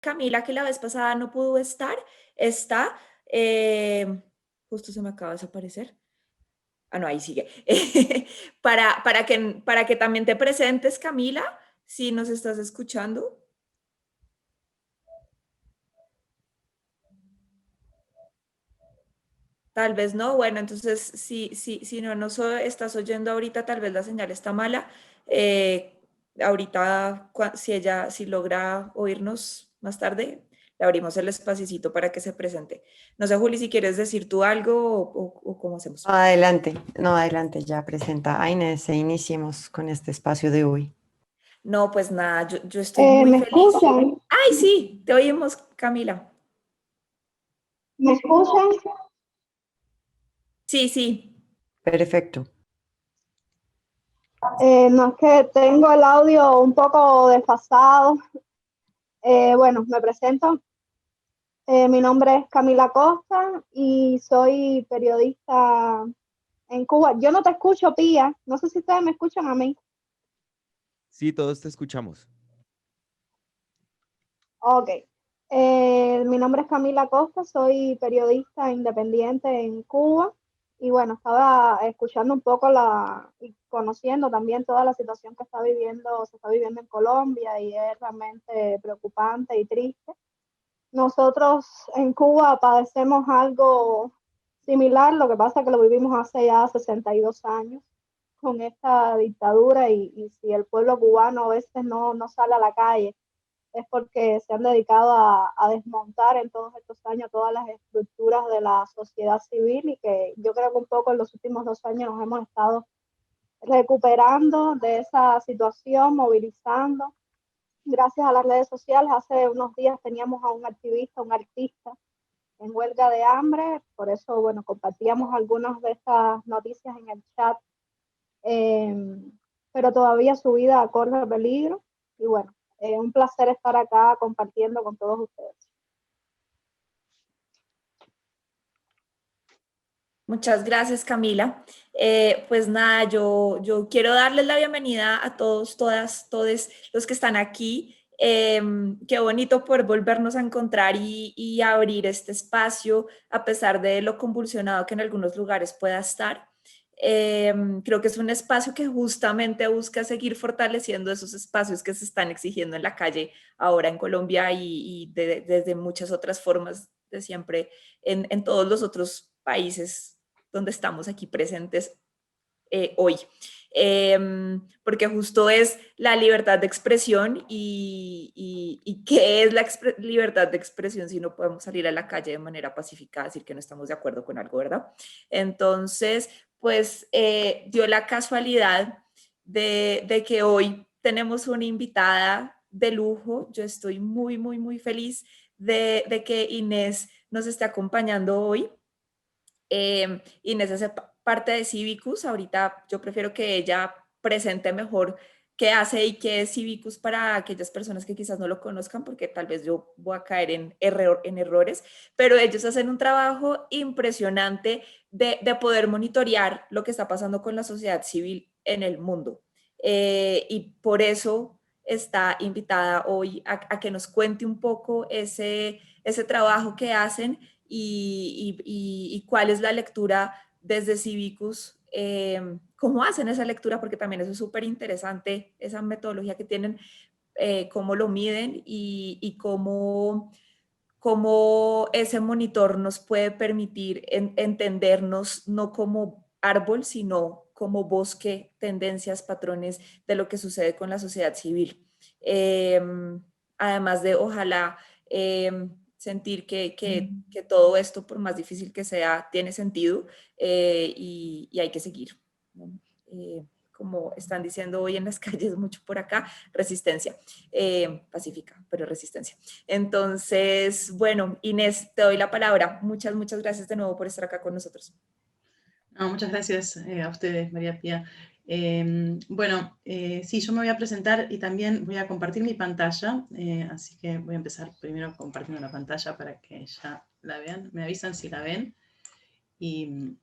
Camila, que la vez pasada no pudo estar, está. Justo se me acaba de desaparecer. Ah, no, ahí sigue. Para que también te presentes, Camila, si nos estás escuchando. Tal vez no. Bueno, entonces, si no nos estás oyendo ahorita, tal vez la señal está mala. Ahorita, si logra oírnos más tarde, le abrimos el espacito para que se presente. No sé, Juli, si quieres decir tú algo o cómo hacemos. Adelante, no, adelante, ya presenta a Inés e iniciemos con este espacio de hoy. No, pues nada, yo estoy muy ¿Me feliz. escuchan? Ay, sí, te oímos, Camila. ¿Me escuchan? Sí, sí. Perfecto. No es que tengo el audio un poco desfasado. Bueno, me presento. Mi nombre es Camila Costa y soy periodista en Cuba. Yo no te escucho, Pía. No sé si ustedes me escuchan a mí. Sí, todos te escuchamos. Ok. Mi nombre es Camila Costa, soy periodista independiente en Cuba y bueno, estaba escuchando un poco y conociendo también toda la situación que se está viviendo en Colombia y es realmente preocupante y triste. Nosotros en Cuba padecemos algo similar, lo que pasa es que lo vivimos hace ya 62 años con esta dictadura y si el pueblo cubano a veces no sale a la calle es porque se han dedicado a desmontar en todos estos años todas las estructuras de la sociedad civil y que yo creo que un poco en los últimos 2 años nos hemos estado recuperando de esa situación, movilizando. Gracias a las redes sociales, hace unos días teníamos a un activista, un artista en huelga de hambre, por eso, bueno, compartíamos algunas de estas noticias en el chat, eh, pero todavía su vida corre peligro y bueno, un placer estar acá compartiendo con todos ustedes. Muchas gracias, Camila. Pues nada, yo quiero darles la bienvenida a todos, todas, todos los que están aquí. Qué bonito poder volvernos a encontrar y abrir este espacio, a pesar de lo convulsionado que en algunos lugares pueda estar. Creo que es un espacio que justamente busca seguir fortaleciendo esos espacios que se están exigiendo en la calle ahora en Colombia desde muchas otras formas de siempre en todos los otros países donde estamos aquí presentes hoy. Porque justo es la libertad de expresión y ¿qué es la libertad de expresión si no podemos salir a la calle de manera pacífica a decir que no estamos de acuerdo con algo, ¿verdad? Entonces, pues dio la casualidad de que hoy tenemos una invitada de lujo. Yo estoy muy, muy, muy feliz de que Inés nos esté acompañando hoy. Inés hace parte de Civicus. Ahorita yo prefiero que ella presente mejor qué hace y qué es Civicus para aquellas personas que quizás no lo conozcan, porque tal vez yo voy a caer en errores, pero ellos hacen un trabajo impresionante de poder monitorear lo que está pasando con la sociedad civil en el mundo. Y por eso está invitada hoy a que nos cuente un poco ese trabajo que hacen y cuál es la lectura desde Civicus, cómo hacen esa lectura, porque también eso es súper interesante, esa metodología que tienen, cómo lo miden y cómo ese monitor nos puede permitir entendernos no como árbol, sino como bosque, tendencias, patrones de lo que sucede con la sociedad civil. Eh, Además de, ojalá, sentir que todo esto, por más difícil que sea, tiene sentido y hay que seguir, ¿no? Como están diciendo hoy en las calles mucho por acá, resistencia, pacífica, pero resistencia. Entonces, bueno, Inés, te doy la palabra. Muchas, muchas gracias de nuevo por estar acá con nosotros. No, muchas gracias a ustedes, María Pía. Sí, yo me voy a presentar y también voy a compartir mi pantalla, así que voy a empezar primero compartiendo la pantalla para que ya la vean. Me avisan si la ven. Y,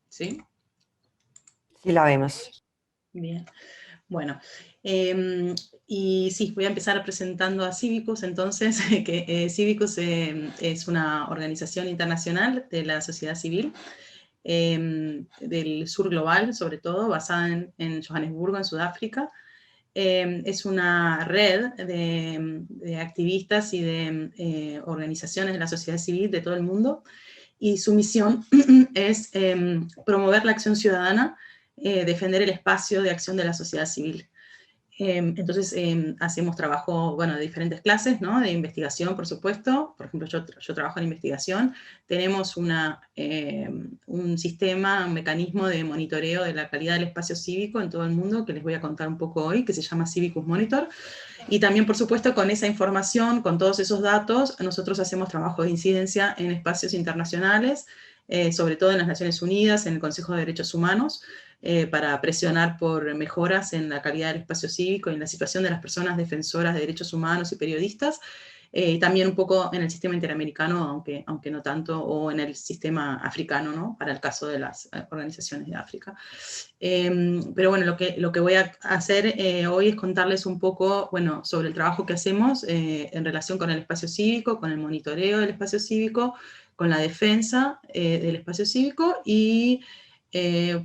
¿sí? Sí, la vemos. Bien. Bueno, y sí, voy a empezar presentando a Cívicus, entonces, que Cívicus es una organización internacional de la sociedad civil, del sur global, sobre todo, basada en Johannesburgo, en Sudáfrica. Es una red de activistas y de organizaciones de la sociedad civil de todo el mundo, y su misión es promover la acción ciudadana, defender el espacio de acción de la sociedad civil. Entonces, hacemos trabajo, bueno, de diferentes clases, ¿no? De investigación, por supuesto. Por ejemplo, yo trabajo en investigación. Tenemos un sistema, un mecanismo de monitoreo de la calidad del espacio cívico en todo el mundo, que les voy a contar un poco hoy, que se llama Cívicus Monitor. Y también, por supuesto, con esa información, con todos esos datos, nosotros hacemos trabajo de incidencia en espacios internacionales, sobre todo en las Naciones Unidas, en el Consejo de Derechos Humanos, para presionar por mejoras en la calidad del espacio cívico y en la situación de las personas defensoras de derechos humanos y periodistas, y también un poco en el sistema interamericano, aunque no tanto, o en el sistema africano, ¿no? Para el caso de las organizaciones de África. Pero bueno, lo que voy a hacer hoy es contarles un poco, bueno, sobre el trabajo que hacemos en relación con el espacio cívico, con el monitoreo del espacio cívico, con la defensa del espacio cívico y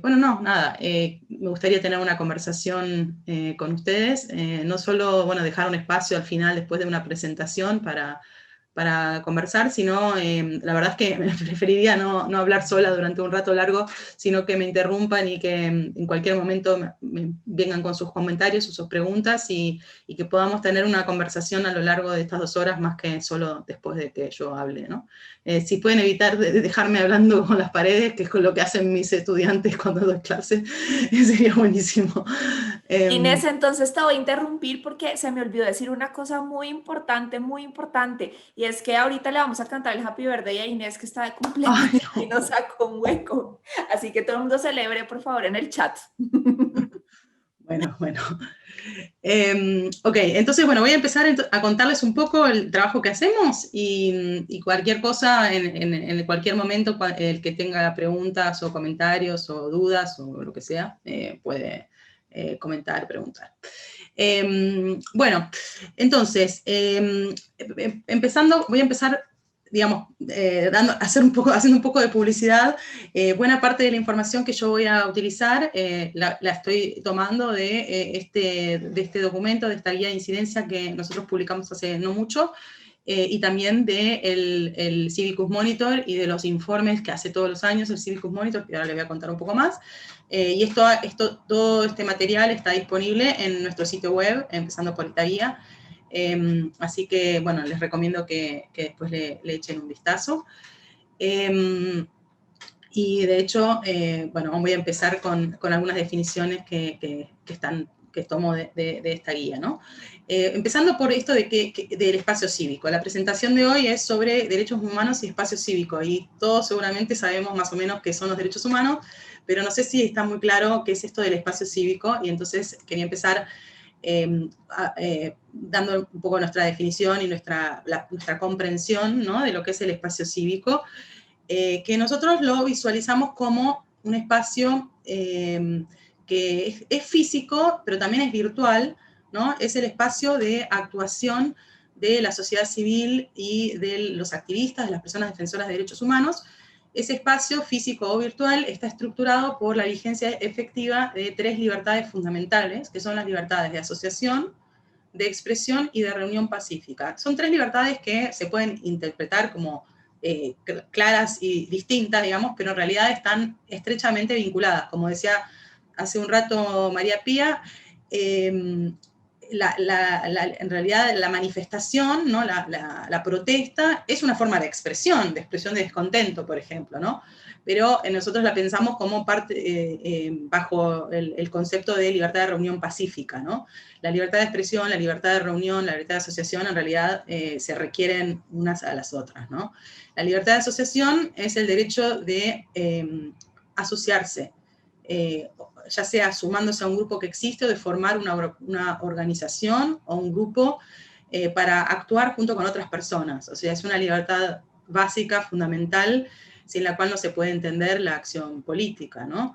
bueno, no, nada, me gustaría tener una conversación con ustedes, no solo, bueno, dejar un espacio al final después de una presentación para conversar, sino la verdad es que me preferiría no hablar sola durante un rato largo, sino que me interrumpan y que en cualquier momento me vengan con sus comentarios, sus preguntas y que podamos tener una conversación a lo largo de estas 2 horas más que solo después de que yo hable, ¿no? Si pueden evitar dejarme hablando con las paredes, que es con lo que hacen mis estudiantes cuando doy clases, sería buenísimo. Inés, entonces te voy a interrumpir porque se me olvidó decir una cosa muy importante, y es que ahorita le vamos a cantar el Happy Birthday a Inés, que está de cumpleaños. Ay, no. Y nos sacó un hueco. Así que todo el mundo celebre, por favor, en el chat. Bueno. Ok, entonces, bueno, voy a empezar a contarles un poco el trabajo que hacemos y cualquier cosa, en cualquier momento, el que tenga preguntas o comentarios o dudas o lo que sea, puede comentar, preguntar. Bueno, entonces, voy a empezar, digamos, haciendo un poco de publicidad. Buena parte de la información que yo voy a utilizar la estoy tomando de este documento, de esta guía de incidencia que nosotros publicamos hace no mucho, y también del Cívicus Monitor y de los informes que hace todos los años el Cívicus Monitor, que ahora les voy a contar un poco más. Y todo este material está disponible en nuestro sitio web, empezando por esta guía. Así que, bueno, les recomiendo que después le echen un vistazo. Y de hecho, bueno, voy a empezar con algunas definiciones que tomo de esta guía, ¿no? Empezando por esto del espacio cívico. La presentación de hoy es sobre derechos humanos y espacio cívico, y todos seguramente sabemos más o menos qué son los derechos humanos, pero no sé si está muy claro qué es esto del espacio cívico, y entonces quería empezar dando un poco nuestra definición y nuestra comprensión, ¿no? De lo que es el espacio cívico, que nosotros lo visualizamos como un espacio que es físico, pero también es virtual, ¿no? Es el espacio de actuación de la sociedad civil y de los activistas, de las personas defensoras de derechos humanos. Ese espacio físico o virtual está estructurado por la vigencia efectiva de 3 libertades fundamentales, que son las libertades de asociación, de expresión y de reunión pacífica. Son 3 libertades que se pueden interpretar como claras y distintas, digamos, pero en realidad están estrechamente vinculadas. Como decía hace un rato María Pía, en realidad la manifestación, ¿no? la protesta es una forma de expresión de descontento, por ejemplo, ¿no? Pero nosotros la pensamos como parte, bajo el concepto de libertad de reunión pacífica, ¿no? La libertad de expresión, la libertad de reunión, la libertad de asociación, en realidad se requieren unas a las otras, ¿no? La libertad de asociación es el derecho de asociarse, ya sea sumándose a un grupo que existe o de formar una organización o un grupo para actuar junto con otras personas. O sea, es una libertad básica, fundamental, sin la cual no se puede entender la acción política, ¿no?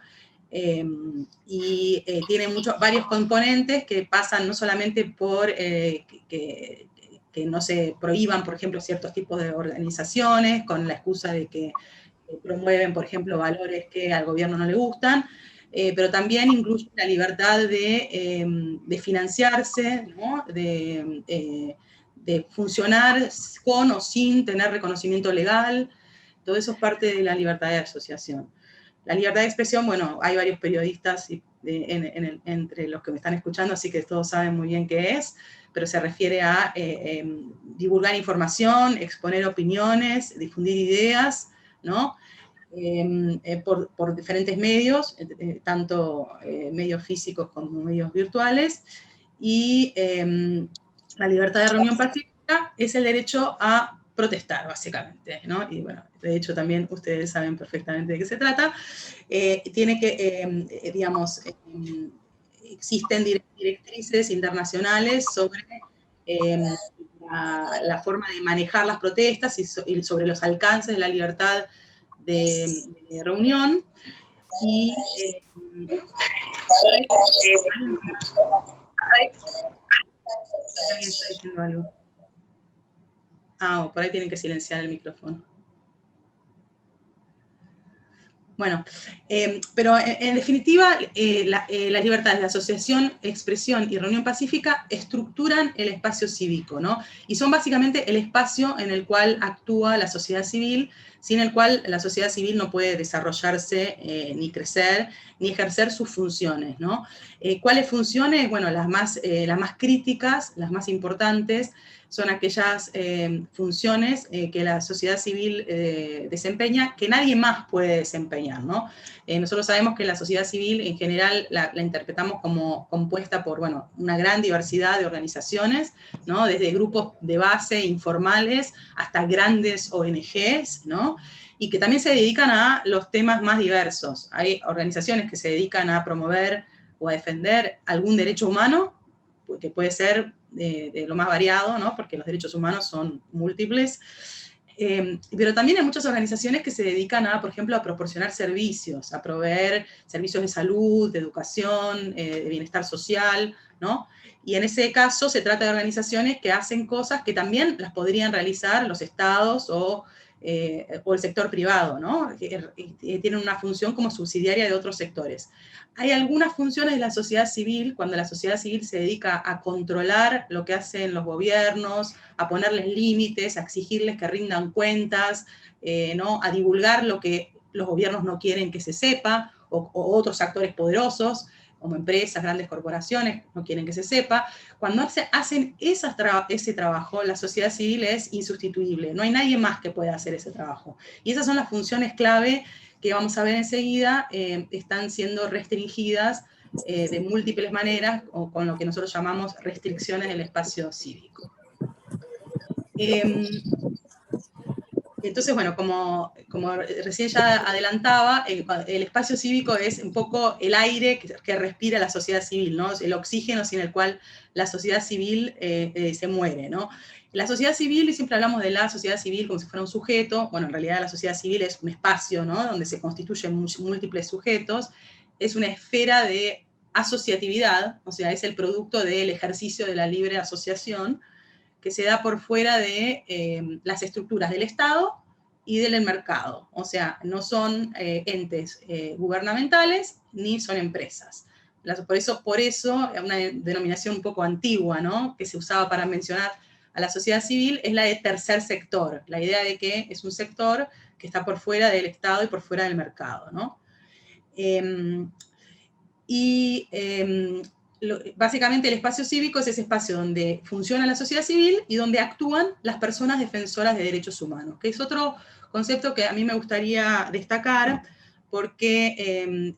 Tiene varios componentes que pasan no solamente por que no se prohíban, por ejemplo, ciertos tipos de organizaciones con la excusa de que promueven, por ejemplo, valores que al gobierno no le gustan, pero también incluye la libertad de financiarse, ¿no? De funcionar con o sin tener reconocimiento legal. Todo eso es parte de la libertad de asociación. La libertad de expresión, bueno, hay varios periodistas entre los que me están escuchando, así que todos saben muy bien qué es, pero se refiere a divulgar información, exponer opiniones, difundir ideas, ¿no? Por diferentes medios, tanto medios físicos como medios virtuales, y la libertad de reunión pacífica es el derecho a protestar, básicamente, ¿no? Y bueno, de hecho también ustedes saben perfectamente de qué se trata. Tiene que, digamos, existen directrices internacionales sobre la forma de manejar las protestas y sobre los alcances de la libertad de reunión. Y ¿alguien está diciendo algo? Por ahí tienen que silenciar el micrófono. Bueno, pero en definitiva, las libertades de asociación, expresión y reunión pacífica estructuran el espacio cívico, ¿no? Y son básicamente el espacio en el cual actúa la sociedad civil, sin el cual la sociedad civil no puede desarrollarse, ni crecer, ni ejercer sus funciones, ¿no? ¿Cuáles funciones? Bueno, las más críticas, las más importantes, son aquellas funciones que la sociedad civil desempeña, que nadie más puede desempeñar, ¿no? Nosotros sabemos que la sociedad civil en general la interpretamos como compuesta por, bueno, una gran diversidad de organizaciones, ¿no? Desde grupos de base informales hasta grandes ONGs, ¿no? Y que también se dedican a los temas más diversos. Hay organizaciones que se dedican a promover o a defender algún derecho humano, que puede ser de lo más variado, ¿no? Porque los derechos humanos son múltiples, pero también hay muchas organizaciones que se dedican a, por ejemplo, a proporcionar servicios, a proveer servicios de salud, de educación, de bienestar social, ¿no? Y en ese caso se trata de organizaciones que hacen cosas que también las podrían realizar los estados o el sector privado, ¿no? Tienen una función como subsidiaria de otros sectores. Hay algunas funciones de la sociedad civil, cuando la sociedad civil se dedica a controlar lo que hacen los gobiernos, a ponerles límites, a exigirles que rindan cuentas, ¿no? A divulgar lo que los gobiernos no quieren que se sepa, o otros actores poderosos, como empresas, grandes corporaciones, no quieren que se sepa. Cuando hacen ese trabajo, la sociedad civil es insustituible, no hay nadie más que pueda hacer ese trabajo. Y esas son las funciones clave que vamos a ver enseguida, están siendo restringidas de múltiples maneras, o con lo que nosotros llamamos restricciones del espacio cívico. Entonces, bueno, como recién ya adelantaba, el espacio cívico es un poco el aire que respira la sociedad civil, ¿no? El oxígeno sin el cual la sociedad civil se muere, ¿no? La sociedad civil, y siempre hablamos de la sociedad civil como si fuera un sujeto, bueno, en realidad la sociedad civil es un espacio, ¿no? Donde se constituyen múltiples sujetos, es una esfera de asociatividad, o sea, es el producto del ejercicio de la libre asociación, que se da por fuera de las estructuras del Estado y del mercado. O sea, no son entes gubernamentales ni son empresas. Por eso, una denominación un poco antigua, ¿no? Que se usaba para mencionar a la sociedad civil es la de tercer sector, la idea de que es un sector que está por fuera del Estado y por fuera del mercado, ¿no? Básicamente el espacio cívico es ese espacio donde funciona la sociedad civil y donde actúan las personas defensoras de derechos humanos, que es otro concepto que a mí me gustaría destacar, porque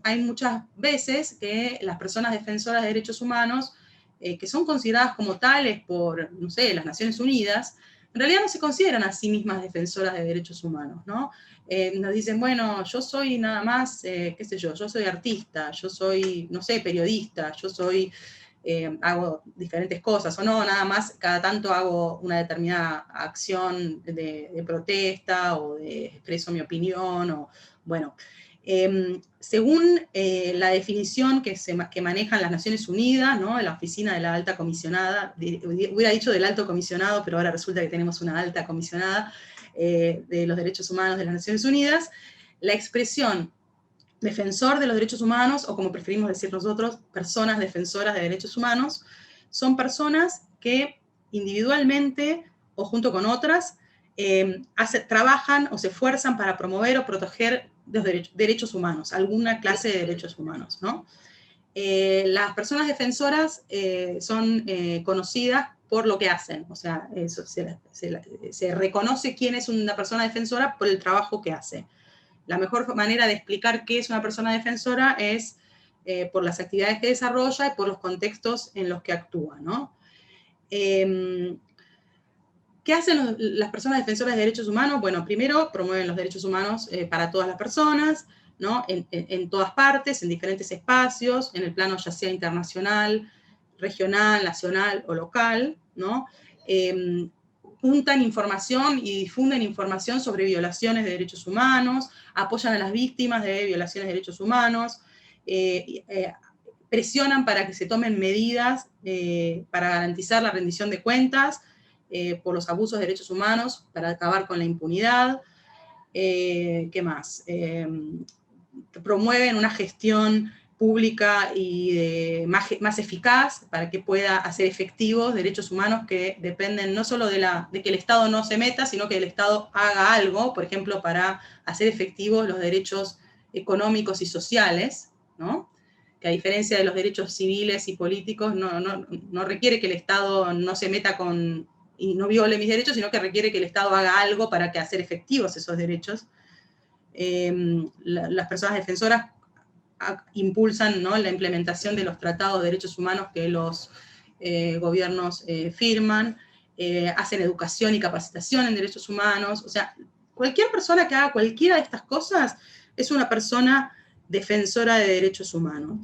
hay muchas veces que las personas defensoras de derechos humanos, que son consideradas como tales por, no sé, las Naciones Unidas, en realidad no se consideran a sí mismas defensoras de derechos humanos, ¿no? Nos dicen, bueno, yo soy nada más, qué sé yo soy artista, yo soy, no sé, periodista, yo soy, hago diferentes cosas, o no, nada más, cada tanto hago una determinada acción de protesta, o expreso mi opinión, o bueno. Según la definición que manejan las Naciones Unidas, ¿no? La Oficina de la Alta Comisionada, hubiera dicho del Alto Comisionado, pero ahora resulta que tenemos una Alta Comisionada de los Derechos Humanos de las Naciones Unidas, la expresión defensor de los derechos humanos, o como preferimos decir nosotros, personas defensoras de derechos humanos, son personas que individualmente o junto con otras trabajan o se esfuerzan para promover o proteger los derechos humanos, alguna clase de derechos humanos, ¿no? Las personas defensoras son conocidas por lo que hacen, o sea, se reconoce quién es una persona defensora por el trabajo que hace. La mejor manera de explicar qué es una persona defensora es por las actividades que desarrolla y por los contextos en los que actúa, ¿no? ¿Qué hacen las personas defensoras de derechos humanos? Bueno, primero promueven los derechos humanos para todas las personas, ¿no? En todas partes, en diferentes espacios, en el plano ya sea internacional, regional, nacional o local, ¿no? Juntan información y difunden información sobre violaciones de derechos humanos, apoyan a las víctimas de violaciones de derechos humanos, presionan para que se tomen medidas para garantizar la rendición de cuentas por los abusos de derechos humanos, para acabar con la impunidad. ¿Qué más? Promueven una gestión pública y más eficaz para que pueda hacer efectivos derechos humanos que dependen no solo de que el Estado no se meta, sino que el Estado haga algo, por ejemplo, para hacer efectivos los derechos económicos y sociales, ¿no? Que a diferencia de los derechos civiles y políticos, no requiere que el Estado no se meta y no viole mis derechos, sino que requiere que el Estado haga algo para que hacer efectivos esos derechos. Las personas defensoras impulsan, ¿no? La implementación de los tratados de derechos humanos que los gobiernos firman, hacen educación y capacitación en derechos humanos. O sea, cualquier persona que haga cualquiera de estas cosas es una persona defensora de derechos humanos.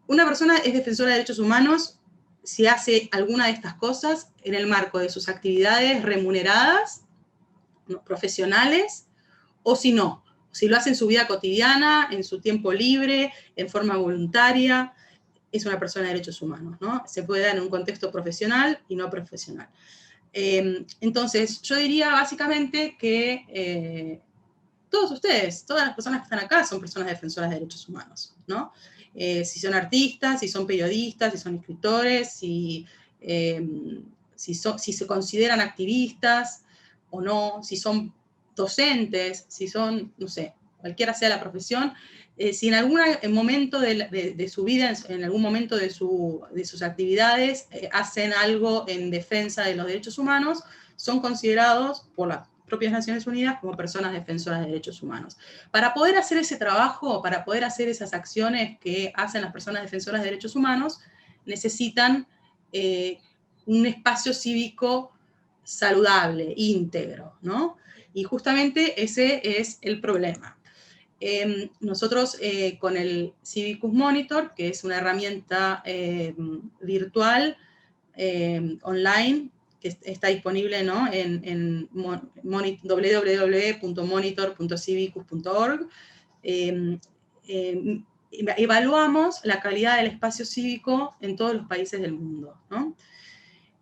Una persona es defensora de derechos humanos si hace alguna de estas cosas en el marco de sus actividades remuneradas, ¿no? Profesionales, o si no, si lo hace en su vida cotidiana, en su tiempo libre, en forma voluntaria, es una persona de derechos humanos, ¿no? Se puede dar en un contexto profesional y no profesional. Entonces, yo diría básicamente que todos ustedes, todas las personas que están acá son personas defensoras de derechos humanos, ¿no? Si son artistas, si son periodistas, si son escritores, si se consideran activistas o no, si son docentes, si son, no sé, cualquiera sea la profesión, si en algún momento de su vida, en algún momento de sus actividades, hacen algo en defensa de los derechos humanos, son considerados por las propias Naciones Unidas como personas defensoras de derechos humanos. Para poder hacer ese trabajo, para poder hacer esas acciones que hacen las personas defensoras de derechos humanos, necesitan un espacio cívico saludable, íntegro, ¿no? Y justamente ese es el problema. Nosotros con el Civicus Monitor, que es una herramienta virtual, online, que está disponible, ¿no? en www.monitor.civicus.org, evaluamos la calidad del espacio cívico en todos los países del mundo, ¿no?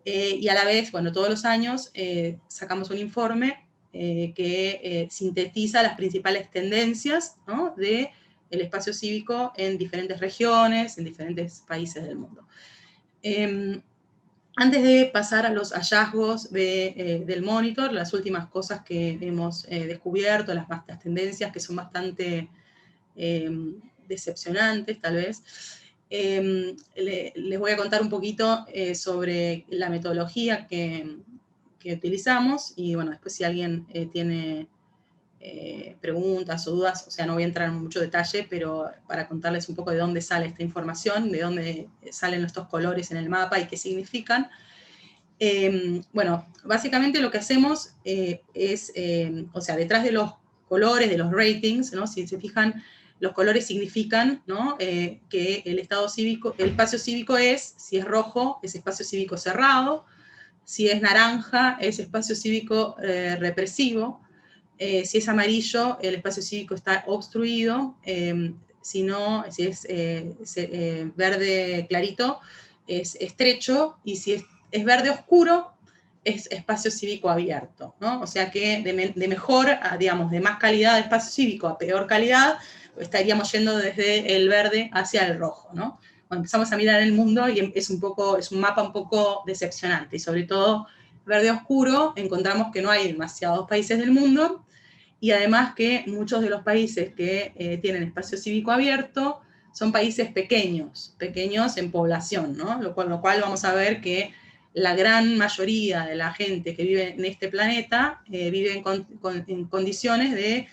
Y a la vez, bueno, todos los años sacamos un informe que sintetiza las principales tendencias, ¿no? del espacio cívico en diferentes regiones, en diferentes países del mundo. Antes de pasar a los hallazgos del monitor, las últimas cosas que hemos descubierto, las tendencias que son bastante decepcionantes, tal vez, les voy a contar un poquito sobre la metodología que utilizamos, y bueno, después si alguien tiene preguntas o dudas, o sea, no voy a entrar en mucho detalle, pero para contarles un poco de dónde sale esta información, de dónde salen estos colores en el mapa y qué significan. Bueno, básicamente lo que hacemos es, o sea, detrás de los colores, de los ratings, ¿no? Si se fijan, los colores significan, ¿no? Que el espacio cívico es, si es rojo, es espacio cívico cerrado, si es naranja, es espacio cívico represivo, Si es amarillo, el espacio cívico está obstruido. Si es verde clarito, es estrecho, y si es verde oscuro, es espacio cívico abierto, ¿no? O sea que de mejor, digamos, de más calidad de espacio cívico a peor calidad, estaríamos yendo desde el verde hacia el rojo, ¿no? Cuando empezamos a mirar el mundo, y es un mapa un poco decepcionante, y sobre todo verde oscuro, encontramos que no hay demasiados países del mundo, y además que muchos de los países que tienen espacio cívico abierto son países pequeños en población, ¿no? Con lo cual vamos a ver que la gran mayoría de la gente que vive en este planeta vive en condiciones de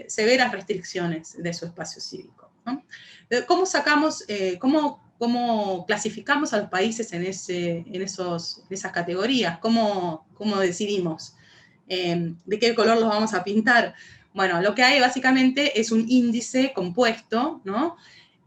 severas restricciones de su espacio cívico, ¿no? ¿Cómo clasificamos a los países en esas categorías? ¿Cómo decidimos de qué color los vamos a pintar? Bueno, lo que hay básicamente es un índice compuesto, ¿no?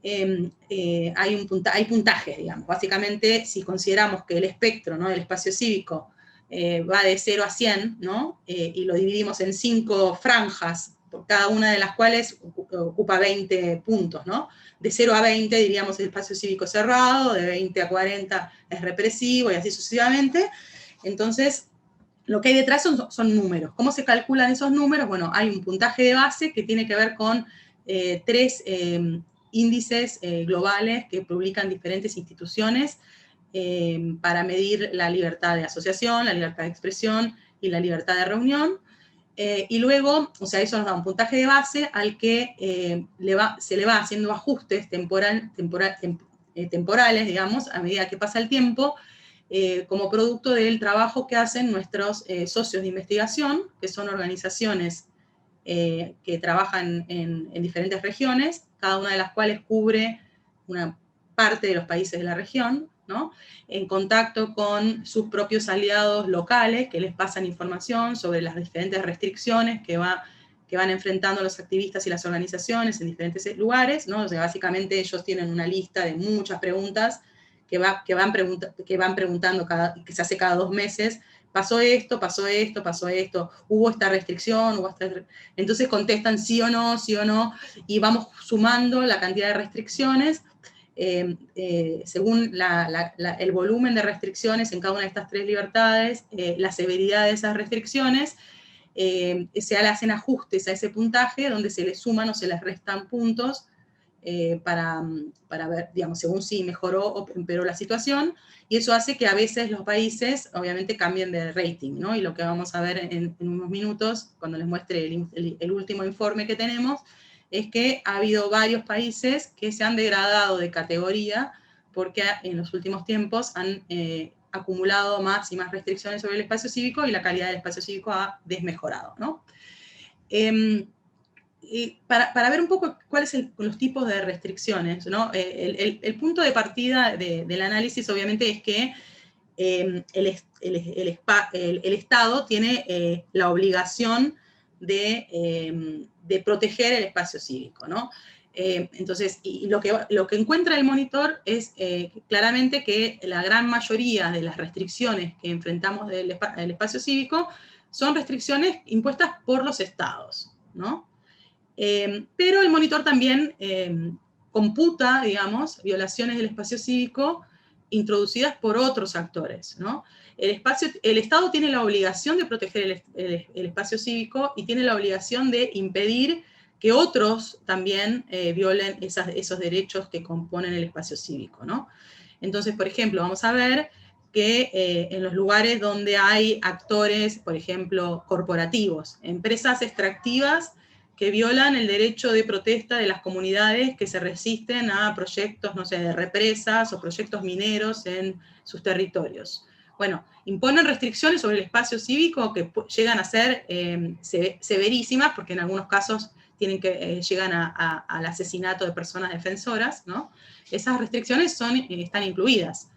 Hay puntajes, digamos. Básicamente, si consideramos que el espectro, ¿no?, del espacio cívico va de 0 a 100, ¿no? Y lo dividimos en 5 franjas, por cada una de las cuales ocupa 20 puntos, ¿no? De 0 a 20 diríamos el espacio cívico cerrado, de 20 a 40 es represivo, y así sucesivamente. Entonces, lo que hay detrás son números. ¿Cómo se calculan esos números? Bueno, hay un puntaje de base que tiene que ver con 3 índices globales que publican diferentes instituciones para medir la libertad de asociación, la libertad de expresión y la libertad de reunión. Y luego, o sea, eso nos da un puntaje de base al que se le va haciendo ajustes temporales, digamos, a medida que pasa el tiempo, como producto del trabajo que hacen nuestros socios de investigación, que son organizaciones que trabajan en diferentes regiones, cada una de las cuales cubre una parte de los países de la región, ¿no? En contacto con sus propios aliados locales, que les pasan información sobre las diferentes restricciones que van enfrentando los activistas y las organizaciones en diferentes lugares, ¿no? O sea, básicamente ellos tienen una lista de muchas preguntas que van preguntando, que se hace cada 2 meses. Pasó esto, hubo esta restricción, entonces contestan sí o no, y vamos sumando la cantidad de restricciones según el volumen de restricciones en cada una de estas 3 libertades, la severidad de esas restricciones, se le hacen ajustes a ese puntaje donde se les suman o se les restan puntos para ver, digamos, según si mejoró o empeoró la situación, y eso hace que a veces los países, obviamente, cambien de rating, ¿no? Y lo que vamos a ver en unos minutos, cuando les muestre el último informe que tenemos, es que ha habido varios países que se han degradado de categoría porque en los últimos tiempos han acumulado más y más restricciones sobre el espacio cívico, y la calidad del espacio cívico ha desmejorado, ¿no? Y para ver un poco cuáles son los tipos de restricciones, ¿no? El punto de partida del análisis, obviamente, es que el Estado tiene la obligación de proteger el espacio cívico, ¿no? Entonces, y lo que encuentra el monitor es claramente que la gran mayoría de las restricciones que enfrentamos del espacio cívico son restricciones impuestas por los estados, ¿no? Pero el monitor también computa, digamos, violaciones del espacio cívico introducidas por otros actores, ¿no? El Estado tiene la obligación de proteger el espacio cívico, y tiene la obligación de impedir que otros también violen esos derechos que componen el espacio cívico, ¿no? Entonces, por ejemplo, vamos a ver que en los lugares donde hay actores, por ejemplo, corporativos, empresas extractivas que violan el derecho de protesta de las comunidades que se resisten a proyectos, no sé, de represas o proyectos mineros en sus territorios. Bueno, imponen restricciones sobre el espacio cívico que llegan a ser severísimas, porque en algunos casos llegan al asesinato de personas defensoras, ¿no? Esas restricciones están incluidas.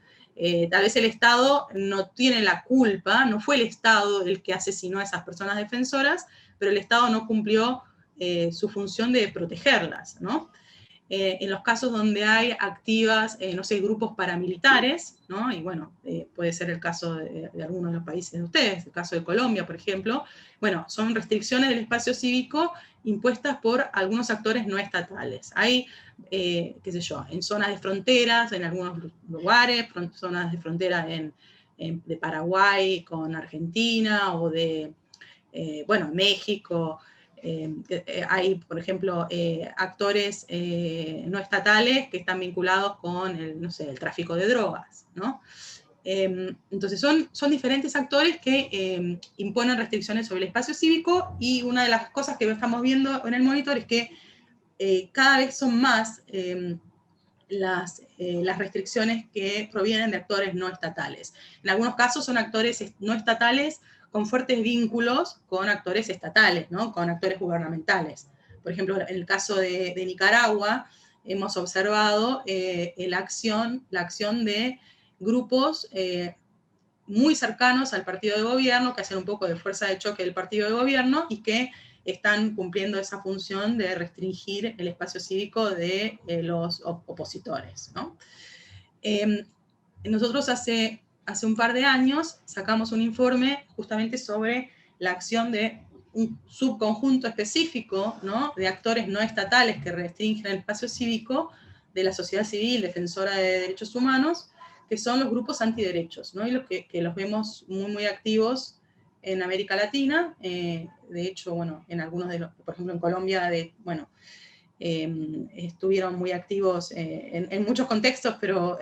Tal vez el Estado no tiene la culpa, no fue el Estado el que asesinó a esas personas defensoras, pero el Estado no cumplió su función de protegerlas, ¿no? en los casos donde hay activas, no sé, grupos paramilitares, ¿no? Y bueno, puede ser el caso de algunos de los países de ustedes, el caso de Colombia, por ejemplo. Bueno, son restricciones del espacio cívico impuestas por algunos actores no estatales. Hay, qué sé yo, en zonas de fronteras, en algunos lugares, zonas de frontera de Paraguay con Argentina, o de, bueno, México. Hay, por ejemplo, actores no estatales que están vinculados con no sé, el tráfico de drogas, ¿no? Entonces son diferentes actores que imponen restricciones sobre el espacio cívico, y una de las cosas que estamos viendo en el monitor es que cada vez son más las restricciones que provienen de actores no estatales. En algunos casos son actores no estatales con fuertes vínculos con actores estatales, ¿no? Con actores gubernamentales. Por ejemplo, en el caso de Nicaragua, hemos observado la acción de grupos muy cercanos al partido de gobierno, que hacen un poco de fuerza de choque del partido de gobierno, y que están cumpliendo esa función de restringir el espacio cívico de los opositores, ¿no? Nosotros hace un par de años sacamos un informe justamente sobre la acción de un subconjunto específico, ¿no? De actores no estatales que restringen el espacio cívico de la sociedad civil defensora de derechos humanos, que son los grupos antiderechos, ¿no? Y los que los vemos muy, muy activos en América Latina. De hecho, bueno, en algunos de los, por ejemplo, en Colombia, estuvieron muy activos en muchos contextos, pero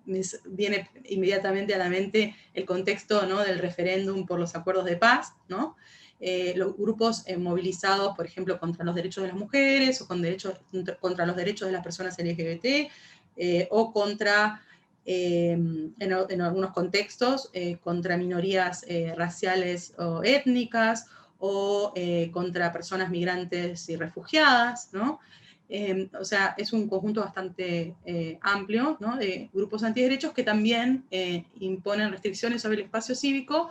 me viene inmediatamente a la mente el contexto, ¿no? Del referéndum por los acuerdos de paz, ¿no? Los grupos movilizados, por ejemplo, contra los derechos de las mujeres, o contra los derechos de las personas LGBT, o contra, en algunos contextos, contra minorías raciales o étnicas, o contra personas migrantes y refugiadas, ¿no? O sea, es un conjunto bastante amplio, ¿no? De grupos antiderechos que también imponen restricciones sobre el espacio cívico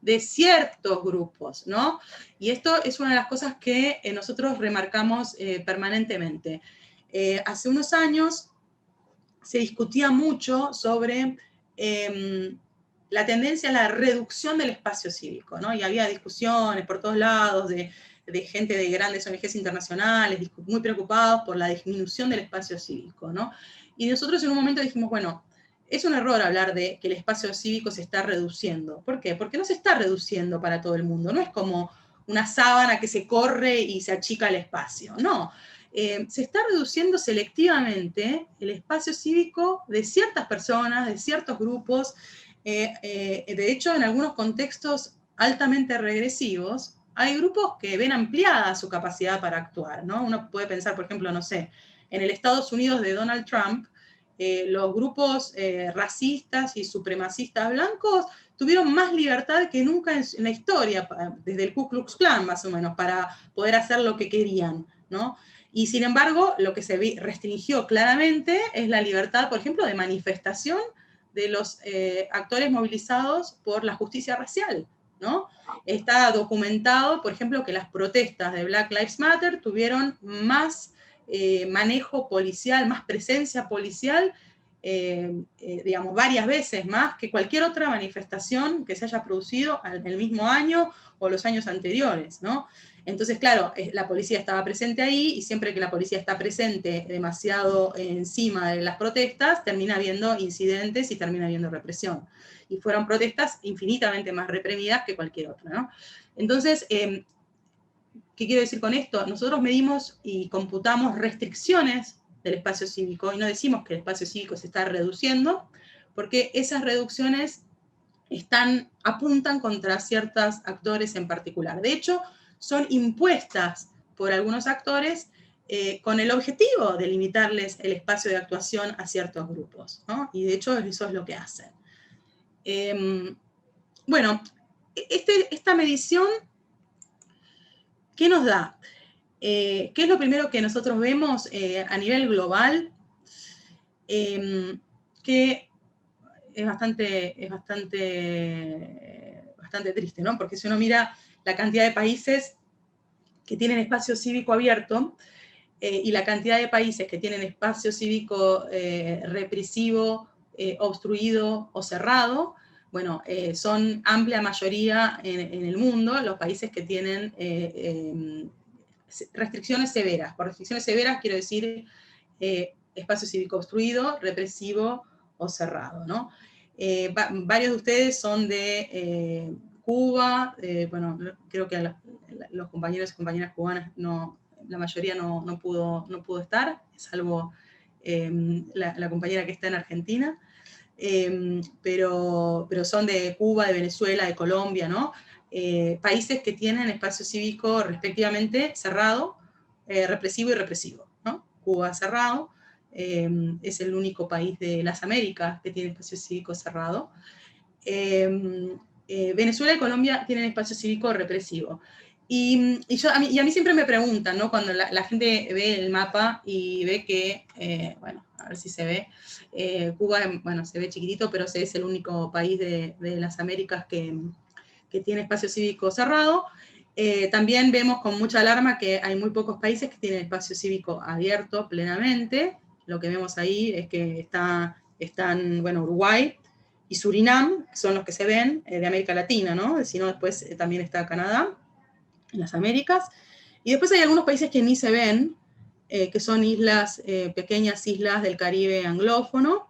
de ciertos grupos, ¿no? Y esto es una de las cosas que nosotros remarcamos permanentemente. Hace unos años se discutía mucho sobre la tendencia a la reducción del espacio cívico, ¿no? Y había discusiones por todos lados de gente de grandes ONGs internacionales muy preocupados por la disminución del espacio cívico, ¿no? Y nosotros en un momento dijimos, bueno, es un error hablar de que el espacio cívico se está reduciendo. ¿Por qué? Porque no se está reduciendo para todo el mundo. No es como una sábana que se corre y se achica el espacio. No. Se está reduciendo selectivamente el espacio cívico de ciertas personas, de ciertos grupos. De hecho, en algunos contextos altamente regresivos, hay grupos que ven ampliada su capacidad para actuar, ¿no? Uno puede pensar, por ejemplo, no sé, en el Estados Unidos de Donald Trump, los grupos racistas y supremacistas blancos tuvieron más libertad que nunca en la historia, desde el Ku Klux Klan más o menos, para poder hacer lo que querían, ¿no? Y sin embargo, lo que se restringió claramente es la libertad, por ejemplo, de manifestación de los actores movilizados por la justicia racial, ¿no? Está documentado, por ejemplo, que las protestas de Black Lives Matter tuvieron más manejo policial, más presencia policial, digamos, varias veces más que cualquier otra manifestación que se haya producido en el mismo año o los años anteriores, ¿no? Entonces, claro, la policía estaba presente ahí, y siempre que la policía está presente demasiado encima de las protestas, termina habiendo incidentes y termina habiendo represión. Y fueron protestas infinitamente más reprimidas que cualquier otra, ¿no? Entonces, ¿qué quiero decir con esto? Nosotros medimos y computamos restricciones del espacio cívico, y no decimos que el espacio cívico se está reduciendo, porque esas reducciones apuntan contra ciertos actores en particular. De hecho, son impuestas por algunos actores con el objetivo de limitarles el espacio de actuación a ciertos grupos, ¿no? Y de hecho eso es lo que hacen. Bueno, esta medición, ¿qué nos da? ¿Qué es lo primero que nosotros vemos a nivel global? Que es bastante triste, ¿no? Porque si uno mira la cantidad de países que tienen espacio cívico abierto, y la cantidad de países que tienen espacio cívico represivo, obstruido o cerrado, bueno, son amplia mayoría en el mundo los países que tienen restricciones severas. Por restricciones severas quiero decir espacio cívico obstruido, represivo o cerrado, ¿no? Varios de ustedes son de Cuba, bueno, creo que los compañeros y compañeras cubanas la mayoría no pudo estar, salvo la compañera que está en Argentina, pero son de Cuba, de Venezuela, de Colombia, ¿no? Países que tienen espacio cívico respectivamente cerrado, represivo y represivo, ¿no? Cuba cerrado, es el único país de las Américas que tiene espacio cívico cerrado. Venezuela y Colombia tienen espacio cívico represivo. Y a mí siempre me preguntan, ¿no? Cuando la gente ve el mapa y ve que, bueno, a ver si se ve, Cuba, bueno, se ve chiquitito, pero es el único país de las Américas que tiene espacio cívico cerrado. También vemos con mucha alarma que hay muy pocos países que tienen espacio cívico abierto plenamente. Lo que vemos ahí es que están, bueno, Uruguay y Surinam, que son los que se ven de América Latina, ¿no? Si no, después también está Canadá, en las Américas. Y después hay algunos países que ni se ven, que son islas, pequeñas islas del Caribe anglófono,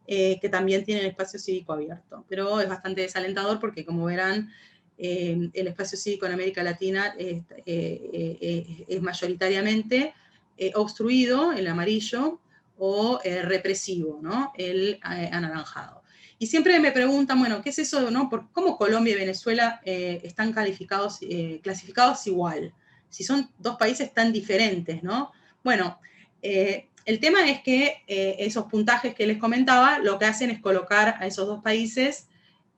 que también tienen espacio cívico abierto. Pero es bastante desalentador porque, como verán, el espacio cívico en América Latina es mayoritariamente obstruido, el amarillo, o represivo, ¿no? El anaranjado. Y siempre me preguntan, bueno, ¿qué es eso, no? ¿Cómo Colombia y Venezuela están clasificados igual? Si son dos países tan diferentes, ¿no? Bueno, el tema es que esos puntajes que les comentaba lo que hacen es colocar a esos dos países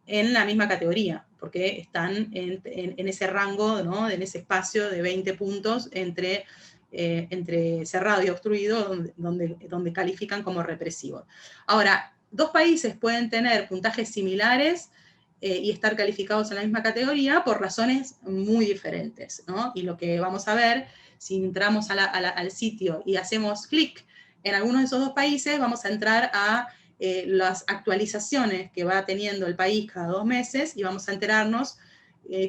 en la misma categoría, porque están en ese rango, ¿no? En ese espacio de 20 puntos entre cerrado y obstruido, donde califican como represivos. Ahora, dos países pueden tener puntajes similares y estar calificados en la misma categoría por razones muy diferentes, ¿no? Y lo que vamos a ver, si entramos al sitio y hacemos clic en alguno de esos dos países, vamos a entrar a las actualizaciones que va teniendo el país cada 2 meses y vamos a enterarnos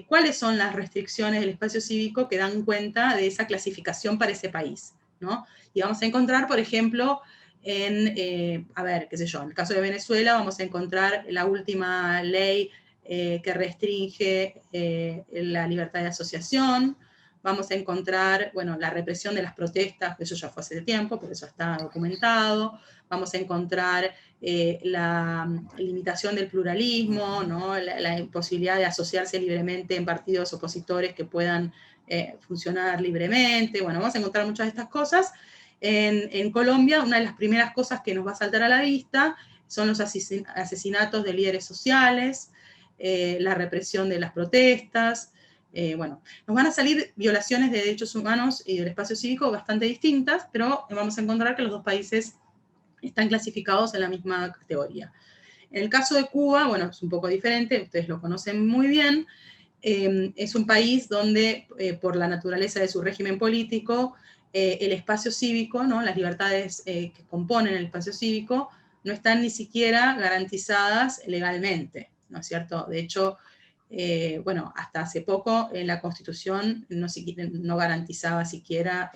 cuáles son las restricciones del espacio cívico que dan cuenta de esa clasificación para ese país, ¿no? Y vamos a encontrar, por ejemplo, a ver, qué sé yo, en el caso de Venezuela vamos a encontrar la última ley que restringe la libertad de asociación. Vamos a encontrar, bueno, la represión de las protestas, que eso ya fue hace tiempo, pero eso está documentado. Vamos a encontrar la limitación del pluralismo, ¿no? La imposibilidad de asociarse libremente en partidos opositores que puedan funcionar libremente. Bueno, vamos a encontrar muchas de estas cosas. En Colombia, una de las primeras cosas que nos va a saltar a la vista son los asesinatos de líderes sociales, la represión de las protestas. Bueno, nos van a salir violaciones de derechos humanos y del espacio cívico bastante distintas, pero vamos a encontrar que los dos países están clasificados en la misma categoría. En el caso de Cuba, bueno, es un poco diferente, ustedes lo conocen muy bien. Es un país donde, por la naturaleza de su régimen político, el espacio cívico, ¿no? Las libertades que componen el espacio cívico, no están ni siquiera garantizadas legalmente, ¿no es cierto? De hecho, bueno, hasta hace poco la Constitución no garantizaba siquiera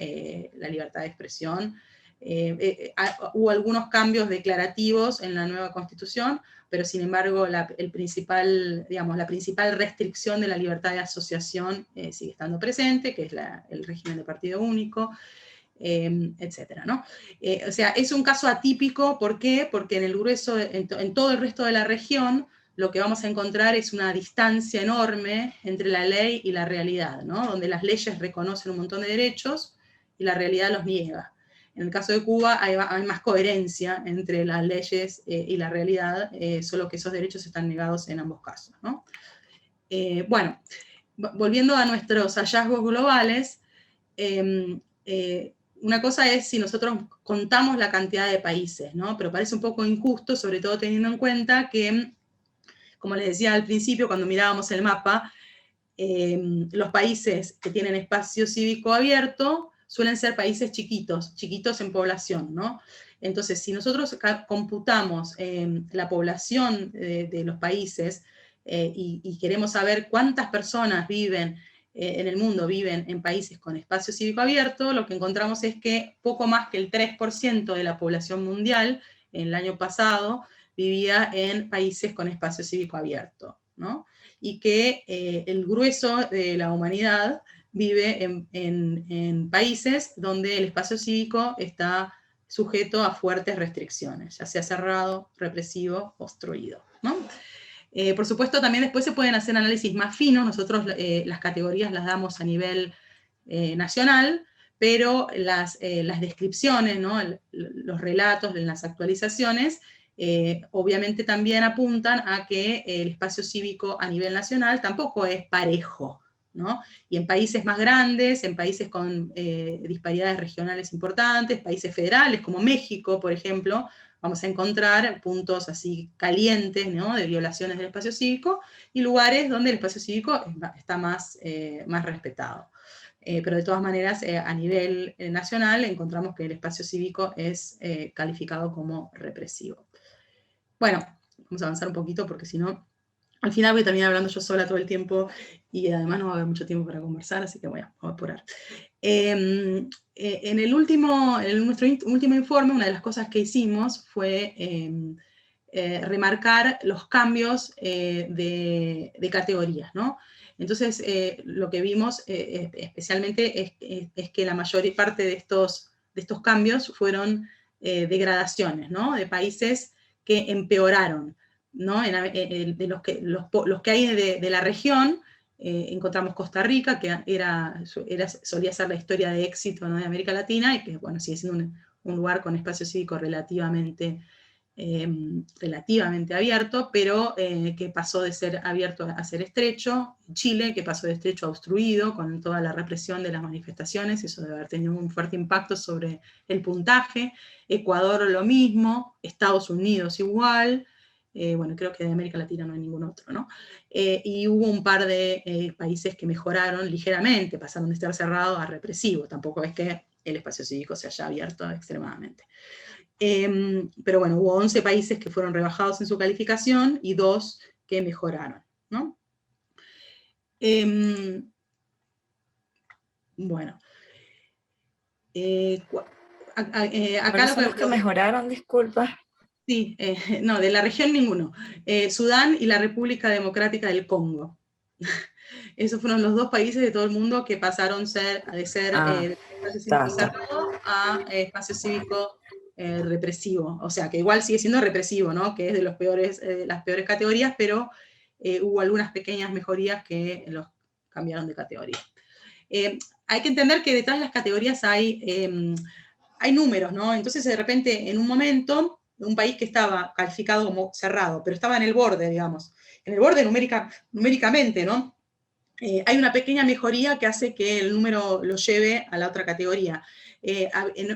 la libertad de expresión. Hubo algunos cambios declarativos en la nueva Constitución, pero sin embargo la principal restricción de la libertad de asociación sigue estando presente, que es el régimen de partido único, etcétera, ¿no? O sea, es un caso atípico, ¿por qué? Porque en todo el resto de la región, lo que vamos a encontrar es una distancia enorme entre la ley y la realidad, ¿no? Donde las leyes reconocen un montón de derechos y la realidad los niega. En el caso de Cuba hay más coherencia entre las leyes y la realidad, solo que esos derechos están negados en ambos casos, ¿no? Bueno, volviendo a nuestros hallazgos globales, una cosa es si nosotros contamos la cantidad de países, ¿no? Pero parece un poco injusto, sobre todo teniendo en cuenta que, como les decía al principio, cuando mirábamos el mapa, los países que tienen espacio cívico abierto suelen ser países chiquitos en población, ¿no? Entonces, si nosotros computamos la población de los países y queremos saber cuántas personas viven en el mundo, viven en países con espacio cívico abierto, lo que encontramos es que poco más que el 3% de la población mundial en el año pasado vivía en países con espacio cívico abierto, ¿no? Y que el grueso de la humanidad vive en países donde el espacio cívico está sujeto a fuertes restricciones, ya sea cerrado, represivo, obstruido, ¿no? Por supuesto, también después se pueden hacer análisis más finos, nosotros las categorías las damos a nivel nacional, pero las descripciones, ¿no? Los relatos, las actualizaciones, obviamente también apuntan a que el espacio cívico a nivel nacional tampoco es parejo, ¿no? Y en países más grandes, en países con disparidades regionales importantes, países federales como México, por ejemplo, vamos a encontrar puntos así calientes, ¿no? De violaciones del espacio cívico, y lugares donde el espacio cívico está más respetado. Pero de todas maneras, a nivel nacional, encontramos que el espacio cívico es calificado como represivo. Bueno, vamos a avanzar un poquito porque si no, al final voy a terminar hablando yo sola todo el tiempo y además no va a haber mucho tiempo para conversar, así que bueno, vamos a apurar. En nuestro último informe, una de las cosas que hicimos fue remarcar los cambios de categorías, ¿no? Entonces, lo que vimos especialmente es que la mayor parte de estos cambios fueron degradaciones, ¿no? De países que empeoraron, ¿no? De los que hay de la región, encontramos Costa Rica, que solía ser la historia de éxito, ¿no? De América Latina, y que bueno, sigue siendo un lugar con espacio cívico relativamente abierto, pero que pasó de ser abierto a ser estrecho. Chile, que pasó de estrecho a obstruido, con toda la represión de las manifestaciones, eso debe haber tenido un fuerte impacto sobre el puntaje. Ecuador lo mismo, Estados Unidos igual, bueno, creo que de América Latina no hay ningún otro, ¿no? Y hubo un par de países que mejoraron ligeramente, pasaron de estar cerrado a represivo, tampoco es que el espacio cívico se haya abierto extremadamente. Pero bueno, hubo 11 países que fueron rebajados en su calificación y 2 que mejoraron, ¿no? Bueno. Acá los que mejoraron, disculpa. Sí, no, de la región ninguno. Sudán y la República Democrática del Congo. Esos fueron los 2 países de todo el mundo que pasaron de ser espacio cívico cerrado a espacio cívico represivo. O sea, que igual sigue siendo represivo, ¿no? Que es de las peores categorías, pero hubo algunas pequeñas mejorías que los cambiaron de categoría. Hay que entender que detrás de las categorías hay números, ¿no? Entonces, de repente, en un momento, un país que estaba calificado como cerrado, pero estaba en el borde, digamos, en el borde numéricamente, ¿no? Hay una pequeña mejoría que hace que el número lo lleve a la otra categoría.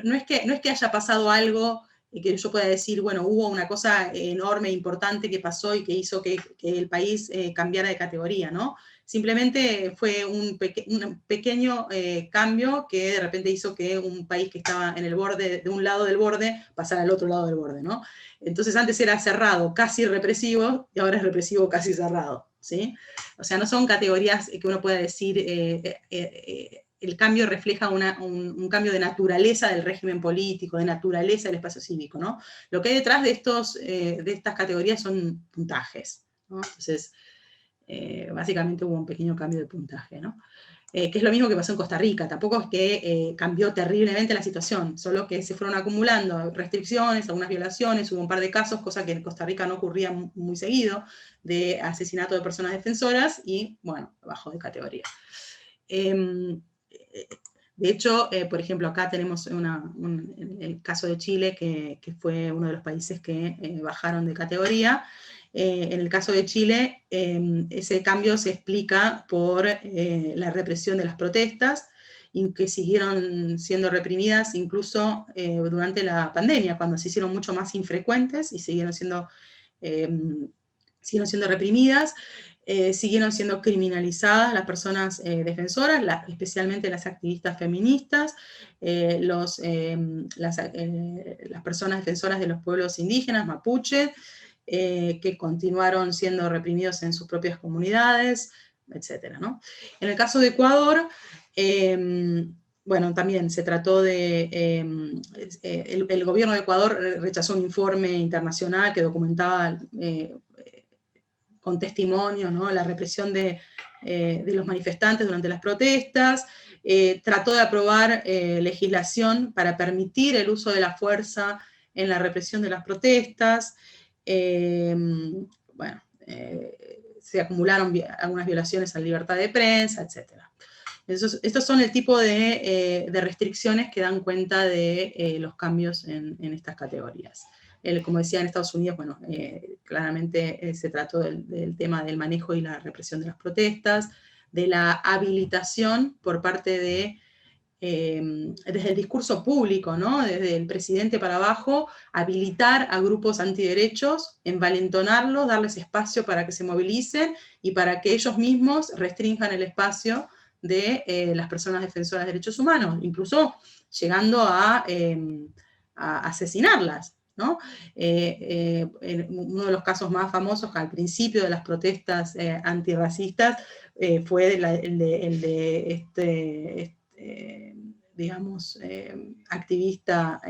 No es que haya pasado algo que yo pueda decir, bueno, hubo una cosa enorme, importante que pasó y que hizo que el país cambiara de categoría, ¿no? Simplemente fue un pequeño cambio que de repente hizo que un país que estaba en el borde, de un lado del borde, pasara al otro lado del borde, ¿no? Entonces antes era cerrado, casi represivo, y ahora es represivo, casi cerrado, ¿sí? O sea, no son categorías que uno pueda decir, el cambio refleja un cambio de naturaleza del régimen político, de naturaleza del espacio cívico, ¿no? Lo que hay detrás de estas categorías son puntajes, ¿no? Entonces, básicamente hubo un pequeño cambio de puntaje, ¿no? Que es lo mismo que pasó en Costa Rica, tampoco es que cambió terriblemente la situación, solo que se fueron acumulando restricciones, algunas violaciones, hubo un par de casos, cosa que en Costa Rica no ocurría muy seguido, de asesinato de personas defensoras, y bueno, bajó de categoría. De hecho, por ejemplo, acá tenemos el caso de Chile, que fue uno de los países que bajaron de categoría. En el caso de Chile, ese cambio se explica por la represión de las protestas, y que siguieron siendo reprimidas incluso durante la pandemia, cuando se hicieron mucho más infrecuentes y siguieron siendo reprimidas. siguieron siendo criminalizadas las personas defensoras, especialmente las activistas feministas, las personas defensoras de los pueblos indígenas, mapuche, que continuaron siendo reprimidos en sus propias comunidades, etc., ¿no? En el caso de Ecuador, bueno, también se trató de, el gobierno de Ecuador rechazó un informe internacional que documentaba con testimonio, ¿no?, la represión de los manifestantes durante las protestas, trató de aprobar legislación para permitir el uso de la fuerza en la represión de las protestas. Bueno, se acumularon algunas violaciones a la libertad de prensa, etc. Estos son el tipo de restricciones que dan cuenta de los cambios en estas categorías. Como decía, en Estados Unidos, bueno, claramente se trató del tema del manejo y la represión de las protestas, de la habilitación por parte de, desde el discurso público, ¿no?, desde el presidente para abajo, habilitar a grupos antiderechos, envalentonarlos, darles espacio para que se movilicen y para que ellos mismos restrinjan el espacio de las personas defensoras de derechos humanos, incluso llegando a asesinarlas, ¿no? Uno de los casos más famosos al principio de las protestas antirracistas fue el de digamos, activista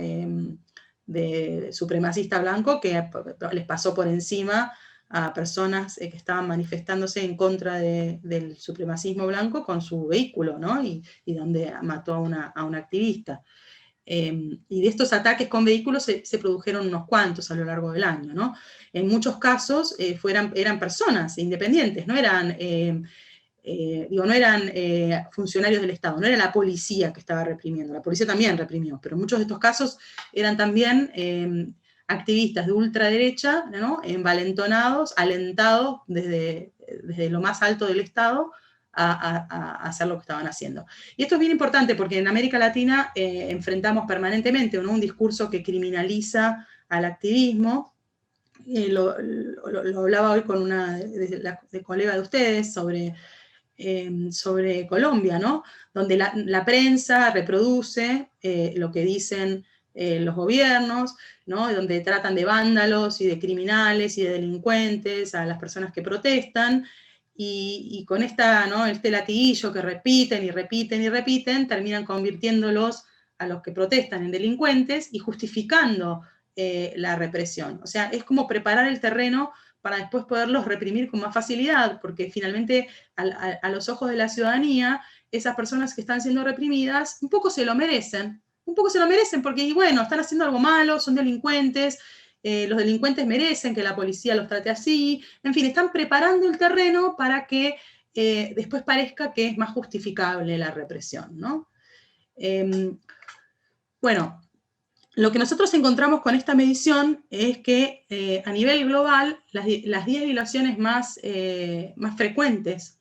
supremacista blanco que les pasó por encima a personas que estaban manifestándose en contra del supremacismo blanco con su vehículo, ¿no? Y donde mató a una activista. Y de estos ataques con vehículos se produjeron unos cuantos a lo largo del año, ¿no? En muchos casos eran personas independientes, no eran, no eran funcionarios del Estado, no era la policía que estaba reprimiendo, la policía también reprimió, pero en muchos de estos casos eran también activistas de ultraderecha, ¿no?, envalentonados, alentados desde lo más alto del Estado a hacer lo que estaban haciendo. Y esto es bien importante porque en América Latina enfrentamos permanentemente, ¿no?, un discurso que criminaliza al activismo. Lo hablaba hoy con una de colega de ustedes sobre Colombia, ¿no?, donde la prensa reproduce lo que dicen los gobiernos, ¿no?, donde tratan de vándalos y de criminales y de delincuentes a las personas que protestan, y con ¿no?, este latiguillo que repiten y repiten y repiten, terminan convirtiéndolos a los que protestan en delincuentes y justificando la represión. O sea, es como preparar el terreno para después poderlos reprimir con más facilidad, porque finalmente a los ojos de la ciudadanía, esas personas que están siendo reprimidas un poco se lo merecen, porque, y bueno, están haciendo algo malo, son delincuentes, los delincuentes merecen que la policía los trate así, en fin, están preparando el terreno para que después parezca que es más justificable la represión, ¿no? Bueno, lo que nosotros encontramos con esta medición es que a nivel global las 10 violaciones más frecuentes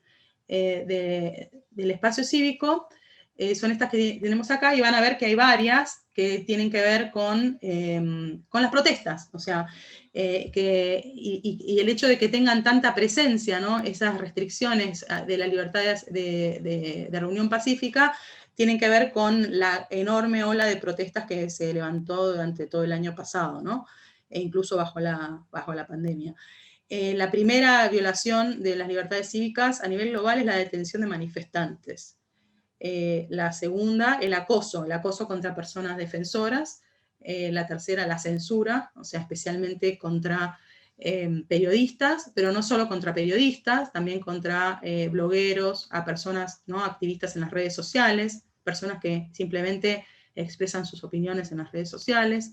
del espacio cívico son estas que tenemos acá, y van a ver que hay varias que tienen que ver con las protestas, o sea, y el hecho de que tengan tanta presencia, ¿no?, esas restricciones de la libertad de reunión pacífica, tienen que ver con la enorme ola de protestas que se levantó durante todo el año pasado, ¿no?, e incluso bajo la pandemia. La primera violación de las libertades cívicas a nivel global es la detención de manifestantes. La segunda, el acoso contra personas defensoras. La tercera, la censura, o sea, especialmente contra periodistas, pero no solo contra periodistas, también contra blogueros, a personas, ¿no?, activistas en las redes sociales, personas que simplemente expresan sus opiniones en las redes sociales.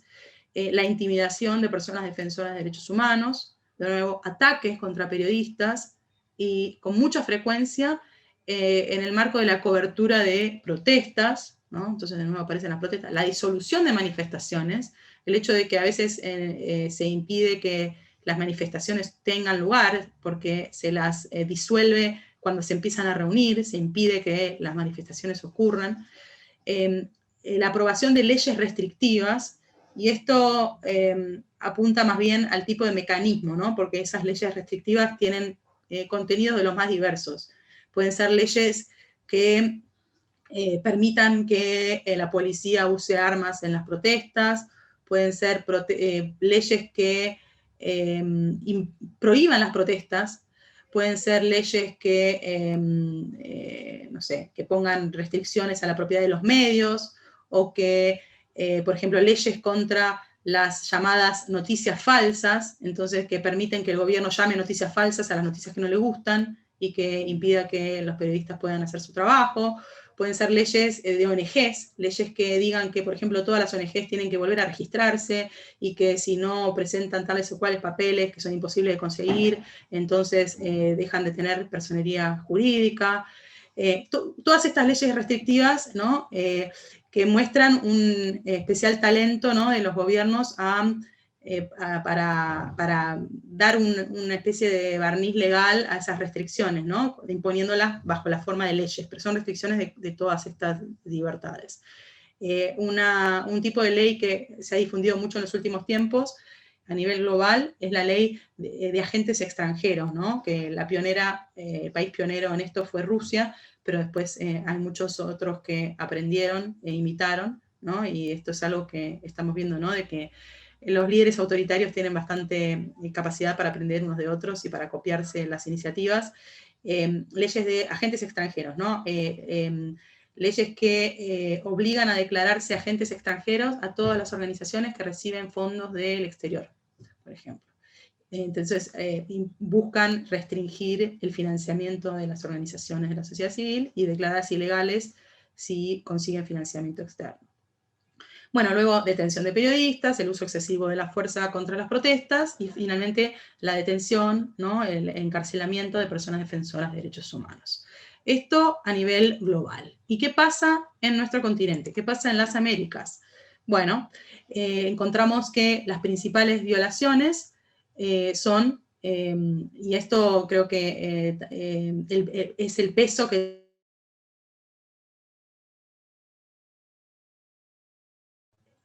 La intimidación de personas defensoras de derechos humanos, de nuevo, ataques contra periodistas, y con mucha frecuencia en el marco de la cobertura de protestas, ¿no? Entonces de nuevo aparecen las protestas, la disolución de manifestaciones, el hecho de que a veces se impide que las manifestaciones tengan lugar porque se las disuelve cuando se empiezan a reunir, se impide que las manifestaciones ocurran. La aprobación de leyes restrictivas, y esto apunta más bien al tipo de mecanismo, ¿no?, porque esas leyes restrictivas tienen contenidos de los más diversos. Pueden ser leyes que permitan que la policía use armas en las protestas, pueden ser leyes que prohíban las protestas, pueden ser leyes que, no sé, que pongan restricciones a la propiedad de los medios, o que, por ejemplo, leyes contra las llamadas noticias falsas, entonces que permiten que el gobierno llame noticias falsas a las noticias que no le gustan y que impida que los periodistas puedan hacer su trabajo. Pueden ser leyes de ONGs, leyes que digan que, por ejemplo, todas las ONGs tienen que volver a registrarse y que si no presentan tales o cuales papeles que son imposibles de conseguir, entonces dejan de tener personería jurídica. Todas estas leyes restrictivas, ¿no? Que muestran un especial talento, ¿no?, de los gobiernos para dar una especie de barniz legal a esas restricciones, ¿no?, imponiéndolas bajo la forma de leyes, pero son restricciones de todas estas libertades. Un tipo de ley que se ha difundido mucho en los últimos tiempos a nivel global es la ley de agentes extranjeros, ¿no?, que la pionera, el país pionero en esto fue Rusia, pero después hay muchos otros que aprendieron e imitaron, ¿no? Y esto es algo que estamos viendo, ¿no?, de que los líderes autoritarios tienen bastante capacidad para aprender unos de otros y para copiarse las iniciativas. Leyes de agentes extranjeros, ¿no? Leyes que obligan a declararse agentes extranjeros a todas las organizaciones que reciben fondos del exterior, por ejemplo. Entonces, buscan restringir el financiamiento de las organizaciones de la sociedad civil y declararse ilegales si consiguen financiamiento externo. Bueno, luego detención de periodistas, el uso excesivo de la fuerza contra las protestas y finalmente la detención, ¿no?, el encarcelamiento de personas defensoras de derechos humanos. Esto a nivel global. ¿Y qué pasa en nuestro continente? ¿Qué pasa en las Américas? Bueno, encontramos que las principales violaciones son, y esto creo que es el peso que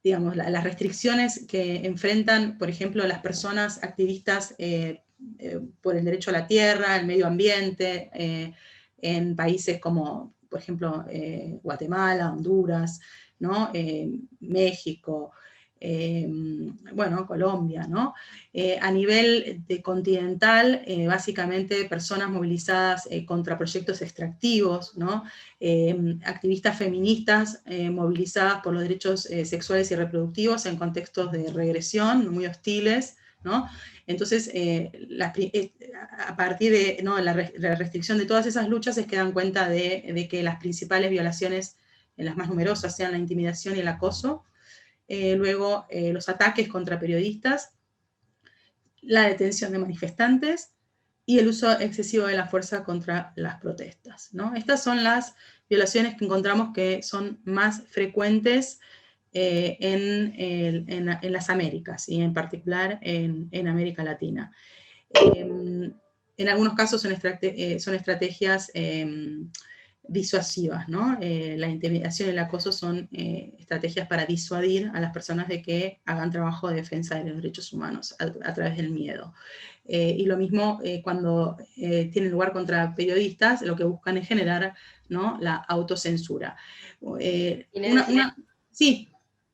digamos, las restricciones que enfrentan, por ejemplo, las personas activistas por el derecho a la tierra, el medio ambiente, en países como, por ejemplo, Guatemala, Honduras, ¿no?, México, bueno, Colombia, ¿no? A nivel continental, básicamente personas movilizadas contra proyectos extractivos, ¿no? Activistas feministas movilizadas por los derechos sexuales y reproductivos en contextos de regresión muy hostiles, ¿no? Entonces, a partir de, ¿no?, la restricción de todas esas luchas es que dan cuenta de que las principales violaciones, las más numerosas, sean la intimidación y el acoso, luego los ataques contra periodistas, la detención de manifestantes y el uso excesivo de la fuerza contra las protestas, ¿no? Estas son las violaciones que encontramos que son más frecuentes en las Américas y en particular en América Latina. En algunos casos son estrategias disuasivas, ¿no? La intimidación y el acoso son estrategias para disuadir a las personas de que hagan trabajo de defensa de los derechos humanos a través del miedo. Y lo mismo cuando tienen lugar contra periodistas, lo que buscan es generar, ¿no?, la autocensura. Sí.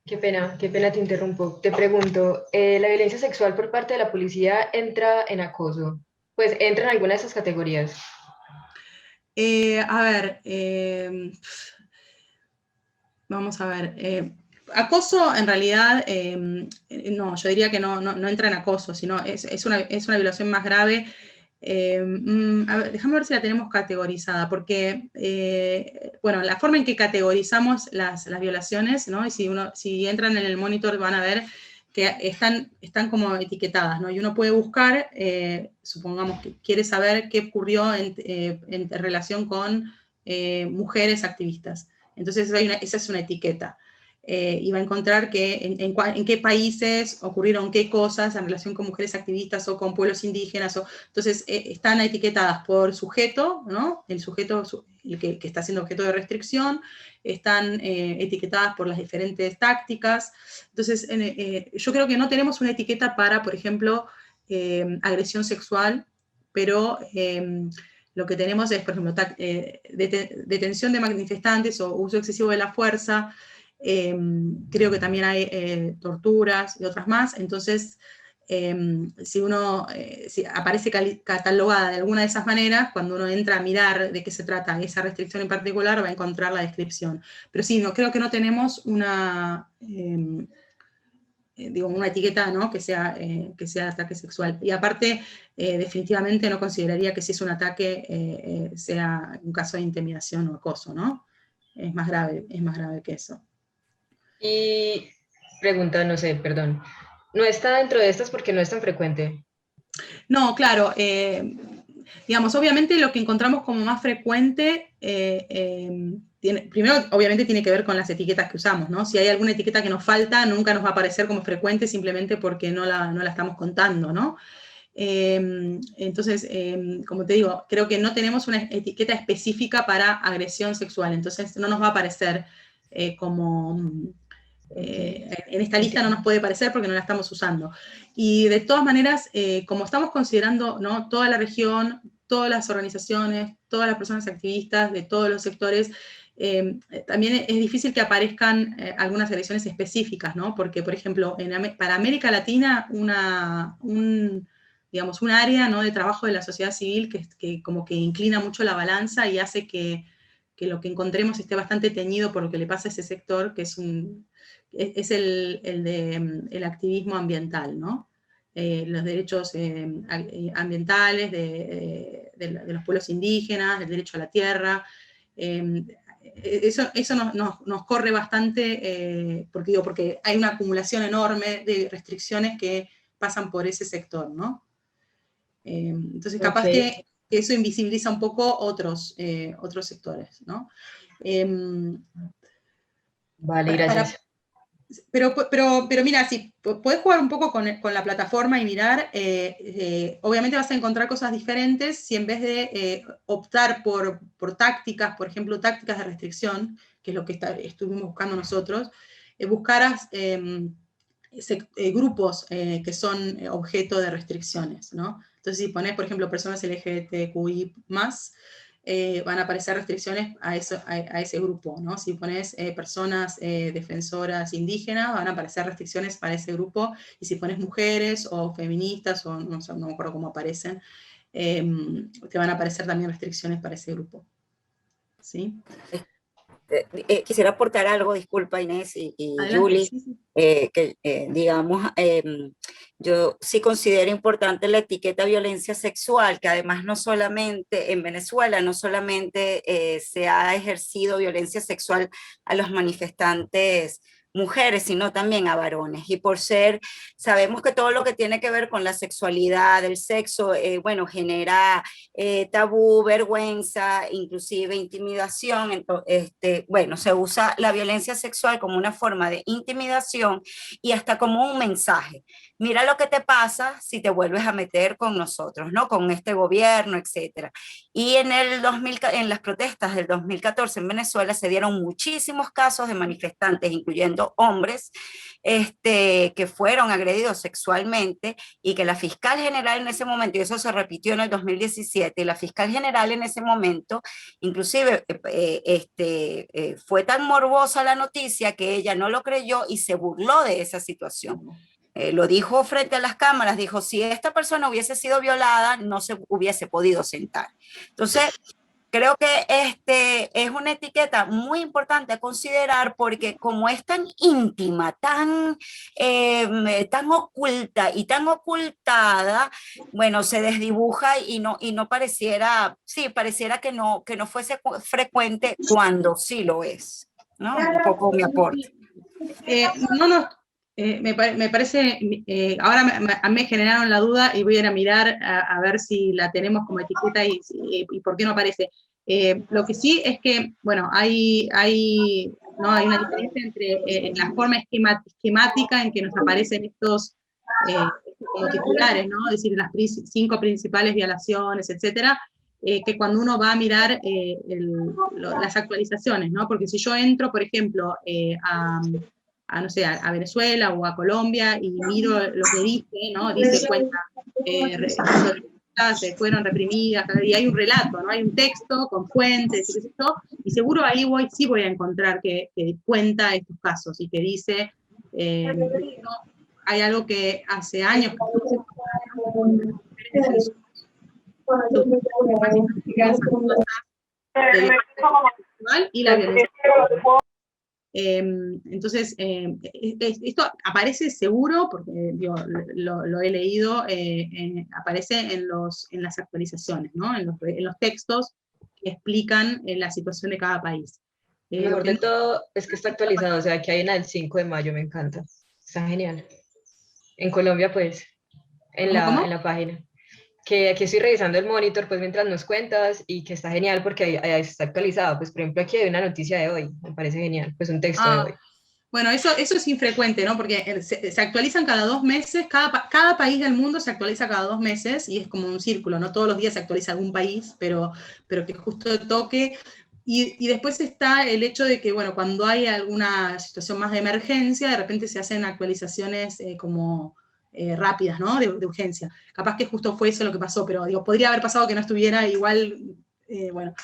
Qué pena te interrumpo. Te pregunto, ¿la violencia sexual por parte de la policía entra en acoso? Pues entra en alguna de esas categorías. A ver, vamos a ver. Acoso, en realidad, no, yo diría que no entra en acoso, sino es una violación más grave. A ver, déjame ver si la tenemos categorizada, porque, bueno, la forma en que categorizamos las violaciones, ¿no? Y si entran en el monitor van a ver que están como etiquetadas, ¿no? Y uno puede buscar, supongamos que quiere saber qué ocurrió en relación con mujeres activistas. Entonces esa es una etiqueta. Y va a encontrar que en qué países ocurrieron qué cosas en relación con mujeres activistas o con pueblos indígenas. Entonces están etiquetadas por sujeto, ¿no? El sujeto el que está siendo objeto de restricción, están etiquetadas por las diferentes tácticas. Entonces yo creo que no tenemos una etiqueta para, por ejemplo, agresión sexual, pero lo que tenemos es, por ejemplo, detención de manifestantes o uso excesivo de la fuerza, creo que también hay torturas y otras más. Entonces, si aparece catalogada de alguna de esas maneras, cuando uno entra a mirar de qué se trata esa restricción en particular, va a encontrar la descripción. Pero sí, creo que no tenemos una etiqueta, ¿no?, que sea ataque sexual. Y aparte, definitivamente no consideraría que si es un ataque sea un caso de intimidación o acoso, ¿no? Es más grave que eso. Y pregunta, no sé, perdón, ¿no está dentro de estas porque no es tan frecuente? No, claro, digamos, obviamente lo que encontramos como más frecuente, primero, obviamente tiene que ver con las etiquetas que usamos, ¿no? Si hay alguna etiqueta que nos falta, nunca nos va a aparecer como frecuente simplemente porque no la estamos contando, ¿no? Entonces, como te digo, creo que no tenemos una etiqueta específica para agresión sexual, entonces no nos va a aparecer en esta lista no nos puede parecer porque no la estamos usando. Y de todas maneras, como estamos considerando, ¿no?, toda la región, todas las organizaciones, todas las personas activistas de todos los sectores, también es difícil que aparezcan algunas agresiones específicas, ¿no? Porque, por ejemplo, para América Latina, digamos, un área, ¿no?, de trabajo de la sociedad civil que como que inclina mucho la balanza y hace que lo que encontremos esté bastante teñido por lo que le pasa a ese sector, que es el activismo ambiental, ¿no? Los derechos ambientales de los pueblos indígenas, el derecho a la tierra. Eso nos corre bastante, porque hay una acumulación enorme de restricciones que pasan por ese sector, ¿no? Entonces, capaz que eso invisibiliza un poco otros sectores, ¿no? Vale, gracias. Pero mira, si podés jugar un poco con la plataforma y mirar, obviamente vas a encontrar cosas diferentes si en vez de optar por tácticas, por ejemplo, tácticas de restricción, que es lo que estuvimos buscando nosotros, buscaras grupos que son objeto de restricciones, ¿no? Entonces, si pones, por ejemplo, personas LGBTQI+, van a aparecer restricciones a ese grupo, ¿no? Si pones personas defensoras indígenas, van a aparecer restricciones para ese grupo, y si pones mujeres o feministas, o no sé, no me acuerdo cómo aparecen, te van a aparecer también restricciones para ese grupo. ¿Sí? Quisiera aportar algo, disculpa Inés y Julie, Sí, sí. digamos, yo sí considero importante la etiqueta violencia sexual, que además no solamente en Venezuela, no solamente se ha ejercido violencia sexual a los manifestantes mujeres, sino también a varones. Y sabemos que todo lo que tiene que ver con la sexualidad, el sexo, bueno, genera tabú, vergüenza, inclusive intimidación. Entonces, bueno, se usa la violencia sexual como una forma de intimidación y hasta como un mensaje. Mira lo que te pasa si te vuelves a meter con nosotros, ¿no? Con este gobierno, etcétera. Y en las protestas del 2014 en Venezuela se dieron muchísimos casos de manifestantes, incluyendo hombres, que fueron agredidos sexualmente, y que la fiscal general en ese momento, y eso se repitió en el 2017, y la fiscal general en ese momento, inclusive fue tan morbosa la noticia que ella no lo creyó y se burló de esa situación. Lo dijo frente a las cámaras, dijo, si esta persona hubiese sido violada, no se hubiese podido sentar. Entonces, creo que es una etiqueta muy importante a considerar, porque como es tan íntima, tan oculta y tan ocultada, bueno, se desdibuja y no pareciera, sí, pareciera que no fuese frecuente cuando sí lo es, ¿no? Un poco mi aporte. Me parece, ahora me generaron la duda y voy a ir a mirar a ver si la tenemos como etiqueta y por qué no aparece. Lo que sí es que, bueno, hay una diferencia entre la forma esquemática en que nos aparecen estos como titulares, ¿no? Es decir, las 5 principales violaciones, etcétera, que cuando uno va a mirar las actualizaciones, ¿no? Porque si yo entro, por ejemplo, no sé, a Venezuela o a Colombia y miro lo que dice, ¿no? Dice cuenta fueron reprimidas, y hay un relato, ¿no? Hay un texto con fuentes, y qué sé yo, y seguro ahí sí voy a encontrar que cuenta estos casos, y que dice, hay algo que hace años que y la violencia. Entonces, esto aparece seguro, porque lo he leído, aparece en las actualizaciones, ¿no? En los textos que explican la situación de cada país. Lo mejor de todo es que está actualizado, o sea, que hay una del 5 de mayo, me encanta. Está genial. En Colombia, pues, en la página. Que aquí estoy revisando el monitor, pues, mientras nos cuentas, y que está genial porque ahí está actualizado. Pues, por ejemplo, aquí hay una noticia de hoy, me parece genial, pues un texto de hoy. Bueno, eso es infrecuente, ¿no? Porque se actualizan cada 2 meses, cada país del mundo se actualiza cada 2 meses, y es como un círculo, ¿no? Todos los días se actualiza algún país, pero que justo toque. Y después está el hecho de que, bueno, cuando hay alguna situación más de emergencia, de repente se hacen actualizaciones rápidas, ¿no? De urgencia. Capaz que justo fue eso lo que pasó, pero digo, podría haber pasado que no estuviera igual. Bueno,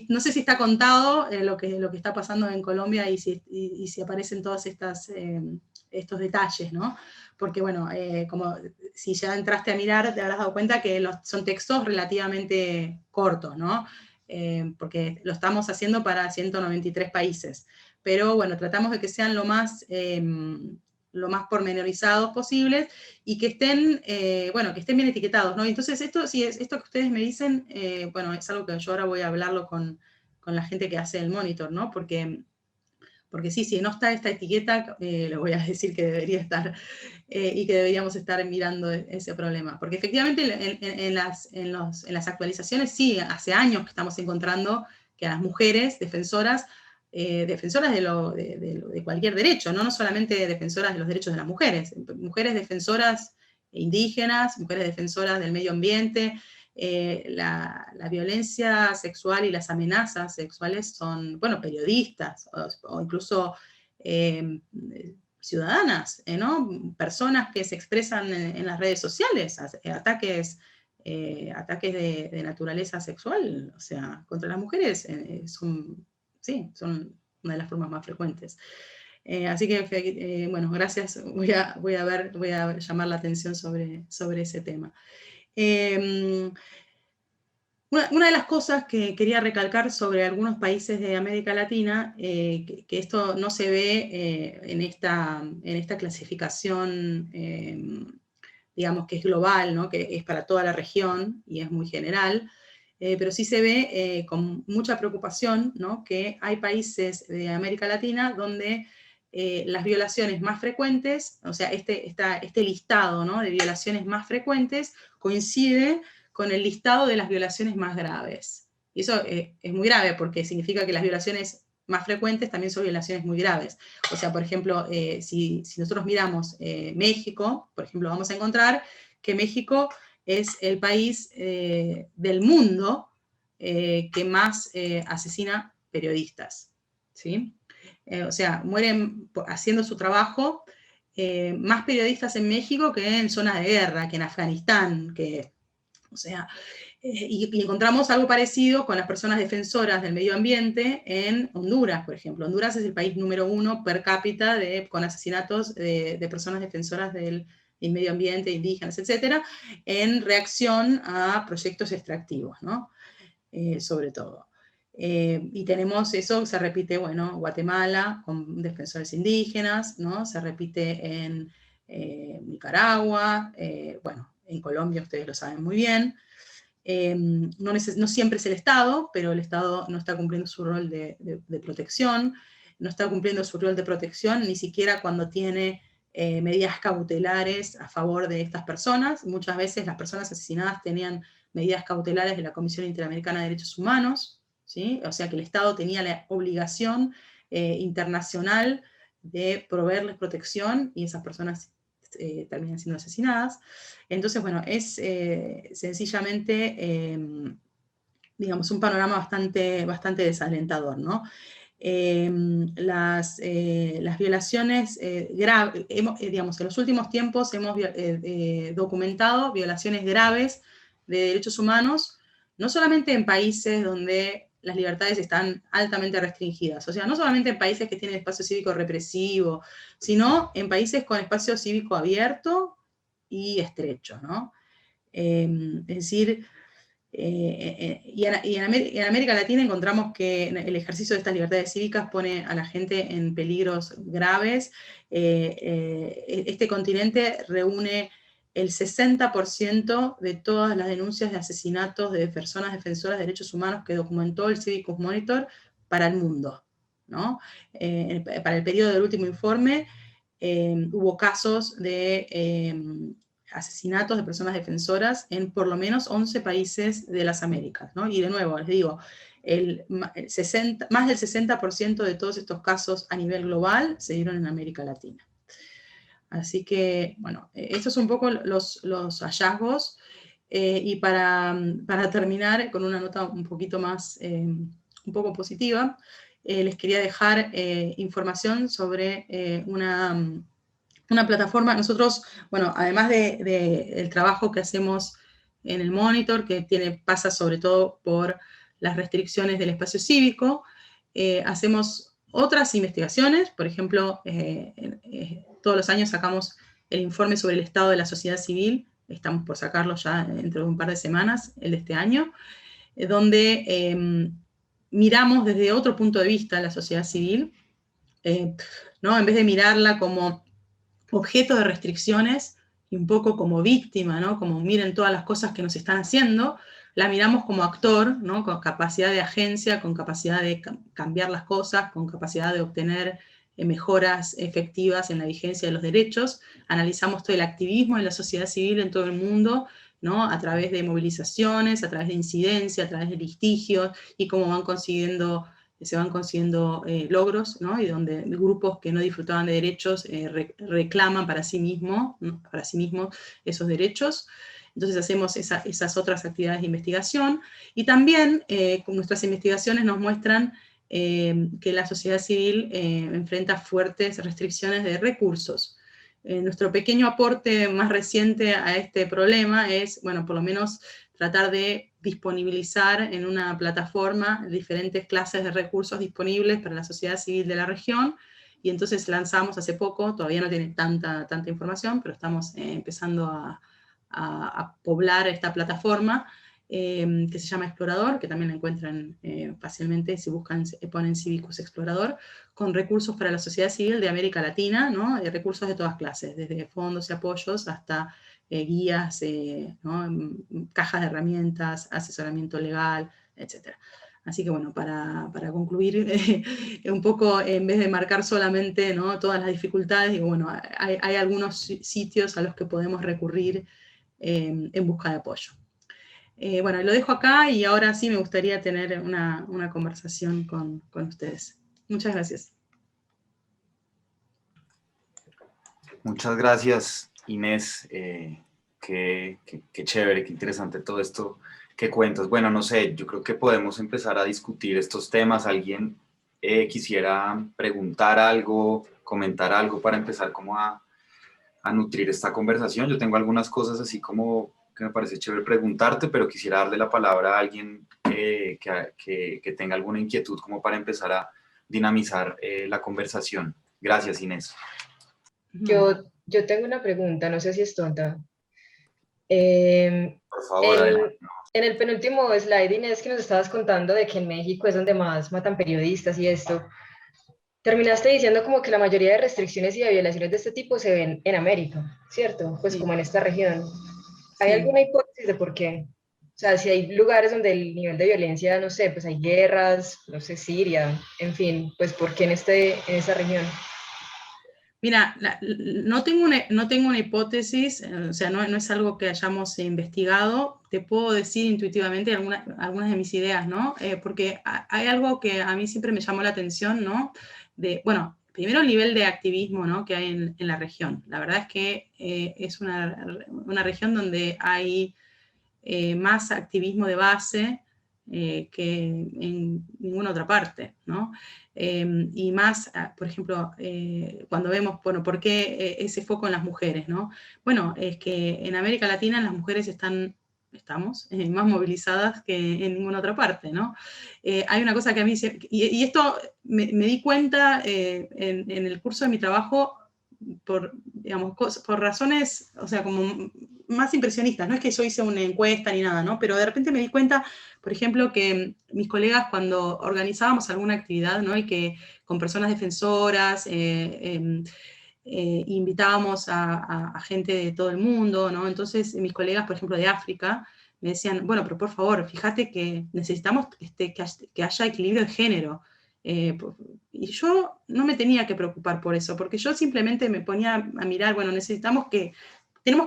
no sé si está contado lo que está pasando en Colombia, y si aparecen todos estos detalles, ¿no? Porque, bueno, como si ya entraste a mirar, te habrás dado cuenta que son textos relativamente cortos, ¿no? Porque lo estamos haciendo para 193 países. Pero, bueno, tratamos de que sean lo más pormenorizados posibles, y que estén, que estén bien etiquetados, ¿no? Entonces, esto que ustedes me dicen, bueno, es algo que yo ahora voy a hablarlo con la gente que hace el monitor, ¿no? Porque sí, si no está esta etiqueta, le voy a decir que debería estar, y que deberíamos estar mirando ese problema. Porque efectivamente en las actualizaciones, sí, hace años que estamos encontrando que a las mujeres defensoras de cualquier derecho, ¿no? No solamente defensoras de los derechos de las mujeres defensoras indígenas, mujeres defensoras del medio ambiente, la violencia sexual y las amenazas sexuales son, bueno, periodistas, o incluso ciudadanas, ¿no? Personas que se expresan en las redes sociales, ataques de naturaleza sexual, o sea, contra las mujeres, son una de las formas más frecuentes. Así que, bueno, gracias. Voy a llamar la atención sobre ese tema. Una de las cosas que quería recalcar sobre algunos países de América Latina, que esto no se ve en esta clasificación, digamos, que es global, ¿no? Que es para toda la región y es muy general, pero sí se ve con mucha preocupación, ¿no? Que hay países de América Latina donde las violaciones más frecuentes, o sea, este listado, ¿no? De violaciones más frecuentes coincide con el listado de las violaciones más graves. Y eso es muy grave, porque significa que las violaciones más frecuentes también son violaciones muy graves. O sea, por ejemplo, si nosotros miramos México, por ejemplo, vamos a encontrar que México es el país del mundo que más asesina periodistas, ¿sí? O sea, mueren haciendo su trabajo más periodistas en México que en zonas de guerra, que en Afganistán, o sea, y encontramos algo parecido con las personas defensoras del medio ambiente en Honduras, por ejemplo. Honduras es el país número 1 per cápita con asesinatos de personas defensoras del medio ambiente, indígenas, etcétera, en reacción a proyectos extractivos, ¿no? Sobre todo. Y tenemos eso, se repite, bueno, Guatemala con defensores indígenas, ¿no? Se repite en Nicaragua, bueno, en Colombia ustedes lo saben muy bien. No siempre es el Estado, pero el Estado no está cumpliendo su rol de protección, no está cumpliendo su rol de protección ni siquiera cuando tiene medidas cautelares a favor de estas personas. Muchas veces las personas asesinadas tenían medidas cautelares de la Comisión Interamericana de Derechos Humanos, ¿sí? O sea que el Estado tenía la obligación internacional de proveerles protección, y esas personas terminan siendo asesinadas. Entonces, bueno, es sencillamente, digamos, un panorama bastante desalentador, ¿no? Las violaciones graves, digamos, en los últimos tiempos hemos documentado violaciones graves de derechos humanos, no solamente en países donde las libertades están altamente restringidas, o sea, no solamente en países que tienen espacio cívico represivo, sino en países con espacio cívico abierto y estrecho, ¿no? Es decir, y en América Latina encontramos que el ejercicio de estas libertades cívicas pone a la gente en peligros graves. Este continente reúne el 60% de todas las denuncias de asesinatos de personas defensoras de derechos humanos que documentó el Civicus Monitor para el mundo, ¿no? Para el periodo del último informe hubo casos de asesinatos de personas defensoras en por lo menos 11 países de las Américas, ¿no? Y de nuevo, les digo, más del 60% de todos estos casos a nivel global se dieron en América Latina. Así que, bueno, estos son un poco los hallazgos, y para terminar con una nota un poquito más, un poco positiva, les quería dejar información sobre una plataforma. Nosotros, bueno, además del trabajo que hacemos en el Monitor, que pasa sobre todo por las restricciones del espacio cívico, hacemos otras investigaciones. Por ejemplo, todos los años sacamos el informe sobre el estado de la sociedad civil, estamos por sacarlo ya dentro de un par de semanas, el de este año, donde miramos desde otro punto de vista la sociedad civil, ¿no? En vez de mirarla como objeto de restricciones y un poco como víctima, ¿no? Como miren todas las cosas que nos están haciendo, la miramos como actor, ¿no? Con capacidad de agencia, con capacidad de cambiar las cosas, con capacidad de obtener mejoras efectivas en la vigencia de los derechos. Analizamos todo el activismo de la sociedad civil en todo el mundo, ¿no? A través de movilizaciones, a través de incidencia, a través de litigios, y cómo se van consiguiendo logros, ¿no? Y donde grupos que no disfrutaban de derechos reclaman para sí mismos esos derechos. Entonces hacemos esas otras actividades de investigación, y también con nuestras investigaciones nos muestran que la sociedad civil enfrenta fuertes restricciones de recursos. Nuestro pequeño aporte más reciente a este problema es, bueno, por lo menos tratar de disponibilizar en una plataforma diferentes clases de recursos disponibles para la sociedad civil de la región, y entonces lanzamos hace poco, todavía no tiene tanta información, pero estamos empezando a poblar esta plataforma, que se llama Explorador, que también la encuentran fácilmente si ponen Civicus Explorador, con recursos para la sociedad civil de América Latina, ¿no? Recursos de todas clases, desde fondos y apoyos hasta guías, ¿no? Cajas de herramientas, asesoramiento legal, etc. Así que bueno, para concluir, un poco, en vez de marcar solamente, ¿no? Todas las dificultades, digo, bueno, hay algunos sitios a los que podemos recurrir en busca de apoyo. Bueno, lo dejo acá, y ahora sí me gustaría tener una conversación con ustedes. Muchas gracias. Muchas gracias, Inés. Qué chévere, qué interesante todo esto que cuentas. Bueno, no sé, yo creo que podemos empezar a discutir estos temas. ¿Alguien quisiera preguntar algo, comentar algo para empezar como a nutrir esta conversación? Yo tengo algunas cosas así como que me parece chévere preguntarte, pero quisiera darle la palabra a alguien que tenga alguna inquietud como para empezar a dinamizar la conversación. Gracias, Inés. Yo tengo una pregunta, no sé si es tonta. Por favor, en el penúltimo slide, Inés, que nos estabas contando de que en México es donde más matan periodistas y esto, terminaste diciendo como que la mayoría de restricciones y de violaciones de este tipo se ven en América, ¿cierto? Pues sí, como en esta región. ¿Hay alguna hipótesis de por qué? O sea, si hay lugares donde el nivel de violencia, no sé, pues hay guerras, no sé, Siria, en fin, pues ¿por qué en esa región? Mira, no tengo una hipótesis, o sea, no es algo que hayamos investigado. Te puedo decir intuitivamente algunas de mis ideas, ¿no? Porque hay algo que a mí siempre me llamó la atención, ¿no? Bueno, primero el nivel de activismo, ¿no? Que hay en la región. La verdad es que es una región donde hay más activismo de base que en ninguna otra parte, ¿no? Y más, por ejemplo, cuando vemos, bueno, ¿por qué ese foco en las mujeres, ¿no? Bueno, es que en América Latina las mujeres están estamos más movilizadas que en ninguna otra parte, ¿no? Hay una cosa que a mí, y esto me di cuenta en el curso de mi trabajo digamos, por razones, o sea, como más impresionistas, no es que yo hice una encuesta ni nada, ¿no? Pero de repente me di cuenta, por ejemplo, que mis colegas cuando organizábamos alguna actividad, ¿no? Y que con personas defensoras, invitábamos a gente de todo el mundo, ¿no? Entonces mis colegas, por ejemplo, de África, me decían, bueno, pero por favor, fíjate que necesitamos que haya equilibrio de género. Y yo no me tenía que preocupar por eso, porque yo simplemente me ponía a mirar, bueno, tenemos que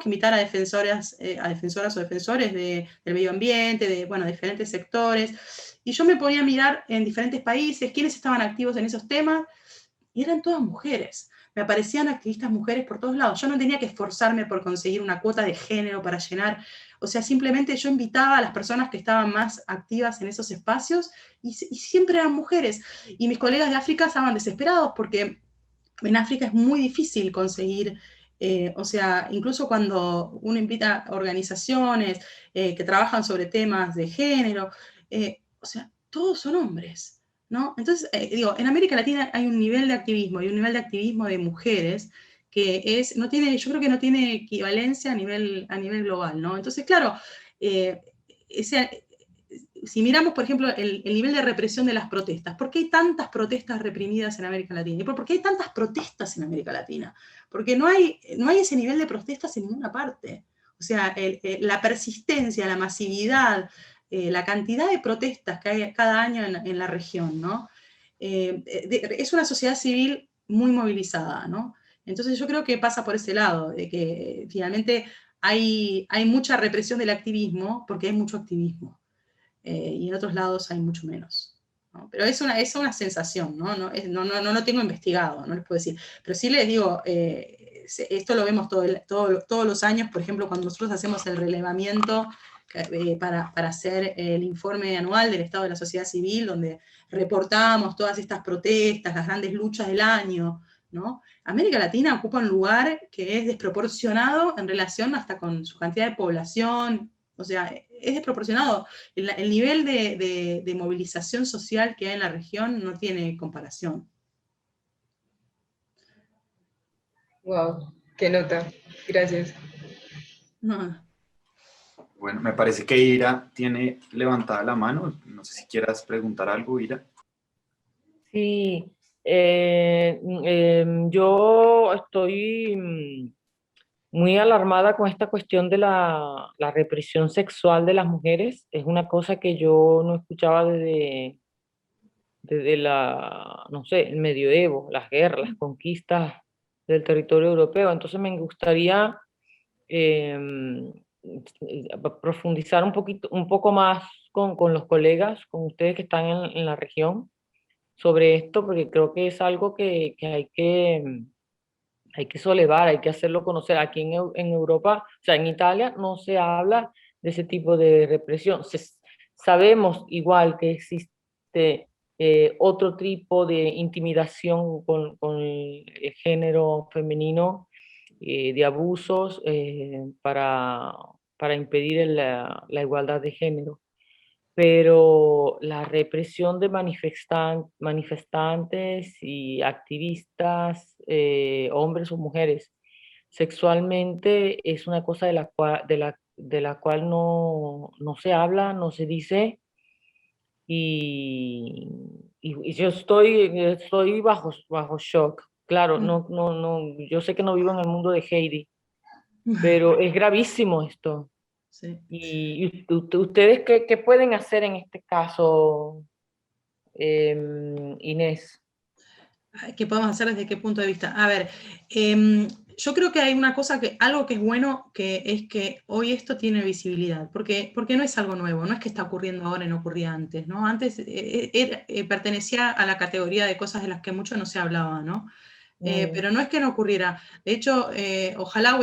invitar a defensoras o defensores del medio ambiente, de bueno, diferentes sectores, y yo me ponía a mirar en diferentes países quiénes estaban activos en esos temas, y eran todas mujeres. Me aparecían activistas mujeres por todos lados. Yo no tenía que esforzarme por conseguir una cuota de género para llenar. O sea, simplemente yo invitaba a las personas que estaban más activas en esos espacios y siempre eran mujeres. Y mis colegas de África estaban desesperados porque en África es muy difícil conseguir, o sea, incluso cuando uno invita a organizaciones que trabajan sobre temas de género, o sea, todos son hombres. ¿No? Entonces, digo, en América Latina hay un nivel de activismo y un nivel de activismo de mujeres que no tiene, yo creo que no tiene equivalencia a nivel global, ¿no? Entonces, claro, si miramos, por ejemplo, el nivel de represión de las protestas, ¿por qué hay tantas protestas reprimidas en América Latina? ¿Y por qué hay tantas protestas en América Latina? Porque no hay ese nivel de protestas en ninguna parte. O sea, la persistencia, la masividad, la cantidad de protestas que hay cada año en la región, ¿no? Es una sociedad civil muy movilizada, ¿no? Entonces yo creo que pasa por ese lado, de que finalmente hay mucha represión del activismo porque hay mucho activismo, y en otros lados hay mucho menos, ¿no? Pero es una sensación, ¿no? No lo tengo investigado, no les puedo decir, pero sí les digo, esto lo vemos todos los años, por ejemplo, cuando nosotros hacemos el relevamiento para hacer el informe anual del estado de la sociedad civil, donde reportamos todas estas protestas, las grandes luchas del año, ¿no? América Latina ocupa un lugar que es desproporcionado en relación hasta con su cantidad de población, o sea, es desproporcionado. El nivel de movilización social que hay en la región no tiene comparación. Wow, qué nota. Gracias. No. Bueno, me parece que Ira tiene levantada la mano. No sé si quieras preguntar algo, Ira. Sí, yo estoy muy alarmada con esta cuestión de la represión sexual de las mujeres. Es una cosa que yo no escuchaba desde no sé, el medioevo, las guerras, las conquistas del territorio europeo. Entonces me gustaría profundizar un poco más con los colegas, con ustedes que están en la región, sobre esto, porque creo que es algo que hay que solevar, hay que hacerlo conocer. Aquí en Europa, o sea, en Italia no se habla de ese tipo de represión. Sabemos igual que existe otro tipo de intimidación con el género femenino, de abusos para impedir la igualdad de género, pero la represión de manifestantes y activistas, hombres o mujeres, sexualmente es una cosa de la cual no se habla, no se dice, y yo estoy bajo shock. Claro, yo sé que no vivo en el mundo de Heidi, pero es gravísimo esto. Sí. ¿Y ustedes qué pueden hacer en este caso, Inés? ¿Qué podemos hacer desde qué punto de vista? A ver, yo creo que hay algo que es bueno, que es que hoy esto tiene visibilidad, porque no es algo nuevo, no es que está ocurriendo ahora y no ocurría antes, ¿no? Antes pertenecía a la categoría de cosas de las que mucho no se hablaba, ¿no? Pero no es que no ocurriera. De hecho, ojalá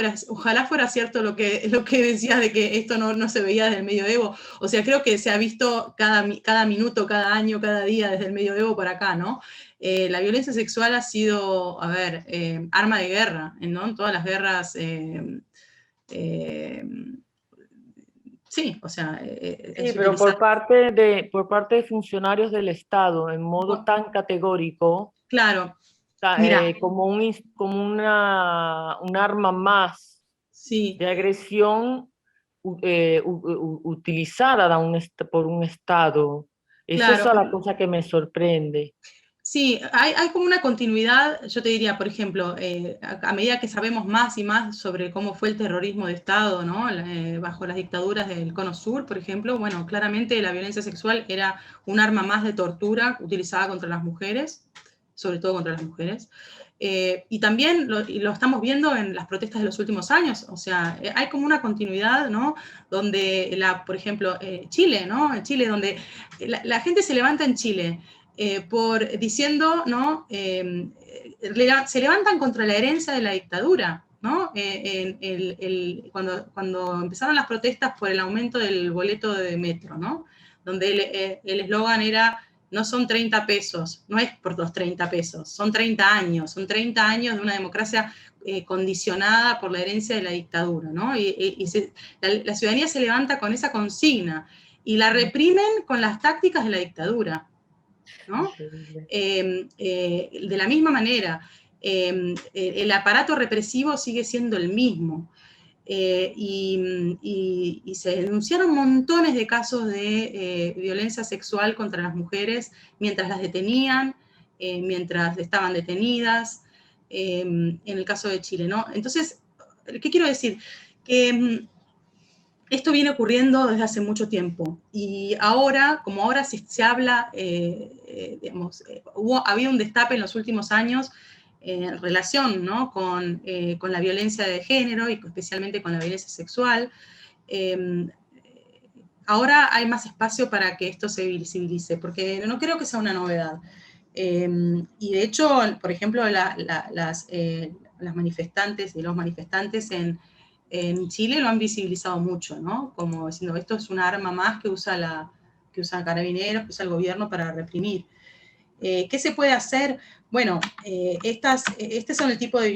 fuera cierto lo que decía de que esto no se veía desde el medioevo. O sea, creo que se ha visto cada minuto, cada año, cada día desde el medioevo para acá, ¿no? La violencia sexual ha sido, a ver, arma de guerra, ¿no? En todas las guerras sí, o sea, Sí, es pero utilizar. por parte de funcionarios del Estado, en modo tan categórico, Claro, mira, como un arma más sí, de agresión utilizada por un Estado. Es claro. esa la cosa que me sorprende. Sí, hay como una continuidad, yo te diría, por ejemplo, a medida que sabemos más y más sobre cómo fue el terrorismo de Estado, ¿no? Bajo las dictaduras del Cono Sur, por ejemplo, bueno, claramente la violencia sexual era un arma más de tortura utilizada contra las mujeres, sobre todo contra las mujeres. Y también lo estamos viendo en las protestas de los últimos años, o sea, hay como una continuidad, ¿no? Donde, por ejemplo, Chile, ¿no? Chile, donde la gente se levanta en Chile diciendo, ¿no? Se levantan contra la herencia de la dictadura, ¿no? Cuando empezaron las protestas por el aumento del boleto de metro, ¿no? Donde el eslogan era, no son 30 pesos, no es por los 30 pesos, son 30 años, son 30 años de una democracia condicionada por la herencia de la dictadura, ¿no? La ciudadanía se levanta con esa consigna y la reprimen con las tácticas de la dictadura, ¿no? De la misma manera, el aparato represivo sigue siendo el mismo. Y se denunciaron montones de casos de violencia sexual contra las mujeres mientras las detenían, mientras estaban detenidas, en el caso de Chile, ¿no? Entonces, ¿qué quiero decir? Que esto viene ocurriendo desde hace mucho tiempo y ahora, como ahora se habla, digamos, había un destape en los últimos años en relación, ¿no? con la violencia de género y especialmente con la violencia sexual. Ahora hay más espacio para que esto se visibilice, porque no creo que sea una novedad. Y de hecho, por ejemplo, las manifestantes y los manifestantes en Chile lo han visibilizado mucho, ¿no? Como diciendo, esto es un arma más que usa Carabineros, que usa el gobierno para reprimir. ¿Qué se puede hacer? Bueno, este son el tipo de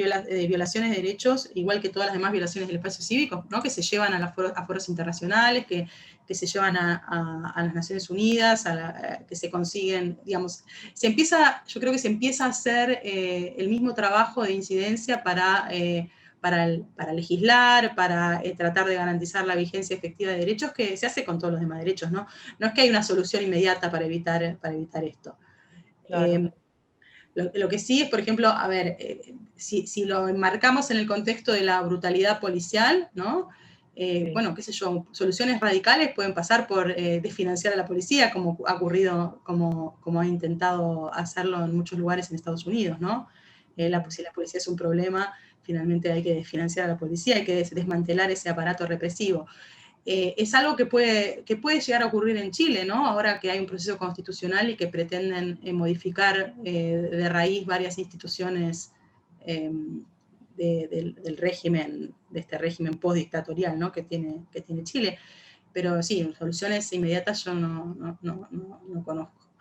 violaciones de derechos, igual que todas las demás violaciones del espacio cívico, ¿no? Que se llevan a foros internacionales, que se llevan a las Naciones Unidas, que se consiguen, digamos, yo creo que se empieza a hacer el mismo trabajo de incidencia para legislar, para tratar de garantizar la vigencia efectiva de derechos, que se hace con todos los demás derechos, ¿no? No es que hay una solución inmediata para evitar esto. Claro. Lo que sí es, por ejemplo, a ver, si lo enmarcamos en el contexto de la brutalidad policial, ¿no? Sí. Bueno, qué sé yo, soluciones radicales pueden pasar por desfinanciar a la policía, como ha ocurrido, como ha intentado hacerlo en muchos lugares en Estados Unidos, ¿no? Si la policía es un problema, finalmente hay que desfinanciar a la policía, hay que desmantelar ese aparato represivo. Es algo que puede llegar a ocurrir en Chile, ¿no? Ahora que hay un proceso constitucional y que pretenden modificar de raíz varias instituciones del régimen, de este régimen postdictatorial, ¿no? que tiene Chile. Pero sí, soluciones inmediatas yo no conozco,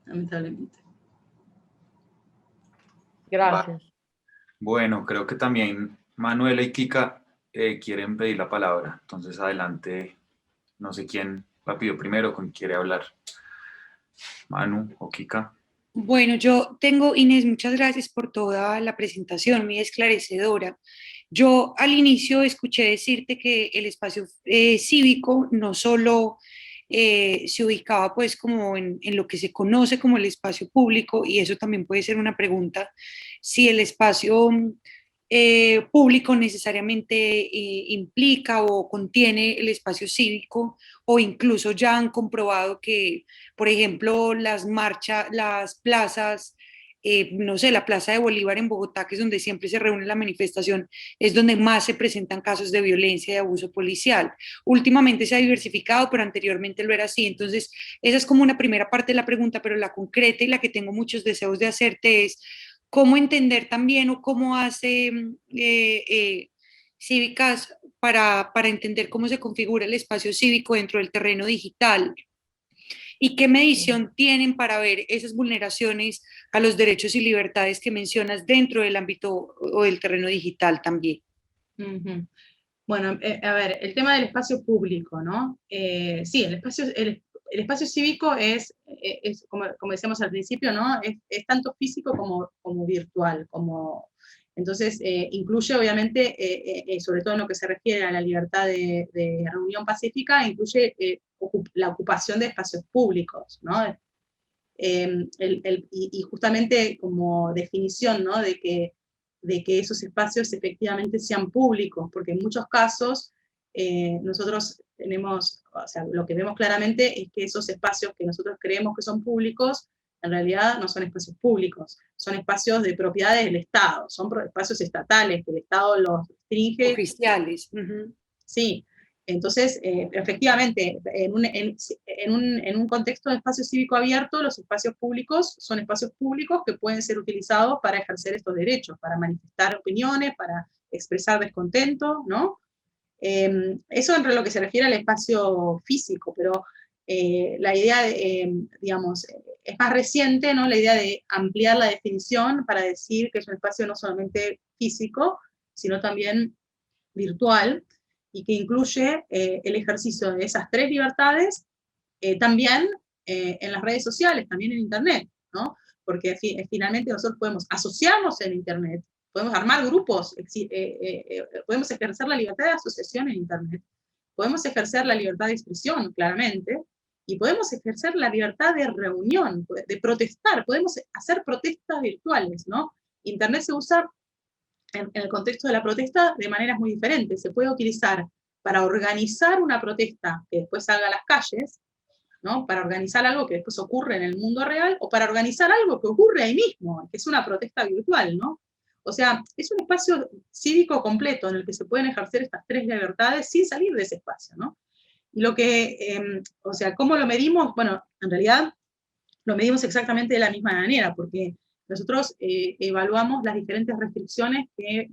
lamentablemente. Gracias. Bueno, creo que también Manuela y Kika quieren pedir la palabra. Entonces, adelante. No sé quién la pidió primero, con quién quiere hablar. Manu o Kika. Bueno, yo tengo, Inés, muchas gracias por toda la presentación, muy esclarecedora. Yo al inicio escuché decirte que el espacio cívico no solo se ubicaba pues como en lo que se conoce como el espacio público, y eso también puede ser una pregunta, si el espacio público necesariamente implica o contiene el espacio cívico, o incluso ya han comprobado que, por ejemplo, las marchas, las plazas, no sé, la Plaza de Bolívar en Bogotá, que es donde siempre se reúne la manifestación, es donde más se presentan casos de violencia y de abuso policial. Últimamente se ha diversificado, pero anteriormente lo era así. Entonces, esa es como una primera parte de la pregunta, pero la concreta y la que tengo muchos deseos de hacerte es, ¿cómo entender también o cómo hace Cívicas para entender cómo se configura el espacio cívico dentro del terreno digital? ¿Y qué medición tienen para ver esas vulneraciones a los derechos y libertades que mencionas dentro del ámbito o del terreno digital también? Uh-huh. Bueno, a ver, el tema del espacio público, ¿no? Sí, el espacio cívico es como decíamos al principio, ¿no? Es tanto físico como virtual, entonces incluye obviamente, sobre todo en lo que se refiere a la libertad de reunión pacífica, incluye la ocupación de espacios públicos, ¿no? Y justamente como definición, ¿no? de que esos espacios efectivamente sean públicos, porque en muchos casos nosotros tenemos, o sea, lo que vemos claramente es que esos espacios que nosotros creemos que son públicos, en realidad no son espacios públicos, son espacios de propiedad del Estado, son espacios estatales que el Estado los restringe. Oficiales. Sí, entonces, efectivamente, en un contexto de espacio cívico abierto, los espacios públicos son espacios públicos que pueden ser utilizados para ejercer estos derechos, para manifestar opiniones, para expresar descontento, ¿no? Eso en lo que se refiere al espacio físico, pero la idea, digamos, es más reciente, ¿no? La idea de ampliar la definición para decir que es un espacio no solamente físico, sino también virtual, y que incluye el ejercicio de esas tres libertades también en las redes sociales, también en Internet, ¿no? Porque finalmente nosotros podemos asociarnos en Internet, podemos armar grupos, podemos ejercer la libertad de asociación en Internet, podemos ejercer la libertad de expresión, claramente, y podemos ejercer la libertad de reunión, de protestar, podemos hacer protestas virtuales, ¿no? Internet se usa en el contexto de la protesta de maneras muy diferentes. Se puede utilizar para organizar una protesta que después salga a las calles, ¿no? Para organizar algo que después ocurre en el mundo real, o para organizar algo que ocurre ahí mismo, que es una protesta virtual, ¿no? O sea, es un espacio cívico completo en el que se pueden ejercer estas tres libertades sin salir de ese espacio, ¿no? Y lo que, o sea, ¿cómo lo medimos? Bueno, en realidad lo medimos exactamente de la misma manera, porque nosotros evaluamos las diferentes restricciones que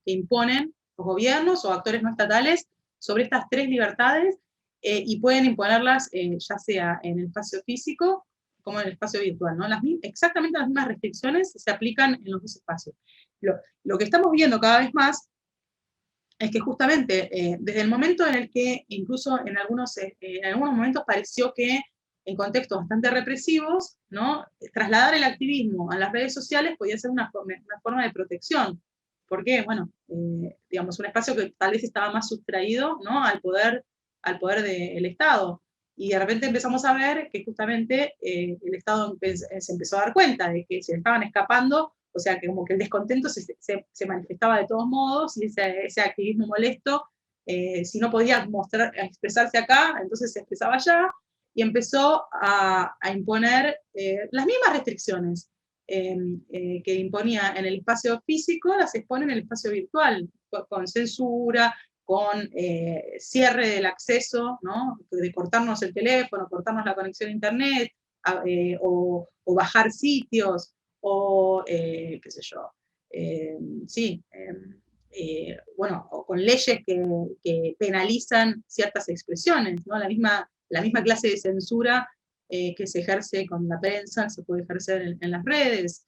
imponen los gobiernos o actores no estatales sobre estas tres libertades y pueden imponerlas ya sea en el espacio físico como en el espacio virtual, ¿no? Exactamente las mismas restricciones se aplican en los dos espacios. Lo que estamos viendo cada vez más es que justamente desde el momento en el que incluso en algunos momentos pareció que en contextos bastante represivos, ¿no? Trasladar el activismo a las redes sociales podía ser una forma de protección. ¿Por qué? Bueno, digamos, un espacio que tal vez estaba más sustraído, ¿no? al poder del Estado. Y de repente empezamos a ver que justamente el Estado se empezó a dar cuenta de que se estaban escapando, o sea, que como que el descontento se manifestaba de todos modos, y ese activismo molesto, si no podía expresarse acá, entonces se expresaba allá, y empezó a imponer las mismas restricciones que imponía en el espacio físico, las expone en el espacio virtual, con censura, con cierre del acceso, ¿no? De cortarnos el teléfono, cortarnos la conexión a internet, o bajar sitios, o qué sé yo, sí, bueno, o con leyes que penalizan ciertas expresiones, ¿no? La misma clase de censura que se ejerce con la prensa, se puede ejercer en las redes,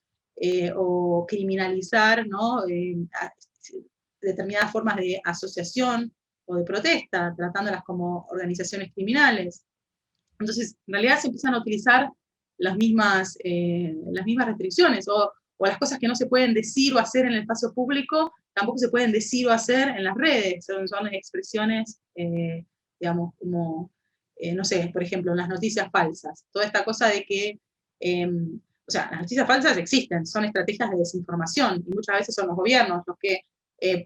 o criminalizar, ¿no? Determinadas formas de asociación o de protesta, tratándolas como organizaciones criminales. Entonces, en realidad se empiezan a utilizar las mismas restricciones, o las cosas que no se pueden decir o hacer en el espacio público, tampoco se pueden decir o hacer en las redes, son expresiones, digamos, como, no sé, por ejemplo, las noticias falsas, toda esta cosa de que, o sea, las noticias falsas existen, son estrategias de desinformación, y muchas veces son los gobiernos los que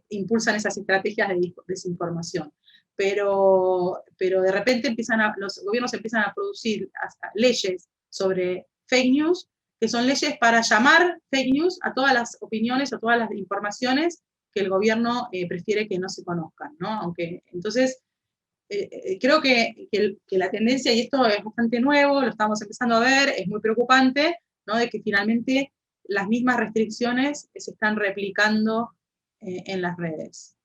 impulsan esas estrategias de desinformación. Pero de repente los gobiernos empiezan a producir leyes sobre fake news, que son leyes para llamar fake news a todas las opiniones, a todas las informaciones que el gobierno prefiere que no se conozcan, ¿no? Aunque, entonces, creo que la tendencia, y esto es bastante nuevo, lo estamos empezando a ver, es muy preocupante, ¿no? De que finalmente las mismas restricciones se están replicando en las redes.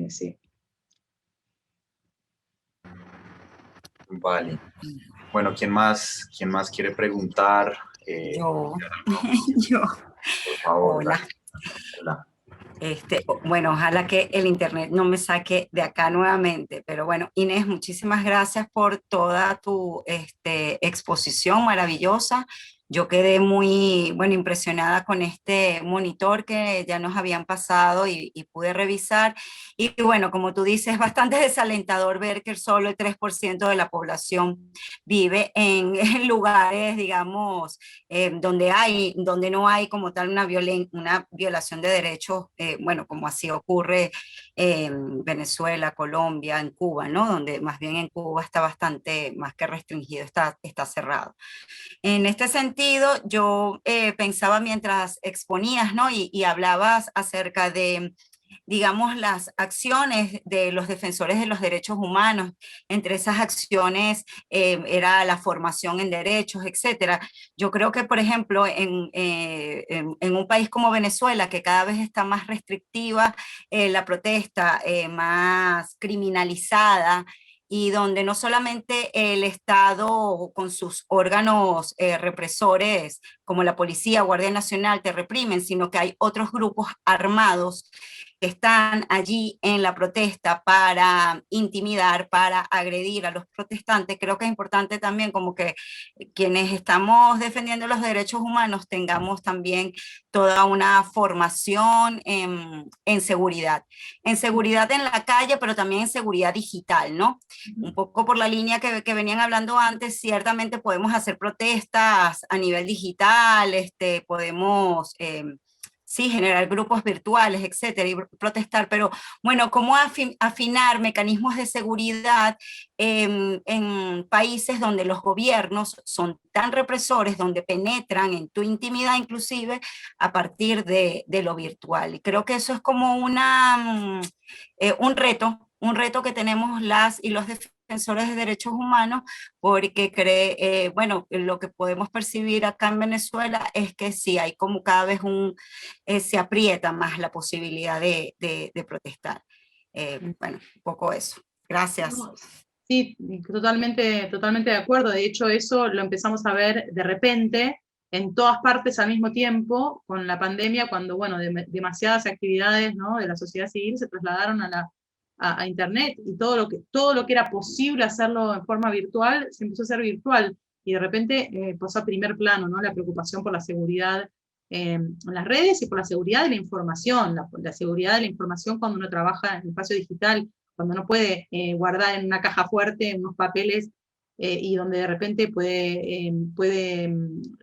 Sí. Vale. Bueno, ¿quién más quiere preguntar? Yo. Por favor. Hola. Hola. Bueno, ojalá que el internet no me saque de acá nuevamente, pero bueno, Inés, muchísimas gracias por toda tu exposición maravillosa. Yo quedé muy, bueno, impresionada con este monitor que ya nos habían pasado y pude revisar. Y bueno, como tú dices, es bastante desalentador ver que solo el 3% de la población vive en lugares, digamos, donde no hay como tal una violación de derechos, bueno, como así ocurre en Venezuela, Colombia, en Cuba, ¿no? Donde más bien en Cuba está bastante más que restringido, está cerrado. En este sentido, yo pensaba mientras exponías, ¿no? Y hablabas acerca de, digamos, las acciones de los defensores de los derechos humanos. Entre esas acciones era la formación en derechos, etcétera. Yo creo que, por ejemplo, en un país como Venezuela, que cada vez está más restrictiva la protesta, más criminalizada, y donde no solamente el Estado con sus órganos represores como la policía, Guardia Nacional te reprimen, sino que hay otros grupos armados que están allí en la protesta para intimidar, para agredir a los protestantes. Creo que es importante también como que quienes estamos defendiendo los derechos humanos tengamos también toda una formación en seguridad en la calle, pero también en seguridad digital, ¿no? Un poco por la línea que venían hablando antes, ciertamente podemos hacer protestas a nivel digital, podemos sí, generar grupos virtuales, etcétera, y protestar, pero bueno, ¿cómo afinar mecanismos de seguridad en países donde los gobiernos son tan represores, donde penetran en tu intimidad inclusive a partir de lo virtual? Y creo que eso es como un reto que tenemos las y los defensores de derechos humanos, porque bueno, lo que podemos percibir acá en Venezuela es que sí, hay como cada vez se aprieta más la posibilidad de protestar. Bueno, un poco eso. Gracias. Sí, totalmente, totalmente de acuerdo. De hecho, eso lo empezamos a ver de repente en todas partes al mismo tiempo con la pandemia, cuando, bueno, demasiadas actividades, ¿no?, de la sociedad civil se trasladaron a Internet, y todo lo que era posible hacerlo en forma virtual, se empezó a hacer virtual, y de repente pasó a primer plano, ¿no?, la preocupación por la seguridad en las redes y por la seguridad de la información, la seguridad de la información cuando uno trabaja en el espacio digital, cuando no puede guardar en una caja fuerte unos papeles y donde de repente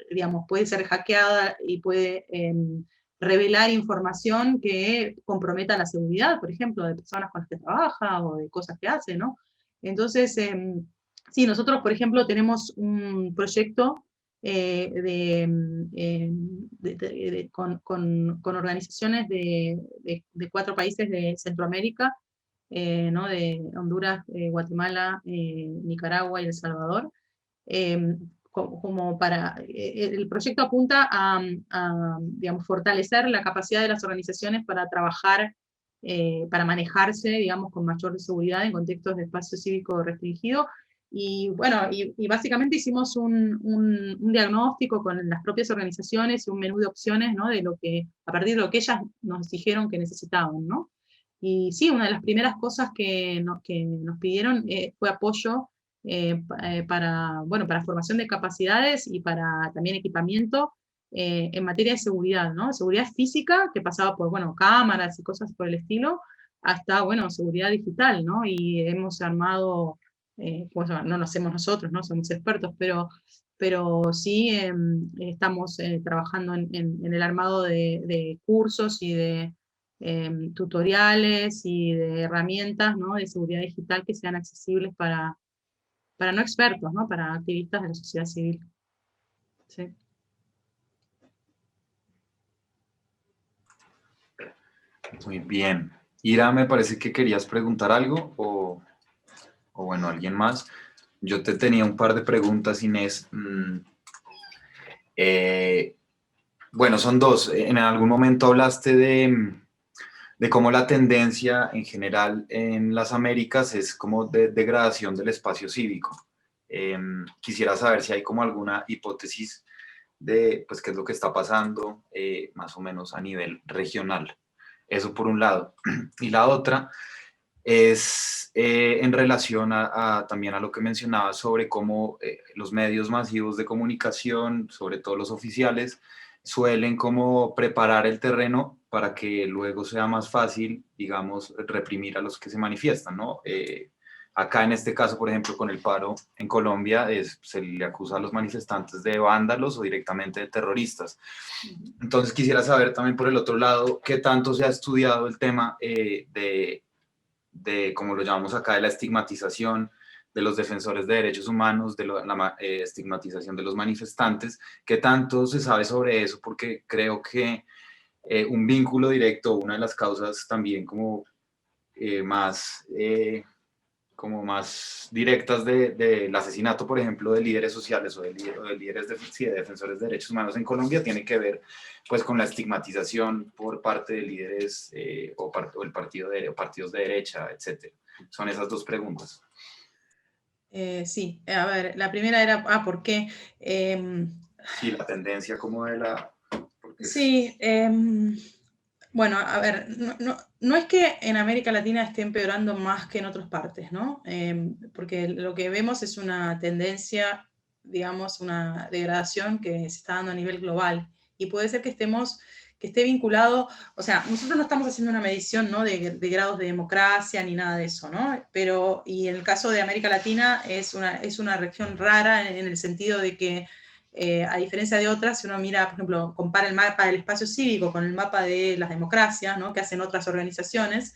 digamos, puede ser hackeada y puede revelar información que comprometa la seguridad, por ejemplo, de personas con las que trabaja o de cosas que hace, ¿no? Entonces, sí, nosotros, por ejemplo, tenemos un proyecto con organizaciones de 4 países de Centroamérica, ¿no?, de Honduras, Guatemala, Nicaragua y El Salvador, como el proyecto apunta a, digamos, fortalecer la capacidad de las organizaciones para trabajar, para manejarse, digamos, con mayor seguridad en contextos de espacio cívico restringido. Y bueno, y básicamente hicimos un diagnóstico con las propias organizaciones y un menú de opciones, ¿no?, a partir de lo que ellas nos dijeron que necesitaban, ¿no? Y sí, una de las primeras cosas que nos pidieron fue apoyo para formación de capacidades y para también equipamiento en materia de seguridad, ¿no? Seguridad física, que pasaba por, bueno, cámaras y cosas por el estilo, hasta, bueno, seguridad digital, ¿no? Y hemos armado, pues no lo hacemos nosotros, no somos expertos, pero sí estamos trabajando en el armado de cursos y de tutoriales y de herramientas, ¿no?, de seguridad digital que sean accesibles para no expertos, ¿no?, para activistas de la sociedad civil. Sí. Muy bien. Ira, me parece que querías preguntar algo, o bueno, alguien más. Yo te tenía un par de preguntas, Inés. Bueno, son 2. En algún momento hablaste de cómo la tendencia en general en las Américas es como de degradación del espacio cívico. Quisiera saber si hay como alguna hipótesis de, pues, qué es lo que está pasando más o menos a nivel regional. Eso por un lado. Y la otra es en relación también a lo que mencionaba sobre cómo los medios masivos de comunicación, sobre todo los oficiales, suelen como preparar el terreno para que luego sea más fácil, digamos, reprimir a los que se manifiestan, ¿no? Acá en este caso, por ejemplo, con el paro en Colombia, se le acusa a los manifestantes de vándalos o directamente de terroristas. Entonces quisiera saber también por el otro lado, qué tanto se ha estudiado el tema de, como lo llamamos acá, de la estigmatización de los defensores de derechos humanos, de la estigmatización de los manifestantes, qué tanto se sabe sobre eso, porque creo que un vínculo directo, una de las causas también como más directas del asesinato, por ejemplo, de líderes sociales o de líderes de defensores de derechos humanos en Colombia, tiene que ver pues con la estigmatización por parte de líderes o partidos de derecha, etc. Son esas dos preguntas. Sí, a ver, la primera era, ¿por qué? Sí, la tendencia como de la... Sí, bueno, a ver, no es que en América Latina esté empeorando más que en otras partes, ¿no? Porque lo que vemos es una tendencia, digamos, una degradación que se está dando a nivel global. Y puede ser que esté vinculado, o sea, nosotros no estamos haciendo una medición, ¿no?, de grados de democracia ni nada de eso, ¿no? Pero, y en el caso de América Latina es una región rara en el sentido de que a diferencia de otras, si uno mira, por ejemplo, compara el mapa del espacio cívico con el mapa de las democracias, ¿no?, que hacen otras organizaciones,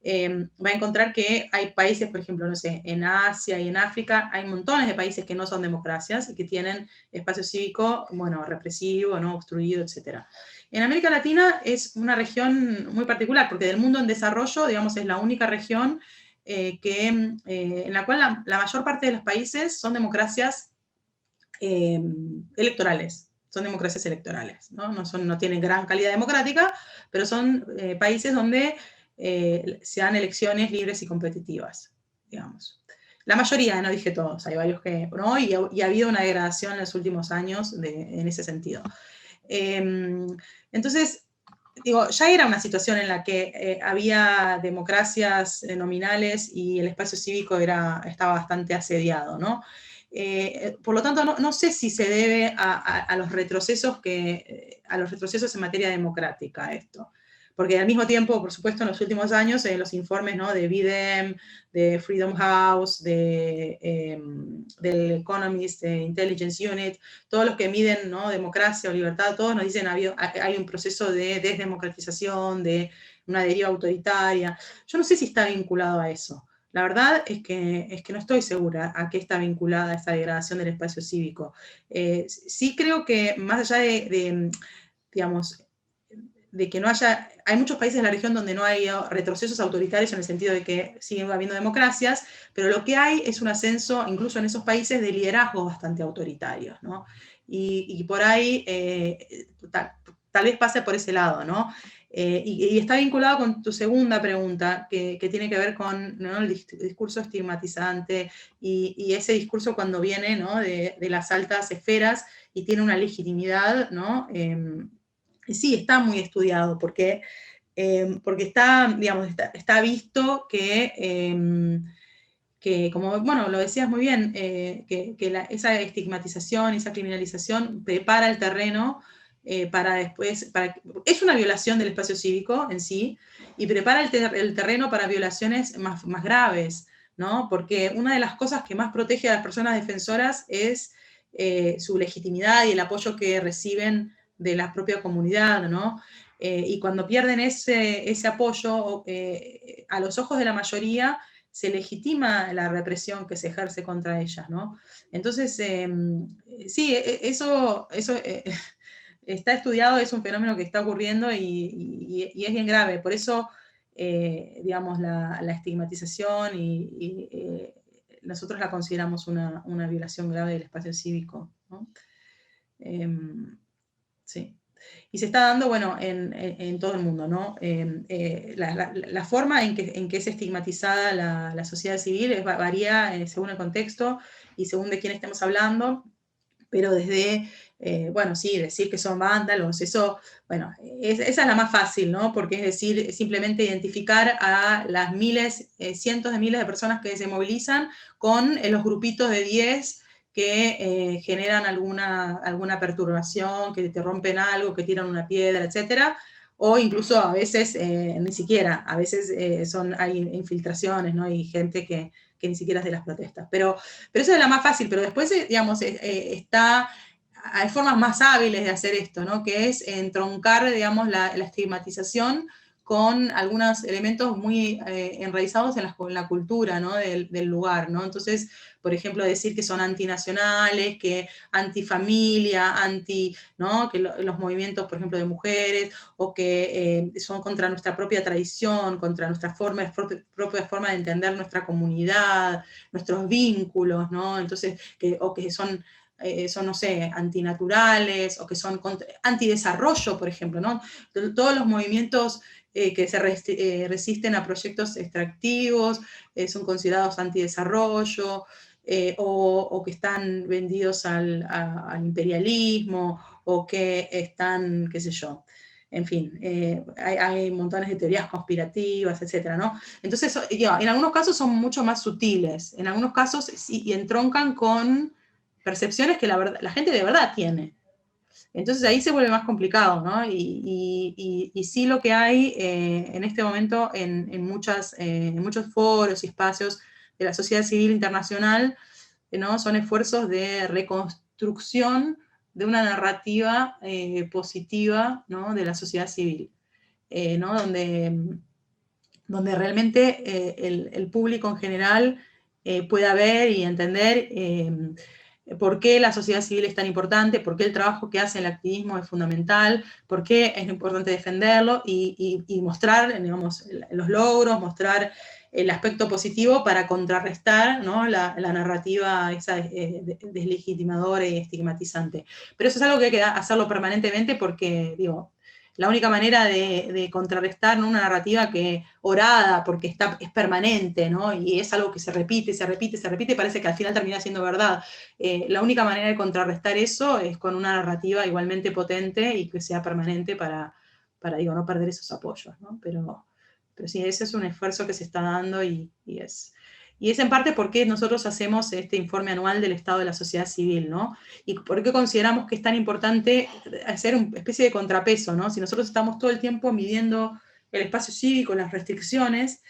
va a encontrar que hay países, por ejemplo, no sé, en Asia y en África, hay montones de países que no son democracias y que tienen espacio cívico, bueno, represivo, ¿no?, obstruido, etc. En América Latina es una región muy particular, porque del mundo en desarrollo, digamos, es la única región en la cual la mayor parte de los países son democracias electorales, son democracias electorales, ¿no? No tienen gran calidad democrática, pero son países donde se dan elecciones libres y competitivas, digamos. La mayoría, no dije todos, hay varios que no, y ha habido una degradación en los últimos años en ese sentido. Entonces, digo, ya era una situación en la que había democracias nominales y el espacio cívico estaba bastante asediado, ¿no? Por lo tanto, no sé si se debe a los retrocesos en materia democrática esto. Porque al mismo tiempo, por supuesto, en los últimos años, los informes, ¿no?, de BIDEM, de Freedom House, del Economist, de Intelligence Unit, todos los que miden, ¿no?, democracia o libertad, todos nos dicen que hay un proceso de desdemocratización, de una deriva autoritaria. Yo no sé si está vinculado a eso. La verdad es que no estoy segura a qué está vinculada esta degradación del espacio cívico. Sí creo que más allá digamos, de que no hay muchos países de la región donde no hay retrocesos autoritarios en el sentido de que siguen habiendo democracias, pero lo que hay es un ascenso, incluso en esos países, de liderazgos bastante autoritarios, ¿no? Y por ahí tal vez pase por ese lado, ¿no? Y está vinculado con tu segunda pregunta, que tiene que ver con, ¿no?, el discurso estigmatizante y ese discurso cuando viene, ¿no?, de las altas esferas y tiene una legitimidad, ¿no? Sí, está muy estudiado porque está, digamos, está visto que, como, bueno, lo decías muy bien, que esa estigmatización, esa criminalización prepara el terreno para después, es una violación del espacio cívico en sí, y prepara el terreno para violaciones más graves, ¿no? Porque una de las cosas que más protege a las personas defensoras es su legitimidad y el apoyo que reciben de la propia comunidad, ¿no? Y cuando pierden ese apoyo, a los ojos de la mayoría, se legitima la represión que se ejerce contra ellas, ¿no? Entonces, sí, eso está estudiado, es un fenómeno que está ocurriendo y es bien grave. Por eso, digamos, la estigmatización nosotros la consideramos una violación grave del espacio cívico, ¿no? Sí. Y se está dando, bueno, en todo el mundo, ¿no? La forma en que es estigmatizada la sociedad civil varía según el contexto y según de quién estemos hablando, pero desde bueno, sí, decir que son vándalos, eso, bueno, esa es la más fácil, ¿no? Porque es decir, simplemente identificar a las miles, cientos de miles de personas que se movilizan con los grupitos de 10 que generan alguna perturbación, que te rompen algo, que tiran una piedra, etcétera, o incluso a veces ni siquiera, a veces hay infiltraciones, ¿no? Y gente que ni siquiera es de las protestas. Pero esa es la más fácil, pero después, digamos, hay formas más hábiles de hacer esto, ¿no? Que es entroncar, digamos, la estigmatización con algunos elementos muy enraizados en la cultura, ¿no? del lugar, ¿no? Entonces, por ejemplo, decir que son antinacionales, que antifamilia, ¿no? Que los movimientos, por ejemplo, de mujeres, o que son contra nuestra propia tradición, contra nuestra propia forma de entender nuestra comunidad, nuestros vínculos, ¿no? Entonces, o que son, no sé, antinaturales, o que son antidesarrollo, por ejemplo, ¿no? Todos los movimientos que se resisten a proyectos extractivos son considerados antidesarrollo, o que están vendidos al imperialismo, o que están, qué sé yo, en fin, hay montones de teorías conspirativas, etcétera, ¿no? Entonces, en algunos casos son mucho más sutiles, en algunos casos sí, y entroncan con percepciones que la gente de verdad tiene. Entonces ahí se vuelve más complicado, ¿no? Y sí, lo que hay en este momento en muchos foros y espacios de la sociedad civil internacional, ¿no? Son esfuerzos de reconstrucción de una narrativa positiva, ¿no? De la sociedad civil, ¿no? Donde realmente el público en general pueda ver y entender por qué la sociedad civil es tan importante, por qué el trabajo que hace el activismo es fundamental, por qué es importante defenderlo y mostrar, digamos, los logros, mostrar el aspecto positivo para contrarrestar, ¿no? la narrativa esa deslegitimadora y estigmatizante. Pero eso es algo que hay que hacerlo permanentemente porque, digo, la única manera de contrarrestar, ¿no? Una narrativa que orada, porque es permanente, ¿no? Y es algo que se repite, parece que al final termina siendo verdad. La única manera de contrarrestar eso es con una narrativa igualmente potente y que sea permanente para digo, no perder esos apoyos, ¿no? Pero sí, ese es un esfuerzo que se está dando y es en parte porque nosotros hacemos este informe anual del estado de la sociedad civil, ¿no? Y por qué consideramos que es tan importante hacer una especie de contrapeso, ¿no? Si nosotros estamos todo el tiempo midiendo el espacio cívico, las restricciones,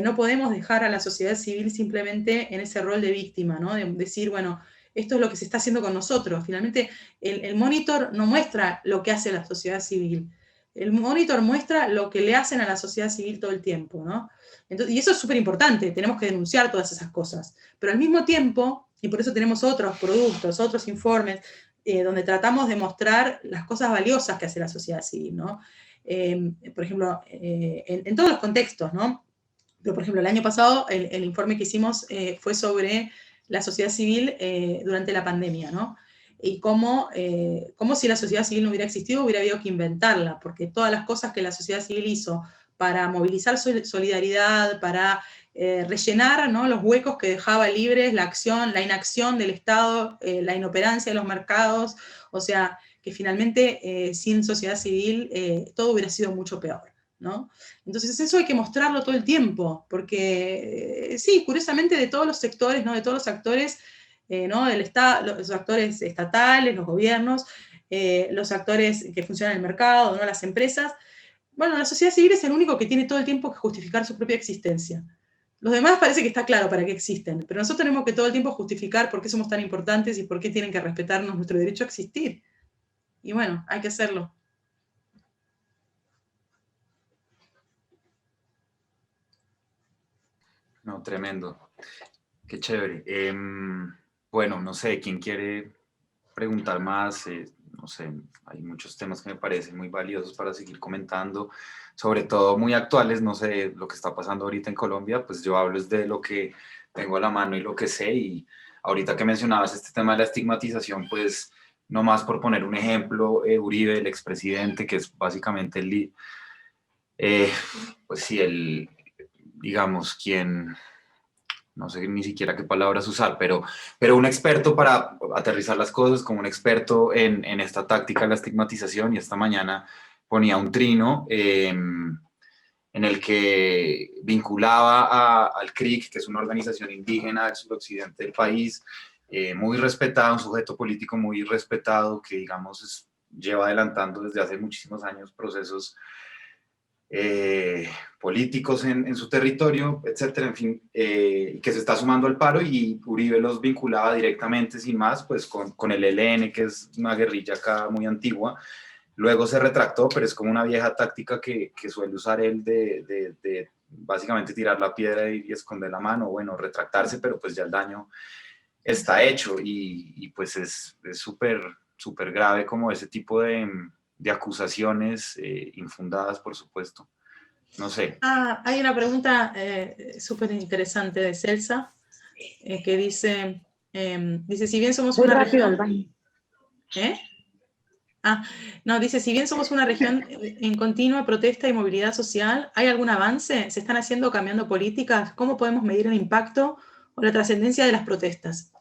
no podemos dejar a la sociedad civil simplemente en ese rol de víctima, ¿no? De decir, bueno, esto es lo que se está haciendo con nosotros. Finalmente, el monitor no muestra lo que hace la sociedad civil. El monitor muestra lo que le hacen a la sociedad civil todo el tiempo, ¿no? Entonces, y eso es súper importante, tenemos que denunciar todas esas cosas. Pero al mismo tiempo, y por eso tenemos otros productos, otros informes, donde tratamos de mostrar las cosas valiosas que hace la sociedad civil, ¿no? Por ejemplo, en todos los contextos, ¿no? Pero, por ejemplo, el año pasado el informe que hicimos fue sobre la sociedad civil durante la pandemia, ¿no? Y cómo si la sociedad civil no hubiera existido, hubiera habido que inventarla, porque todas las cosas que la sociedad civil hizo para movilizar solidaridad, para rellenar, ¿no? Los huecos que dejaba libres la inacción del Estado, la inoperancia de los mercados, o sea, que finalmente sin sociedad civil todo hubiera sido mucho peor, ¿no? Entonces eso hay que mostrarlo todo el tiempo, porque sí, curiosamente de todos los sectores, ¿no? De todos los actores, ¿no? Del Estado, los actores estatales, los gobiernos, los actores que funcionan en el mercado, ¿no? Las empresas. Bueno, la sociedad civil es el único que tiene todo el tiempo que justificar su propia existencia. Los demás parece que está claro para qué existen, pero nosotros tenemos que todo el tiempo justificar por qué somos tan importantes y por qué tienen que respetarnos nuestro derecho a existir. Y bueno, hay que hacerlo. No, tremendo. Qué chévere. Bueno, no sé, ¿quién quiere preguntar más? No sé, hay muchos temas que me parecen muy valiosos para seguir comentando, sobre todo muy actuales, no sé, lo que está pasando ahorita en Colombia, pues yo hablo de lo que tengo a la mano y lo que sé, y ahorita que mencionabas este tema de la estigmatización, pues no más por poner un ejemplo, Uribe, el expresidente, que es básicamente pues sí, digamos, quien no sé ni siquiera qué palabras usar, pero un experto para aterrizar las cosas, como un experto en esta táctica de la estigmatización, y esta mañana ponía un trino en el que vinculaba al CRIC, que es una organización indígena del suroccidente del país, muy respetada, un sujeto político muy respetado, que digamos lleva adelantando desde hace muchísimos años procesos políticos en su territorio, etcétera, en fin, que se está sumando al paro, y Uribe los vinculaba directamente, sin más, pues con el ELN, que es una guerrilla acá muy antigua. Luego se retractó, pero es como una vieja táctica que suele usar él de básicamente tirar la piedra y esconder la mano, bueno, retractarse, pero pues ya el daño está hecho, y pues es súper, súper grave como ese tipo de acusaciones infundadas, por supuesto. No sé. Hay una pregunta súper interesante de Celsa, que dice, si bien somos una región... dice, si bien somos una región en continua protesta y movilidad social, ¿hay algún avance? ¿Se están haciendo o cambiando políticas? ¿Cómo podemos medir el impacto o la trascendencia de las protestas?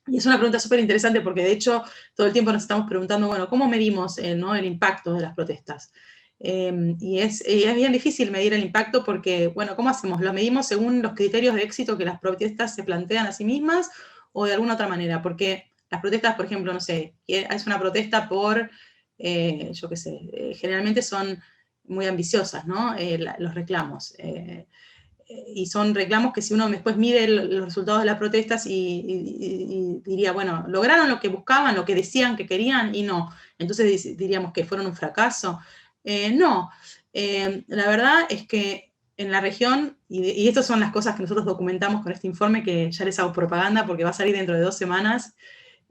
Y es una pregunta súper interesante, porque de hecho todo el tiempo nos estamos preguntando, bueno, ¿cómo medimos el impacto de las protestas? Y es bien difícil medir el impacto, porque, bueno, ¿cómo hacemos? ¿Lo medimos según los criterios de éxito que las protestas se plantean a sí mismas, o de alguna otra manera? Porque las protestas, por ejemplo, no sé, es una protesta por, yo qué sé, generalmente son muy ambiciosas, ¿no? Los reclamos. Y son reclamos que si uno después mide los resultados de las protestas y diría, bueno, lograron lo que buscaban, lo que decían que querían, y no. Entonces diríamos que fueron un fracaso. No. La verdad es que en la región, y estas son las cosas que nosotros documentamos con este informe, que ya les hago propaganda porque va a salir dentro de 2 semanas,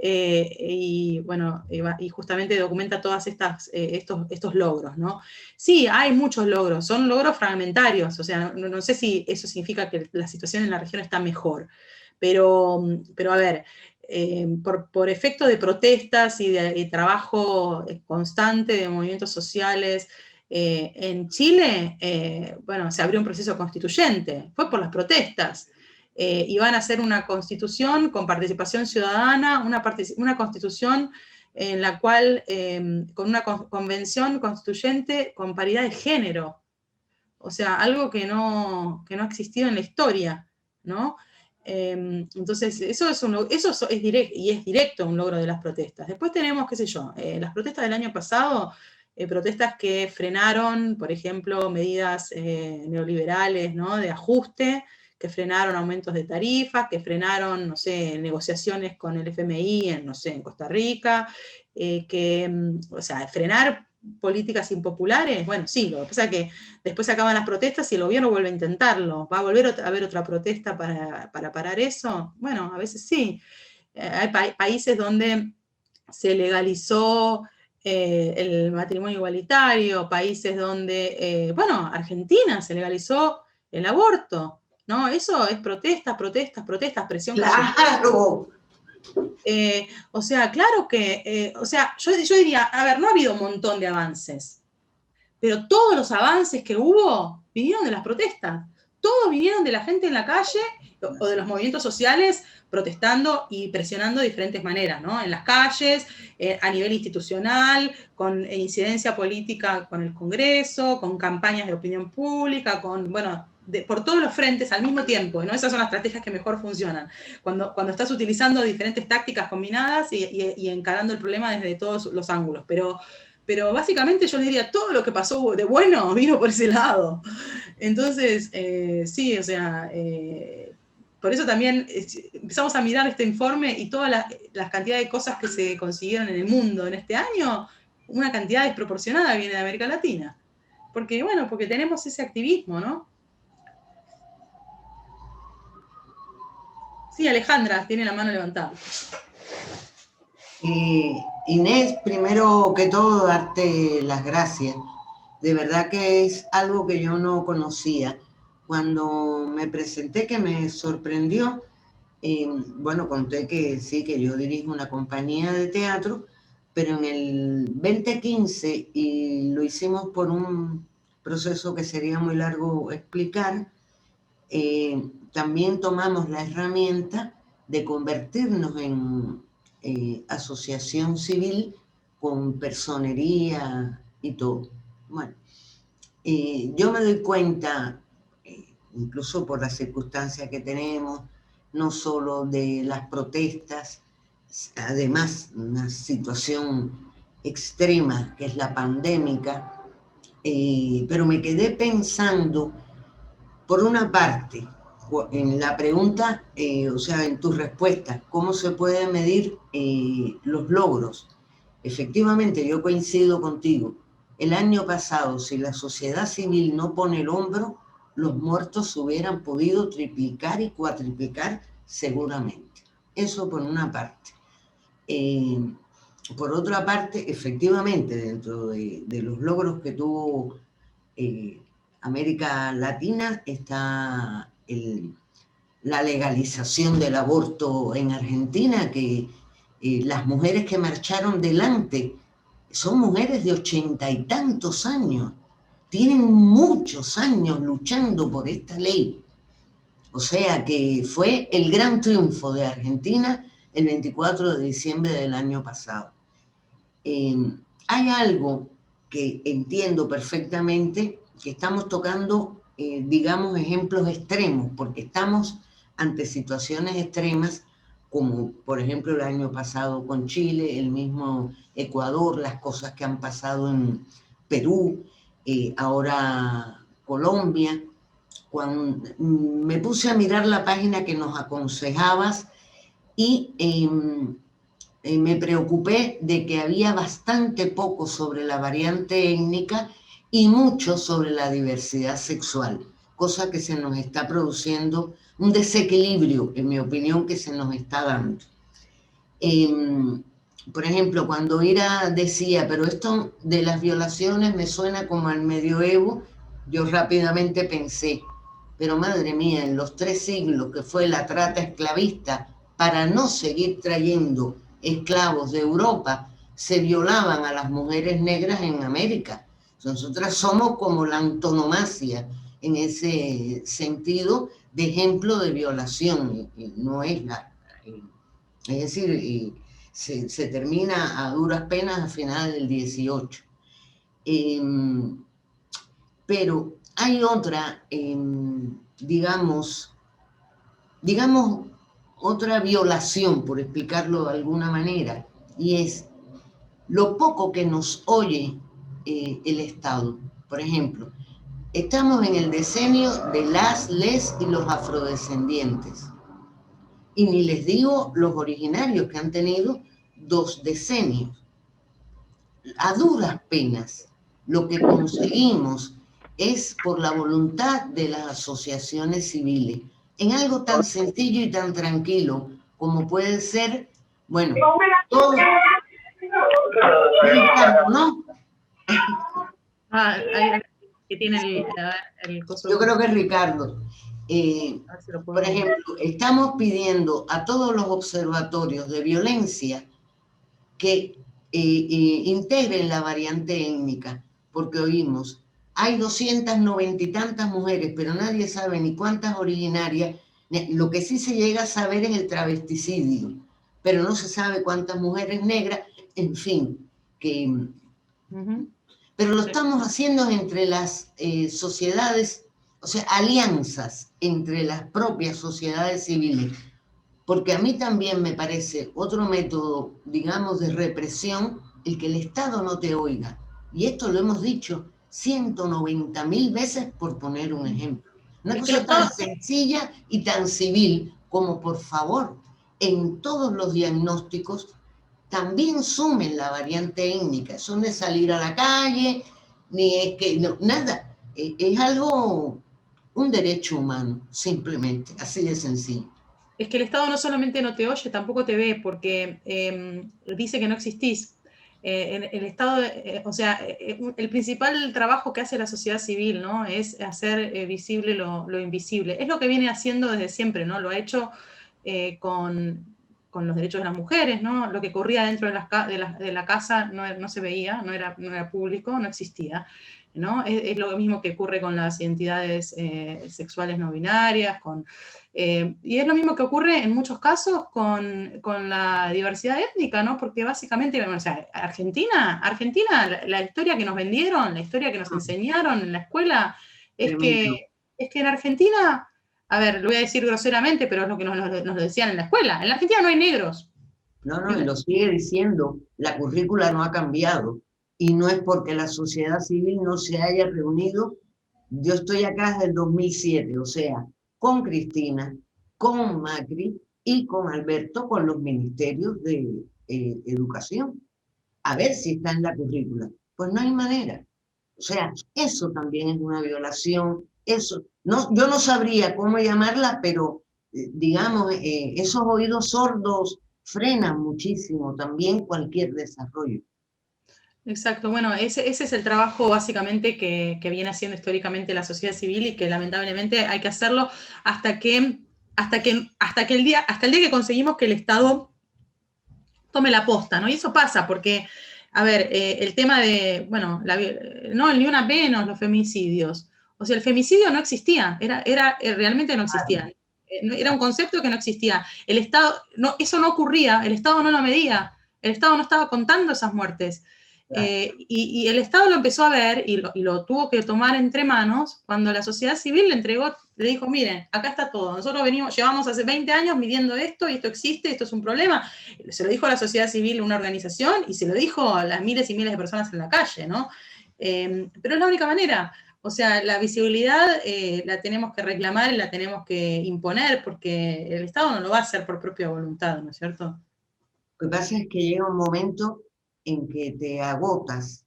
y bueno, y justamente documenta todas estos logros, ¿no? Sí, hay muchos logros, son logros fragmentarios, o sea, no sé si eso significa que la situación en la región está mejor, pero a ver, por efecto de protestas y de trabajo constante de movimientos sociales, en Chile, bueno, se abrió un proceso constituyente, fue por las protestas. Y van a hacer una constitución con participación ciudadana, una constitución en la cual, con una convención constituyente con paridad de género. O sea, algo que no ha existido en la historia, ¿no? Entonces, eso es directo, y es directo un logro de las protestas. Después tenemos, qué sé yo, las protestas del año pasado, protestas que frenaron, por ejemplo, medidas neoliberales, ¿no? De ajuste, que frenaron aumentos de tarifas, que frenaron, no sé, negociaciones con el FMI en, no sé, en Costa Rica, o sea, frenar políticas impopulares. Bueno, sí, lo que pasa es que después se acaban las protestas y el gobierno vuelve a intentarlo. ¿Va a volver a haber otra protesta para parar eso? Bueno, a veces sí. Hay países donde se legalizó el matrimonio igualitario, países donde, bueno, Argentina se legalizó el aborto, ¿no? Eso es protestas, presión. ¡Claro! O sea, claro que, o sea, yo diría, a ver, no ha habido un montón de avances, pero todos los avances que hubo vinieron de las protestas, todos vinieron de la gente en la calle o de los movimientos sociales protestando y presionando de diferentes maneras, ¿no? En las calles, a nivel institucional, con incidencia política con el Congreso, con campañas de opinión pública, con, bueno, por todos los frentes al mismo tiempo, ¿no? Esas son las estrategias que mejor funcionan. Cuando estás utilizando diferentes tácticas combinadas y encarando el problema desde todos los ángulos. Pero básicamente yo diría, todo lo que pasó de bueno vino por ese lado. Entonces, sí, o sea, por eso también empezamos a mirar este informe y todas las cantidades de cosas que se consiguieron en el mundo en este año, una cantidad desproporcionada viene de América Latina. Porque, bueno, porque tenemos ese activismo, ¿no? Sí, Alejandra, tiene la mano levantada. Inés, primero que todo, darte las gracias. De verdad que es algo que yo no conocía. Cuando me presenté, que me sorprendió, bueno, conté que sí, que yo dirijo una compañía de teatro, pero en el 2015, y lo hicimos por un proceso que sería muy largo explicar, también tomamos la herramienta de convertirnos en asociación civil con personería y todo. Bueno, yo me doy cuenta, incluso por las circunstancias que tenemos, no solo de las protestas, además una situación extrema que es la pandémica, pero me quedé pensando, por una parte, en la pregunta, o sea, en tu respuesta, ¿cómo se puede medir los logros? Efectivamente, yo coincido contigo. El año pasado, si la sociedad civil no pone el hombro, los muertos se hubieran podido triplicar y cuatriplicar seguramente. Eso por una parte. Por otra parte, efectivamente, dentro de los logros que tuvo América Latina está la legalización del aborto en Argentina, que las mujeres que marcharon delante son mujeres de 80 y tantos años, tienen muchos años luchando por esta ley. O sea que fue el gran triunfo de Argentina el 24 de diciembre del año pasado. Hay algo que entiendo perfectamente, que estamos tocando, digamos, ejemplos extremos, porque estamos ante situaciones extremas, como por ejemplo el año pasado con Chile, el mismo Ecuador, las cosas que han pasado en Perú, ahora Colombia. Cuando me puse a mirar la página que nos aconsejabas y me preocupé de que había bastante poco sobre la variante étnica y mucho sobre la diversidad sexual, cosa que se nos está produciendo, un desequilibrio, en mi opinión, que se nos está dando. Por ejemplo, cuando Ira decía, pero esto de las violaciones me suena como al medioevo, yo rápidamente pensé, pero madre mía, en los 3 siglos que fue la trata esclavista, para no seguir trayendo esclavos de Europa, se violaban a las mujeres negras en América. Nosotras somos como la antonomasia en ese sentido de ejemplo de violación, no es la... Es decir, se termina a duras penas a finales del 18. Pero hay otra, digamos, otra violación, por explicarlo de alguna manera, y es lo poco que nos oye el Estado. Por ejemplo, estamos en el decenio de las, les y los afrodescendientes. Y ni les digo los originarios que han tenido 2 decenios. A duras penas, lo que conseguimos es por la voluntad de las asociaciones civiles, en algo tan sencillo y tan tranquilo como puede ser, bueno, todo... Ricardo, ¿no? Que tiene el coso. Yo creo que es Ricardo. Por ejemplo, estamos pidiendo a todos los observatorios de violencia que integren la variante étnica, porque oímos, hay 290 y tantas mujeres, pero nadie sabe ni cuántas originarias. Lo que sí se llega a saber es el travesticidio, pero no se sabe cuántas mujeres negras, en fin, que... Pero lo estamos haciendo entre las sociedades, o sea, alianzas entre las propias sociedades civiles, porque a mí también me parece otro método, digamos, de represión, el que el Estado no te oiga. Y esto lo hemos dicho 190.000 veces, por poner un ejemplo. Una cosa tan sencilla y tan civil como, por favor, en todos los diagnósticos también sumen la variante étnica. Eso no es salir a la calle, ni es que, no, nada. Es algo, un derecho humano, simplemente, así de sencillo. Es que el Estado no solamente no te oye, tampoco te ve, porque dice que no existís. El Estado, o sea, el principal trabajo que hace la sociedad civil, ¿no? Es hacer visible lo invisible. Es lo que viene haciendo desde siempre, ¿no? Lo ha hecho con con los derechos de las mujeres, ¿no? Lo que ocurría dentro de la casa no se veía, no era público, no existía, ¿no? Es lo mismo que ocurre con las identidades sexuales no binarias, y es lo mismo que ocurre en muchos casos con la diversidad étnica, ¿no? Porque básicamente, o sea, Argentina, la historia que nos vendieron, la historia que nos enseñaron en la escuela, es que en Argentina, a ver, lo voy a decir groseramente, pero es lo que nos lo decían en la escuela, en la Argentina no hay negros. No, y lo sigue diciendo, la currícula no ha cambiado, y no es porque la sociedad civil no se haya reunido. Yo estoy acá desde el 2007, o sea, con Cristina, con Macri y con Alberto, con los ministerios de educación, a ver si está en la currícula. Pues no hay manera. O sea, eso también es una violación. Eso, no, yo no sabría cómo llamarla, pero digamos, esos oídos sordos frenan muchísimo también cualquier desarrollo. Exacto, bueno, ese es el trabajo básicamente que viene haciendo históricamente la sociedad civil y que lamentablemente hay que hacerlo hasta el día que conseguimos que el Estado tome la posta, ¿no? Y eso pasa porque, a ver, el tema de, bueno, no, ni una menos los femicidios. O sea, el femicidio no existía, realmente no existía. Era un concepto que no existía. El Estado, eso no ocurría, el Estado no lo medía, el Estado no estaba contando esas muertes. Y el Estado lo empezó a ver y lo tuvo que tomar entre manos cuando la sociedad civil le dijo, miren, acá está todo, nosotros llevamos hace 20 años midiendo esto, y esto existe, esto es un problema. Se lo dijo a la sociedad civil, una organización, y se lo dijo a las miles y miles de personas en la calle, ¿no? Pero es la única manera. O sea, la visibilidad la tenemos que reclamar y la tenemos que imponer, porque el Estado no lo va a hacer por propia voluntad, ¿no es cierto? Lo que pasa es que llega un momento en que te agotas,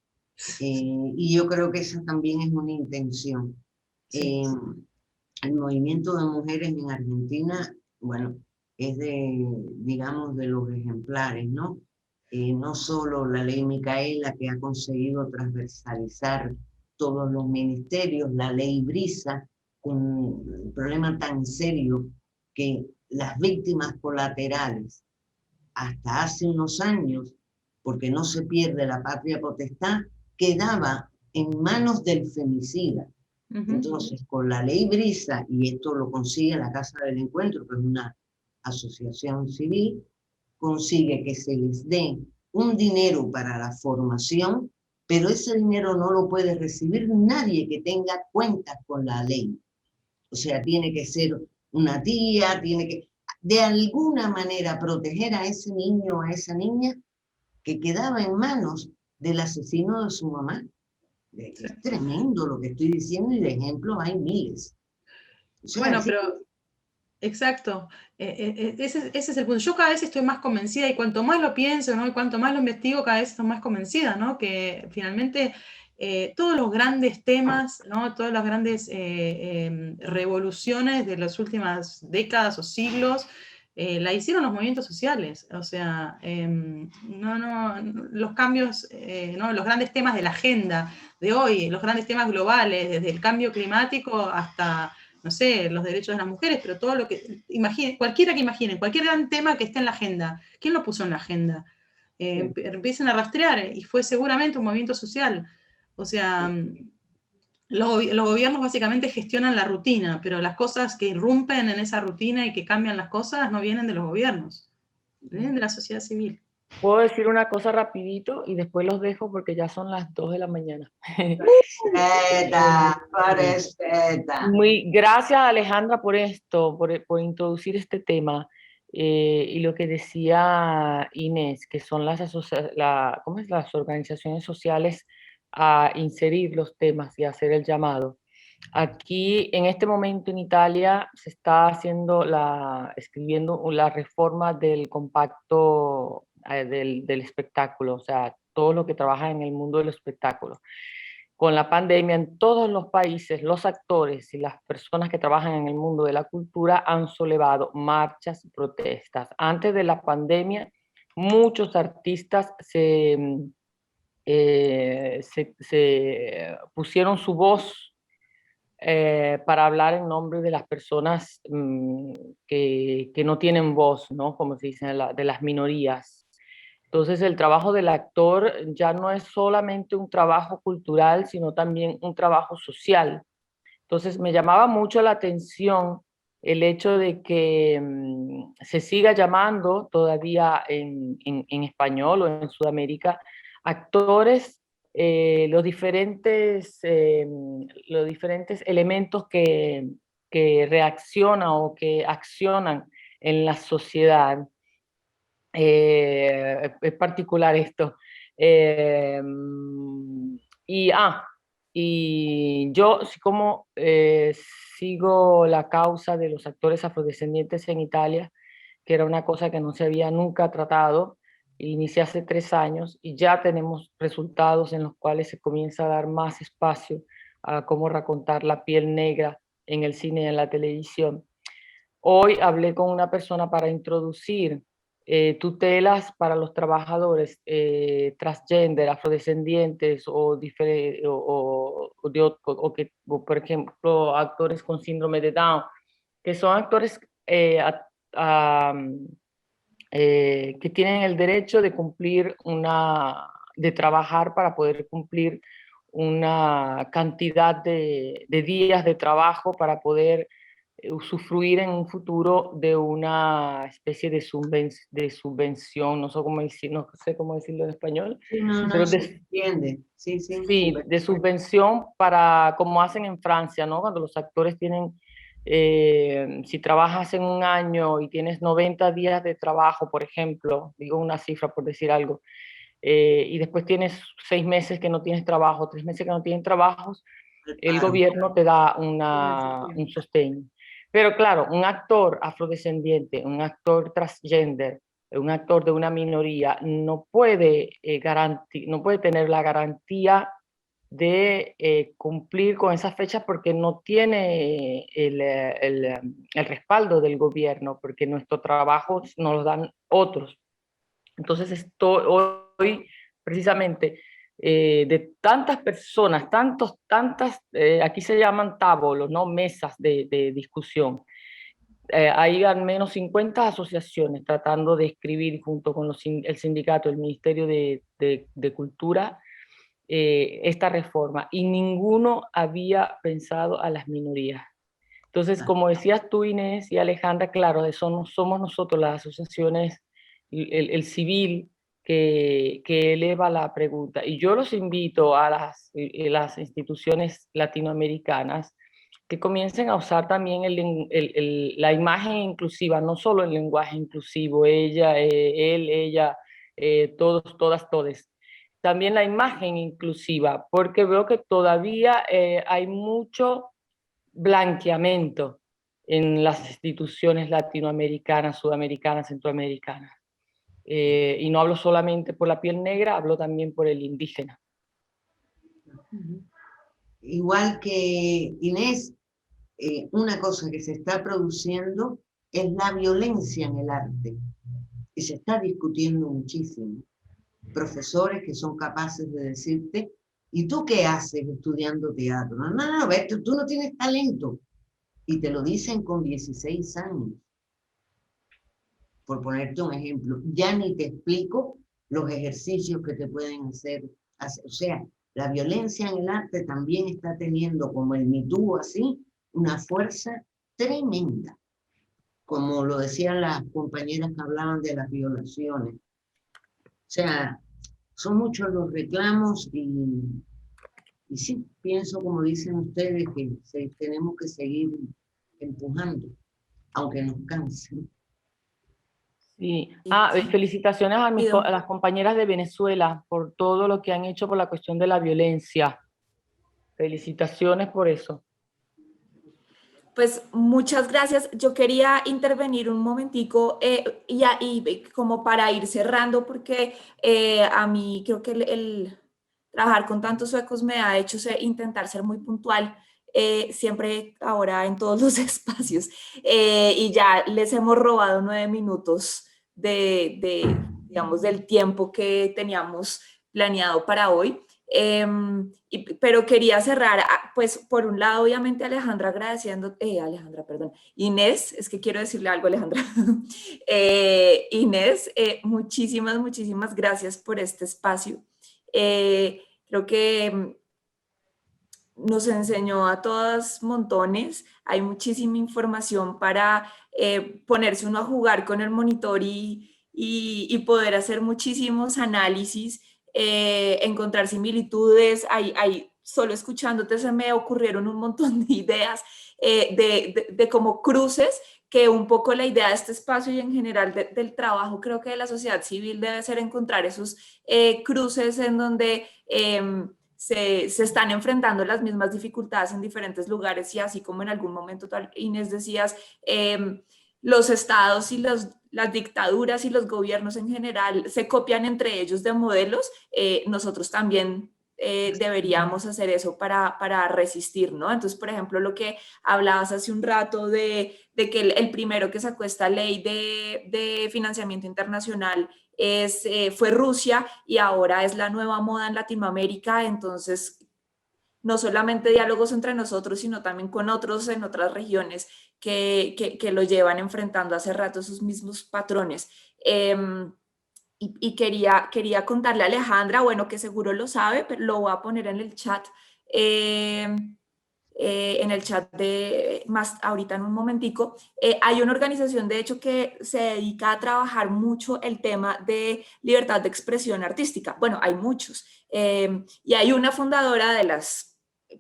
y yo creo que esa también es una intención. Sí. El movimiento de mujeres en Argentina, bueno, es digamos, de los ejemplares, ¿no? No solo la ley Micaela, que ha conseguido transversalizar todos los ministerios, la ley Brisa, con un problema tan serio que las víctimas colaterales, hasta hace unos años, porque no se pierde la patria potestad, quedaba en manos del femicida. Entonces, con la ley Brisa, y esto lo consigue la Casa del Encuentro, que es una asociación civil, consigue que se les dé un dinero para la formación, pero ese dinero no lo puede recibir nadie que tenga cuentas con la ley. O sea, tiene que ser una tía, tiene que, de alguna manera, proteger a ese niño o a esa niña que quedaba en manos del asesino de su mamá. Es tremendo lo que estoy diciendo, y de ejemplos hay miles. O sea, bueno, pero exacto, ese es el punto. Yo cada vez estoy más convencida, y cuanto más lo pienso, ¿no? Y cuanto más lo investigo, cada vez estoy más convencida, ¿no? Que finalmente todos los grandes temas, ¿no? Todas las grandes revoluciones de las últimas décadas o siglos, la hicieron los movimientos sociales. O sea, los cambios, ¿no? Los grandes temas de la agenda de hoy, los grandes temas globales, desde el cambio climático hasta, no sé, los derechos de las mujeres, pero todo lo que imaginen, cualquier gran tema que esté en la agenda, ¿quién lo puso en la agenda? Empiecen a rastrear, y fue seguramente un movimiento social. O sea, los gobiernos básicamente gestionan la rutina, pero las cosas que irrumpen en esa rutina y que cambian las cosas no vienen de los gobiernos, vienen de la sociedad civil. Puedo decir una cosa rapidito y después los dejo porque ya son las 2 de la mañana. Gracias, Alejandra, por esto, por introducir este tema. Y lo que decía Inés, que son las organizaciones sociales a inserir los temas y hacer el llamado. Aquí, en este momento en Italia, se está escribiendo la reforma del compacto del espectáculo, o sea, todo lo que trabaja en el mundo del espectáculo. Con la pandemia, en todos los países, los actores y las personas que trabajan en el mundo de la cultura han sollevado marchas y protestas. Antes de la pandemia, muchos artistas se pusieron su voz para hablar en nombre de las personas que no tienen voz, ¿no? Como se dice, de las minorías. Entonces el trabajo del actor ya no es solamente un trabajo cultural, sino también un trabajo social. Entonces me llamaba mucho la atención el hecho de que se siga llamando todavía en español o en Sudamérica actores, los diferentes elementos que reaccionan o que accionan en la sociedad. Es particular esto. Eh, y, y yo, como sigo la causa de los actores afrodescendientes en Italia, que era una cosa que no se había nunca tratado, inicié hace 3 años y ya tenemos resultados en los cuales se comienza a dar más espacio a cómo racontar la piel negra en el cine y en la televisión. Hoy hablé con una persona para introducir tutelas para los trabajadores transgender, afrodescendientes o por ejemplo, actores con síndrome de Down, que son actores que tienen el derecho de cumplir de trabajar para poder cumplir una cantidad de días de trabajo para poder usufruir en un futuro de una especie de subvención, no sé cómo decirlo en español, Sí, no, pero se entiende. Sí, sí, de subvención para, como hacen en Francia, ¿no? Cuando los actores tienen, si trabajas en un año y tienes 90 días de trabajo, por ejemplo, digo una cifra por decir algo, y después tienes 6 meses que no tienes trabajo, 3 meses que no tienes trabajos, el gobierno te da un sostén. Pero claro, un actor afrodescendiente, un actor transgender, un actor de una minoría, no puede tener la garantía de cumplir con esas fechas porque no tiene el respaldo del gobierno, porque nuestro trabajo nos lo dan otros. Entonces hoy precisamente de tantas personas, aquí se llaman tábolos, ¿no? Mesas de discusión. Hay al menos 50 asociaciones tratando de escribir junto con el sindicato, el Ministerio de Cultura, esta reforma, y ninguno había pensado a las minorías. Entonces, como decías tú, Inés y Alejandra, claro, eso no somos nosotros las asociaciones, el civil que eleva la pregunta. Y yo los invito a las instituciones latinoamericanas que comiencen a usar también la imagen inclusiva, no solo el lenguaje inclusivo, ella, él, ella, todos, todas, todes. También la imagen inclusiva, porque veo que todavía hay mucho blanqueamiento en las instituciones latinoamericanas, sudamericanas, centroamericanas. Y no hablo solamente por la piel negra, hablo también por el indígena. Igual que Inés, una cosa que se está produciendo es la violencia en el arte, y se está discutiendo muchísimo. Profesores que son capaces de decirte, ¿y tú qué haces estudiando teatro? No, ves, tú no tienes talento. Y te lo dicen con 16 años. Por ponerte un ejemplo, ya ni te explico los ejercicios que te pueden hacer. O sea, la violencia en el arte también está teniendo, como el Me Too, así, una fuerza tremenda. Como lo decían las compañeras que hablaban de las violaciones. O sea, son muchos los reclamos y sí, pienso como dicen ustedes que tenemos que seguir empujando, aunque nos cansen. Sí. Felicitaciones a las compañeras de Venezuela por todo lo que han hecho por la cuestión de la violencia. Felicitaciones por eso. Pues muchas gracias. Yo quería intervenir un momentico y como para ir cerrando, porque a mí creo que el trabajar con tantos suecos me ha hecho intentar ser muy puntual, siempre ahora en todos los espacios. Y ya les hemos robado 9 minutos digamos, del tiempo que teníamos planeado para hoy. Pero quería cerrar, pues por un lado, obviamente, Inés, es que quiero decirle algo a Alejandra. Inés, muchísimas gracias por este espacio. Creo que nos enseñó a todas montones, hay muchísima información para ponerse uno a jugar con el monitor y poder hacer muchísimos análisis, encontrar similitudes. Solo escuchándote se me ocurrieron un montón de ideas de como cruces, que un poco la idea de este espacio y en general del trabajo, creo que de la sociedad civil debe ser encontrar esos cruces en donde se están enfrentando las mismas dificultades en diferentes lugares, y así como en algún momento, Inés, decías, los estados y las dictaduras y los gobiernos en general se copian entre ellos de modelos, nosotros también deberíamos hacer eso para resistir, ¿no? Entonces, por ejemplo, lo que hablabas hace un rato de que el primero que sacó esta ley de financiamiento internacional fue Rusia, y ahora es la nueva moda en Latinoamérica. Entonces, no solamente diálogos entre nosotros, sino también con otros en otras regiones que lo llevan enfrentando hace rato esos mismos patrones. Y quería contarle a Alejandra, bueno, que seguro lo sabe, pero lo voy a poner en el chat, en el chat de más ahorita en un momentico. Hay una organización, de hecho, que se dedica a trabajar mucho el tema de libertad de expresión artística. Bueno, hay muchos. Y hay una fundadora de las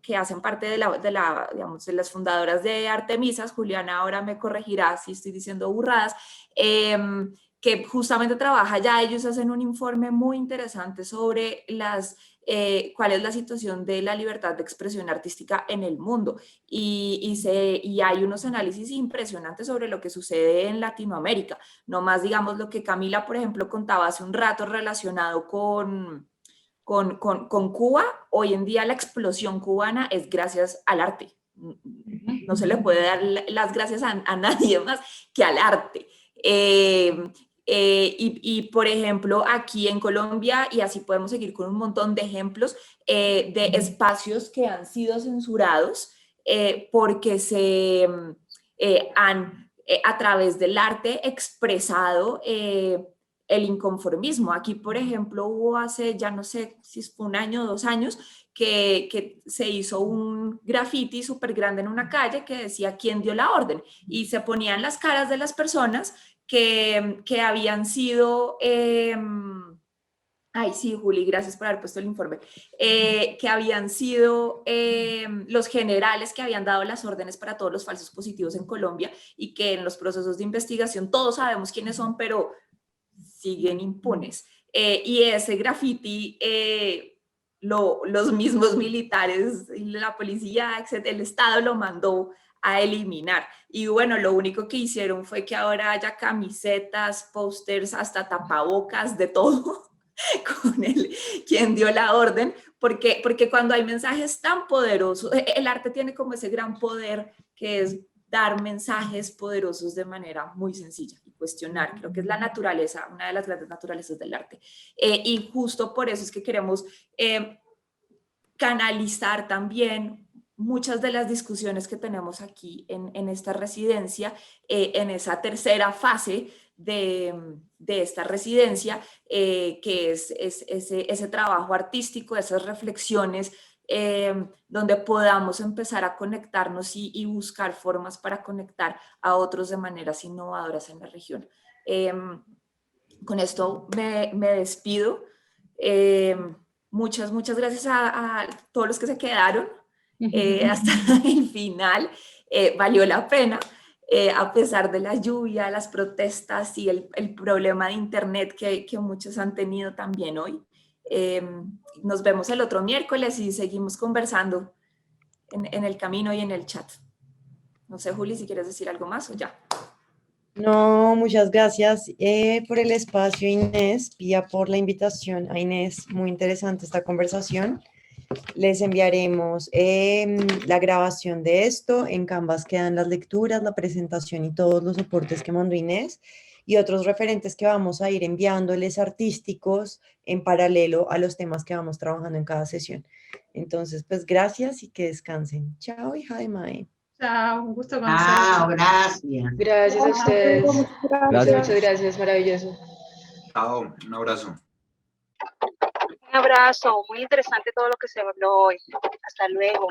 que hacen parte digamos, de las fundadoras de Artemisas, Juliana ahora me corregirá si estoy diciendo burradas, que justamente trabaja ya. Ellos hacen un informe muy interesante sobre cuál es la situación de la libertad de expresión artística en el mundo, y hay unos análisis impresionantes sobre lo que sucede en Latinoamérica. No más, digamos, lo que Camila, por ejemplo, contaba hace un rato relacionado con Cuba. Hoy en día la explosión cubana es gracias al arte. No se le puede dar las gracias a nadie más que al arte. Y por ejemplo, aquí en Colombia, y así podemos seguir con un montón de ejemplos de espacios que han sido censurados porque se han, a través del arte, expresado el inconformismo. Aquí, por ejemplo, hubo hace, ya no sé si fue 1 año o 2 años, que se hizo un graffiti súper grande en una calle que decía ¿quién dio la orden? Y se ponían las caras de las personas que habían sido, ay sí, Juli, gracias por haber puesto el informe, que habían sido los generales que habían dado las órdenes para todos los falsos positivos en Colombia, y que en los procesos de investigación todos sabemos quiénes son, pero siguen impunes. Y ese graffiti, los mismos militares, la policía, etc., el Estado lo mandó a eliminar. Y bueno, lo único que hicieron fue que ahora haya camisetas, pósters, hasta tapabocas, de todo, con quien dio la orden, porque cuando hay mensajes tan poderosos, el arte tiene como ese gran poder que es dar mensajes poderosos de manera muy sencilla y cuestionar. Creo que es la naturaleza, una de las grandes naturalezas del arte. Y justo por eso es que queremos canalizar también muchas de las discusiones que tenemos aquí en esta residencia, en esa tercera fase de esta residencia, que es ese trabajo artístico, esas reflexiones, donde podamos empezar a conectarnos y buscar formas para conectar a otros de maneras innovadoras en la región. Con esto me despido. Muchas gracias a todos los que se quedaron hasta el final. Valió la pena, a pesar de la lluvia, las protestas y el problema de internet que muchos han tenido también hoy. Nos vemos el otro miércoles y seguimos conversando en el camino y en el chat. No sé, Juli, si quieres decir algo más o ya. No, muchas gracias por el espacio, Inés, Pía, por la invitación. A Inés, muy interesante esta conversación. Les enviaremos la grabación de esto. En Canvas quedan las lecturas, la presentación y todos los soportes que mandó Inés. y otros referentes que vamos a ir enviándoles artísticos en paralelo a los temas que vamos trabajando en cada sesión. Entonces, pues gracias y que descansen. Chao, hija de Mae. Chao, un gusto conocerte. Chao, gracias. Gracias a ustedes. Gracias. Muchas gracias, maravilloso. Chao, un abrazo. Un abrazo, muy interesante todo lo que se habló hoy. Hasta luego.